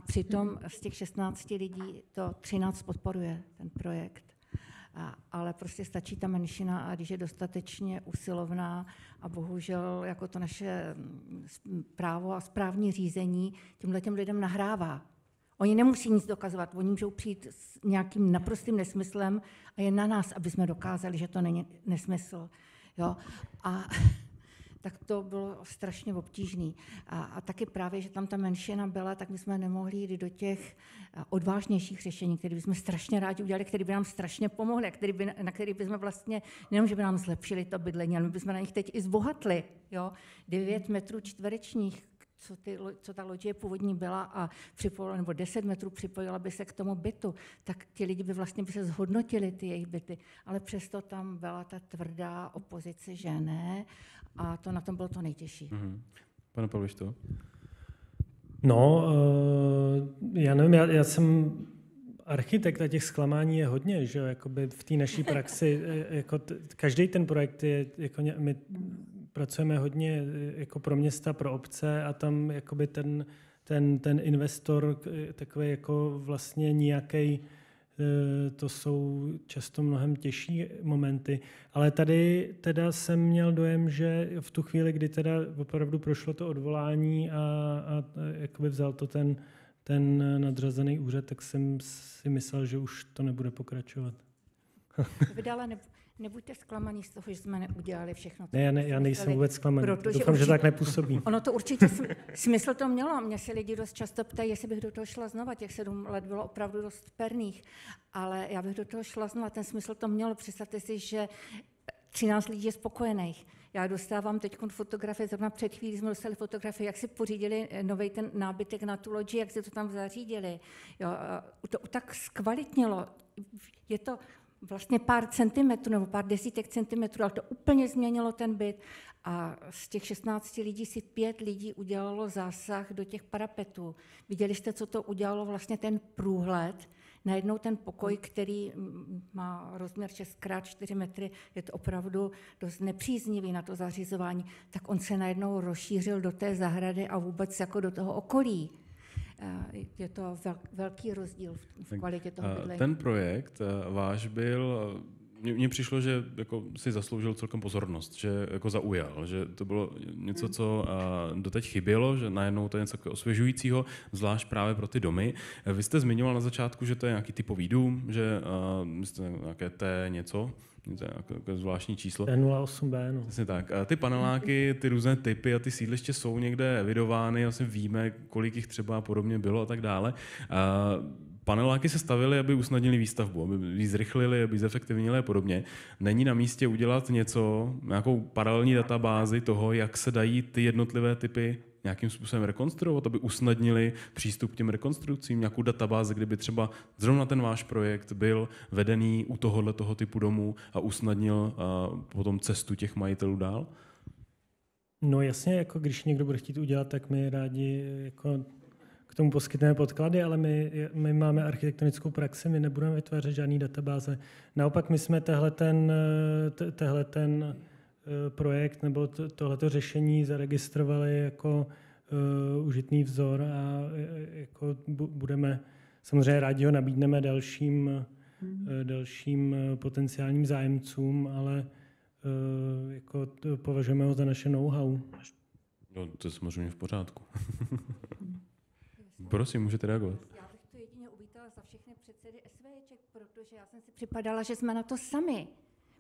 přitom z těch 16 lidí to 13 podporuje ten projekt. Ale prostě stačí ta menšina a když je dostatečně usilovná a bohužel jako to naše právo a správní řízení těmhletěm lidem nahrává. Oni nemusí nic dokazovat, oni můžou přijít s nějakým naprostým nesmyslem a je na nás, aby jsme dokázali, že to není nesmysl. Jo? A tak to bylo strašně obtížné. A taky právě, že tam ta menšina byla, tak my jsme nemohli jít do těch odvážnějších řešení, které bychom strašně rádi udělali, které by nám strašně pomohly, na které bychom vlastně, nejenom, že by nám zlepšili to bydlení, ale my bychom na nich teď i zbohatli. Jo? 9 metrů čtverečních, co ta loďie původní byla a připojila, nebo 10 metrů připojila by se k tomu bytu, tak ti lidi by vlastně by se zhodnotili ty jejich byty. Ale přesto tam byla ta tvrdá opozice, že ne, a to na tom bylo to nejtěžší. Pane Pavlišto? No, já nevím, já jsem architekt a těch zklamání je hodně, že jakoby v té naší praxi, jako každý ten projekt je, jako my pracujeme hodně jako pro města, pro obce a tam jakoby ten investor takový jako vlastně nějaký, to jsou často mnohem těžší momenty. Ale tady teda jsem měl dojem, že v tu chvíli, kdy teda opravdu prošlo to odvolání a jakoby vzal to ten nadřazený úřad, tak jsem si myslel, že už to nebude pokračovat. Vydala nebuďte zklamaný z toho, že jsme neudělali všechno. Ne, já nejsem vůbec zklamaný. Doufám, že tak nepůsobí. Ono to určitě smysl to mělo. Mě se lidi dost často ptají, jestli bych do toho šla znova. Těch 7 let bylo opravdu dost perných. Ale já bych do toho šla znova. Ten smysl to mělo. Představte si, že 13 lidí je spokojených. Já dostávám teď fotografie, zrovna před chvílí jsme dostali fotografie, jak si pořídili nový ten nábytek na tu loďi, jak si to tam zařídili. Jo, to tak zkvalitnilo. Je to vlastně pár centimetrů nebo pár desítek centimetrů, ale to úplně změnilo ten byt. A z těch 16 lidí si 5 lidí udělalo zásah do těch parapetů. Viděli jste, co to udělalo vlastně ten průhled. Najednou ten pokoj, který má rozměr 6x4 metry, je to opravdu dost nepříznivý na to zařizování, tak on se najednou rozšířil do té zahrady a vůbec jako do toho okolí. Je to velký rozdíl v kvalitě toho bydlení. Ten projekt váš byl, mně přišlo, že jako si zasloužil celkem pozornost, že jako zaujal, že to bylo něco, co doteď chybělo, že najednou to je něco osvěžujícího, zvlášť právě pro ty domy. Vy jste zmiňoval na začátku, že to je nějaký typový dům, že jste nějaké T něco, jako zvláštní číslo. T08B, no. Přesně tak. Ty paneláky, ty různé typy a ty sídliště jsou někde evidovány, vlastně víme, kolik jich třeba podobně bylo a tak dále. paneláky se stavily, aby usnadnili výstavbu, aby ji zrychlili, aby ji zefektivnili a podobně. Není na místě udělat něco, nějakou paralelní databázi toho, jak se dají ty jednotlivé typy nějakým způsobem rekonstruovat, aby usnadnili přístup k těm rekonstrukcím, nějakou databázi, kdyby třeba zrovna ten váš projekt byl vedený u toho typu domů a usnadnil potom cestu těch majitelů dál? No jasně, jako když někdo bude chtít udělat, tak my rádi jako k tomu poskytneme podklady, ale my máme architektonickou praxi, my nebudeme vytvářet žádný databáze. Naopak my jsme tehle ten projekt nebo tohleto řešení zaregistrovali jako užitný vzor a jako budeme samozřejmě rádi ho nabídneme dalším potenciálním zájemcům, ale jako považujeme ho za naše know-how. No, to je samozřejmě v pořádku. Prosím, můžete reagovat. Já bych to jedině uvítala za všechny předsedy SVČ, protože já jsem si připadala, že jsme na to sami.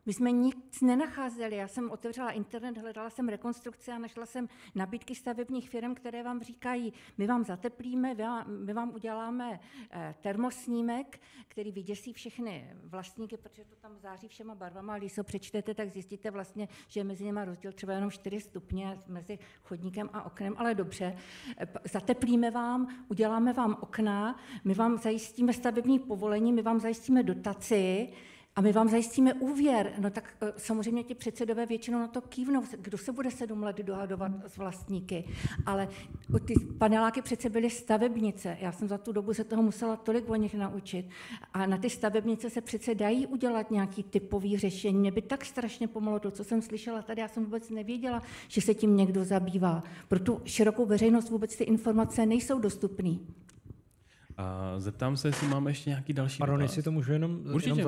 My jsme nic nenacházeli. Já jsem otevřela internet, hledala jsem rekonstrukce a našla jsem nabídky stavebních firm, které vám říkají, my vám zateplíme, my vám uděláme termosnímek, který vyděsí všechny vlastníky, protože to tam září všema barvama, a když se ho přečtete, tak zjistíte vlastně, že je mezi nimi rozdíl třeba jenom 4 stupně mezi chodníkem a oknem, ale dobře. Zateplíme vám, uděláme vám okna, my vám zajistíme stavební povolení, my vám zajistíme dotaci, a my vám zajistíme úvěr. No tak samozřejmě ti předsedové většinou na to kývnou. Kdo se bude 7 let dohadovat s vlastníky? Ale ty paneláky přece byly stavebnice. Já jsem za tu dobu se toho musela tolik o nich naučit. A na ty stavebnice se přece dají udělat nějaký typový řešení. Mě by tak strašně pomohlo to, co jsem slyšela tady. Já jsem vůbec nevěděla, že se tím někdo zabývá. Pro tu širokou veřejnost vůbec ty informace nejsou dostupné. A zeptám se, jestli máme ještě nějaký další Pardon, dotaz. jestli to můžu jenom Určitě,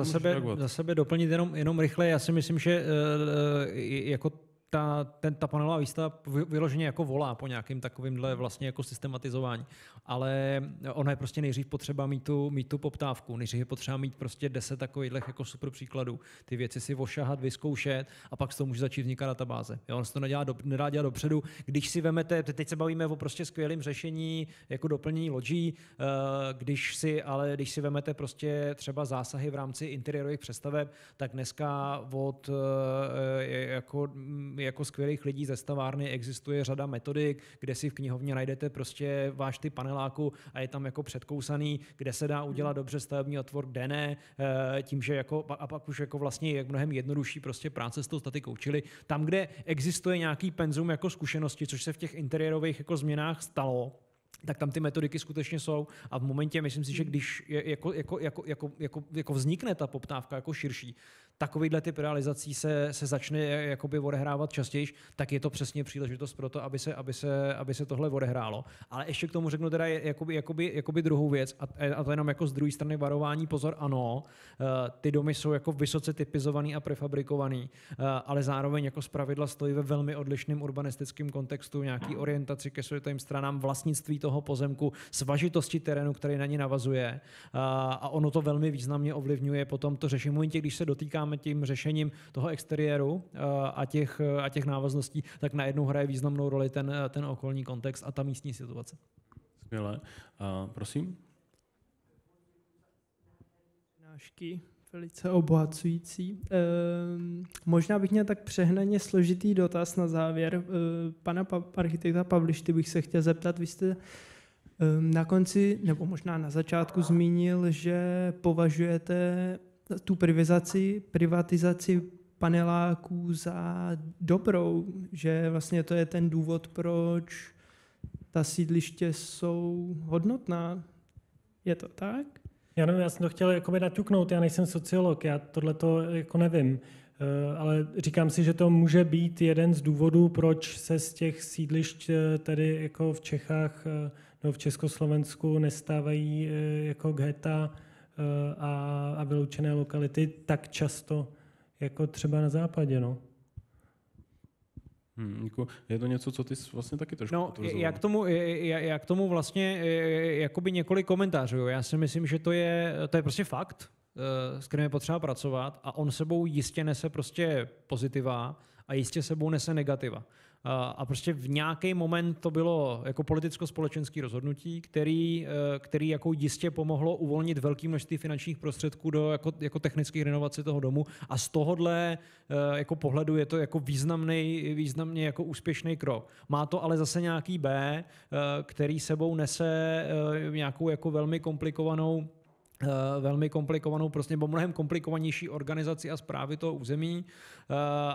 za sebe doplnit jenom rychle. Já si myslím, že jako ta panelová výstava vyloženě jako volá po nějakým takovýmhle vlastně jako systematizování. Ale ono je prostě nejdřív potřeba mít tu poptávku. Nejdřív je potřeba mít prostě 10 takových jako super příkladů. Ty věci si ošahat, vyzkoušet a pak z toho může začít vznikat databáze. Jo, on se to nedá dělat dopředu. Když si vemete, teď se bavíme o prostě skvělém řešení jako doplnění lodží, když si vemete prostě třeba zásahy v rámci interiérových přestaveb, tak dneska od jako skvělých lidí ze stavárny existuje řada metodik, kde si v knihovně najdete prostě váš typ paneláku a je tam jako předkousaný, kde se dá udělat dobře stavební otvor, kde ne, tím, že jako, a pak už jako vlastně je mnohem jednodušší prostě práce s tou statikou. Čili tam, kde existuje nějaký penzum jako zkušenosti, což se v těch interiérových jako změnách stalo, tak tam ty metodiky skutečně jsou a v momentě, myslím si, že když jako vznikne ta poptávka jako širší, takovýhle typ realizací se začne jakoby odehrávat častěji, tak je to přesně příležitost pro to, aby se tohle odehrálo. Ale ještě k tomu řeknu teda jakoby druhou věc a to jenom jako z druhé strany varování, pozor, ano, ty domy jsou jako vysoce typizovaný a prefabrikovaný, ale zároveň jako zpravidla stojí ve velmi odlišném urbanistickém kontextu, nějaký orientaci ke světovým stranám, vlastnictví toho pozemku, svažitosti terénu, který na ně navazuje a ono to velmi významně ovlivňuje potom to řešení. V momentě, když se dotýkáme tím řešením toho exteriéru a těch návazností, tak najednou hraje významnou roli ten okolní kontext a ta místní situace. Skvěle. Prosím. Přednášky velice obohacující. Možná bych měl tak přehnaně složitý dotaz na závěr. Pana architekta Pavlišty bych se chtěl zeptat, vy jste na konci, nebo možná na začátku zmínil, že považujete tu privatizaci paneláků za dobrou, že vlastně to je ten důvod, proč ta sídliště jsou hodnotná. Je to tak? Já jsem to chtěl jakoby naťuknout, já nejsem sociolog, já tohleto jako nevím, ale říkám si, že to může být jeden z důvodů, proč se z těch sídlišť tady jako v Čechách nebo v Československu nestávají jako ghetta a vyloučené lokality tak často jako třeba na západě. No. Je to něco, co ty vlastně taky trošku potvrzoval. Já k tomu vlastně jakoby několik komentářů. Já si myslím, že to je prostě fakt. s kterým je potřeba pracovat a on sebou jistě nese prostě pozitiva a jistě sebou nese negativa. A prostě v nějaký moment to bylo jako politicko-společenské rozhodnutí, který jako jistě pomohlo uvolnit velké množství finančních prostředků do jako technických renovací toho domu a z tohohle jako pohledu je to jako významně jako úspěšný krok. Má to ale zase nějaký B, který sebou nese nějakou jako velmi komplikovanou, prostě mnohem komplikovanější organizaci a správy toho území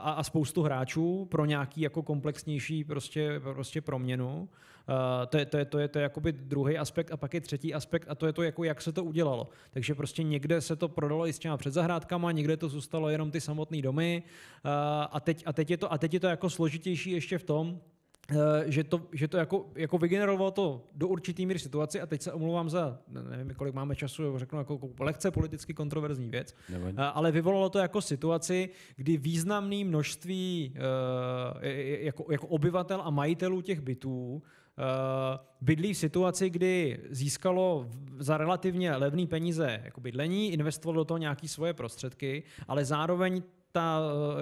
a spoustu hráčů pro nějaký jako komplexnější prostě proměnu. To je jakoby druhý aspekt a pak je třetí aspekt a to je to, jako jak se to udělalo. Takže prostě někde se to prodalo i s těma předzahrádkama, někde to zůstalo jenom ty samotné domy a teď je to jako složitější ještě v tom, že to jako vygenerovalo to do určitý míry situaci a teď se omlouvám za, nevím, kolik máme času, řeknu jako lehce politicky kontroverzní věc, ale vyvolalo to jako situaci, kdy významné množství jako obyvatel a majitelů těch bytů bydlí v situaci, kdy získalo za relativně levné peníze jako bydlení, investovalo do toho nějaké svoje prostředky, ale zároveň ta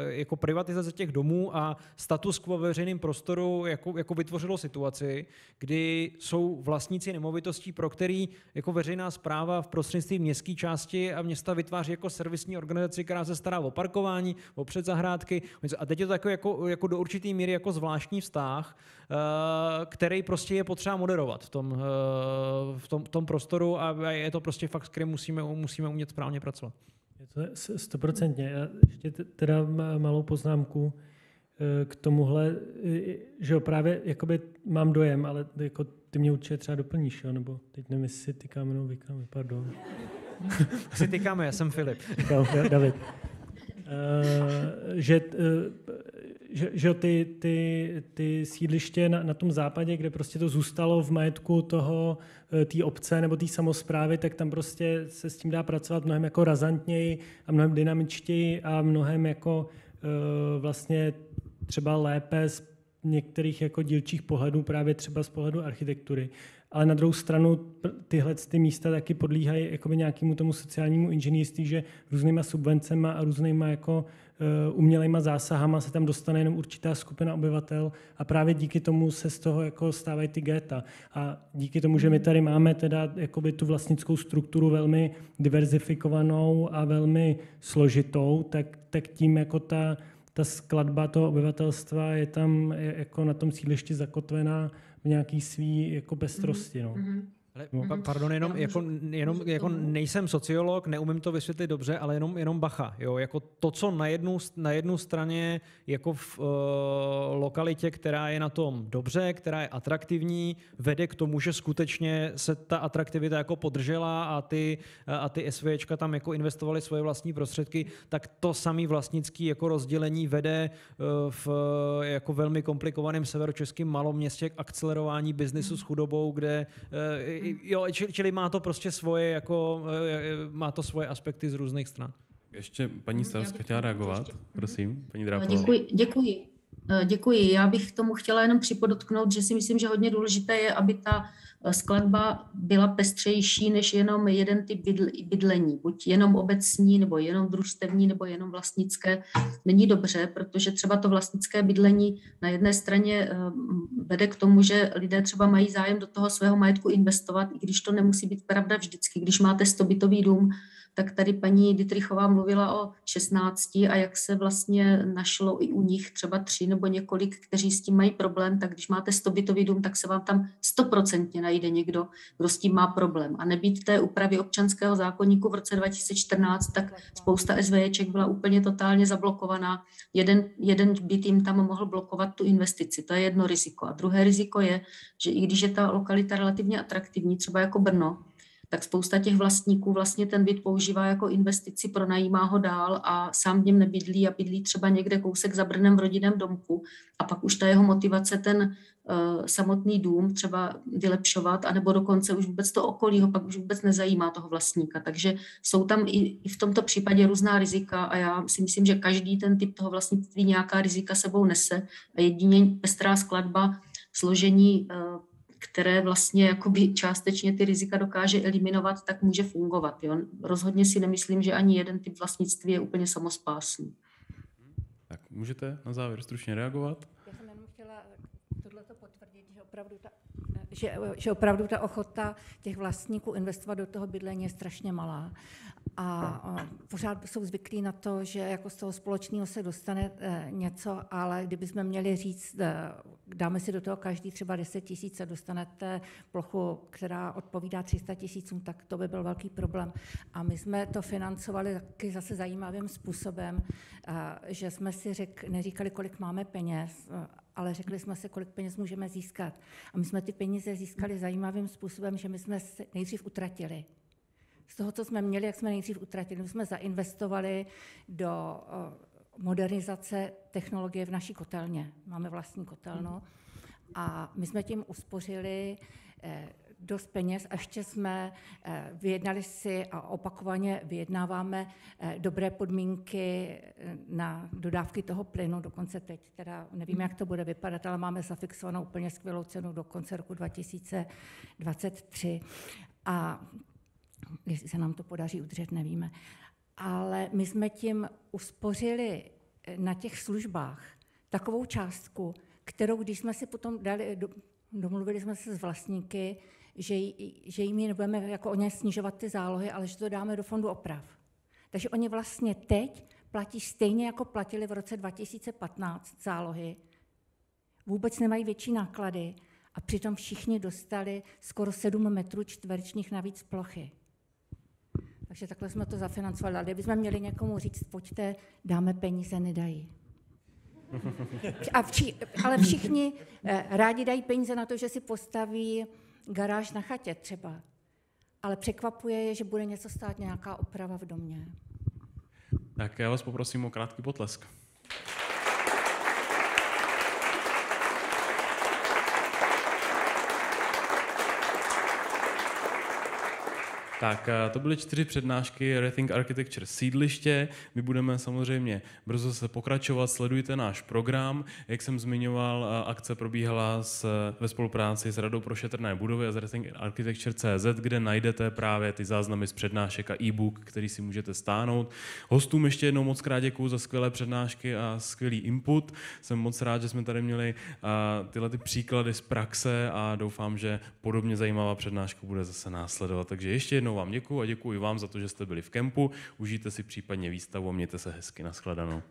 jako privatizace těch domů a status quo ve veřejném prostoru jako vytvořilo situaci, kdy jsou vlastníci nemovitostí, pro který jako veřejná správa v prostřednictví městské části a města vytváří jako servisní organizaci, která se stará o parkování, o předzahrádky. A teď je to jako do určitý míry jako zvláštní vztah, který prostě je potřeba moderovat v tom prostoru a je to prostě fakt, s kterým musíme umět správně pracovat. Je to 100%. Já ještě teda malou poznámku k tomuhle, že jo, právě jakoby mám dojem, ale jako ty mě určitě třeba doplníš, jo? Nebo teď nevím, jestli si tykáme nebo vykáme, pardon. Si tykáme, já jsem Filip. David. Že ty sídliště na tom západě, kde prostě to zůstalo v majetku té obce nebo té samosprávy, tak tam prostě se s tím dá pracovat mnohem jako razantněji a mnohem dynamičtěji a mnohem jako vlastně třeba lépe z některých jako dílčích pohledů, právě třeba z pohledu architektury. Ale na druhou stranu tyhle ty místa taky podlíhají jakoby nějakému tomu sociálnímu inženýrství, že různýma subvencema a různýma jako umělejma zásahama se tam dostane jenom určitá skupina obyvatel a právě díky tomu se z toho jako stávají ty geta. A díky tomu, že my tady máme teda jakoby tu vlastnickou strukturu velmi diverzifikovanou a velmi složitou, tak tím jako ta skladba toho obyvatelstva je tam jako na tom sídlišti zakotvená v nějaký svý jako pestrosti. No. Ale, pardon, jenom nejsem sociolog, neumím to vysvětlit dobře, ale jenom bacha. Jo? Jako to, co na jednu straně jako v lokalitě, která je na tom dobře, která je atraktivní, vede k tomu, že skutečně se ta atraktivita jako podržela a ty SVčka tam jako investovaly svoje vlastní prostředky, tak to samé vlastnické jako rozdělení vede v jako velmi komplikovaném severočeském malom městě k akcelerování biznisu s chudobou, kde jo, čili má to prostě svoje jako má to svoje aspekty z různých stran. Ještě paní starostka chtěla reagovat. Prosím, paní Drápalová. Děkuji. Já bych k tomu chtěla jenom připodotknout, že si myslím, že hodně důležité je, aby ta skladba byla pestřejší než jenom jeden typ bydlení. Buď jenom obecní, nebo jenom družstevní, nebo jenom vlastnické. Není dobře, protože třeba to vlastnické bydlení na jedné straně vede k tomu, že lidé třeba mají zájem do toho svého majetku investovat, i když to nemusí být pravda vždycky. Když máte 100bytový dům, tak tady paní Dittrichová mluvila o 16 a jak se vlastně našlo i u nich třeba 3 nebo několik, kteří s tím mají problém, tak když máte 100bytový dům, tak se vám tam 100% najde někdo, kdo s tím má problém. A nebýt té úpravy občanského zákoníku v roce 2014, tak spousta SVček byla úplně totálně zablokovaná. Jeden byt jim tam mohl blokovat tu investici. To je jedno riziko. A druhé riziko je, že i když je ta lokalita relativně atraktivní, třeba jako Brno, tak spousta těch vlastníků vlastně ten byt používá jako investici, pronajímá ho dál a sám v něm nebydlí a bydlí třeba někde kousek za Brnem v rodinném domku a pak už ta jeho motivace ten samotný dům třeba vylepšovat, anebo dokonce už vůbec to okolí ho pak už vůbec nezajímá toho vlastníka. Takže jsou tam i v tomto případě různá rizika a já si myslím, že každý ten typ toho vlastnictví nějaká rizika sebou nese a jedině pestrá skladba složení které vlastně jakoby částečně ty rizika dokáže eliminovat, tak může fungovat. Jo? Rozhodně si nemyslím, že ani jeden typ vlastnictví je úplně samospásný. Tak můžete na závěr stručně reagovat? Já jsem jenom chtěla tohleto potvrdit, že opravdu ta ochota těch vlastníků investovat do toho bydlení je strašně malá. A pořád jsou zvyklí na to, že jako z toho společného se dostane něco, ale kdybychom měli říct, dáme si do toho každý třeba 10 000 a dostanete plochu, která odpovídá 300 000, tak to by byl velký problém. A my jsme to financovali taky zase zajímavým způsobem, že jsme si neříkali, kolik máme peněz, ale řekli jsme si, kolik peněz můžeme získat. A my jsme ty peníze získali zajímavým způsobem, že my jsme se nejdřív utratili. Z toho, co jsme měli, jak jsme nejdřív utratili, my jsme zainvestovali do modernizace technologie v naší kotelně. Máme vlastní kotelnu a my jsme tím uspořili dost peněz a ještě jsme vyjednali si a opakovaně vyjednáváme dobré podmínky na dodávky toho plynu, dokonce teď, teda nevím, jak to bude vypadat, ale máme zafixovanou úplně skvělou cenu do konce roku 2023 a jestli se nám to podaří udržet, nevíme. Ale my jsme tím uspořili na těch službách takovou částku, kterou, když jsme si potom domluvili jsme se s vlastníky, že jim nebudeme jako o ně snižovat ty zálohy, ale že to dáme do fondu oprav. Takže oni vlastně teď platí stejně, jako platili v roce 2015 zálohy. Vůbec nemají větší náklady a přitom všichni dostali skoro 7 metrů čtverečních navíc plochy. Takže takhle jsme to zafinancovali. Ale kdybychom měli někomu říct, pojďte, dáme peníze, nedají. Ale všichni rádi dají peníze na to, že si postaví garáž na chatě třeba. Ale překvapuje je, že bude něco stát nějaká oprava v domě. Tak já vás poprosím o krátký potlesk. Tak to byly 4 přednášky Rethink Architecture sídliště. My budeme samozřejmě brzo se pokračovat, sledujte náš program. Jak jsem zmiňoval, akce probíhala ve spolupráci s Radou pro šetrné budovy a s Rethink Architecture.cz, kde najdete právě ty záznamy z přednášek a e-book, který si můžete stáhnout. Hostům ještě jednou moc krát děkuju za skvělé přednášky a skvělý input. Jsem moc rád, že jsme tady měli tyhle ty příklady z praxe a doufám, že podobně zajímavá přednáška bude zase následovat. Takže ještě jednou vám děkuju a děkuji vám za to, že jste byli v kempu. Užijte si případně výstavu a mějte se hezky. Nashledanou.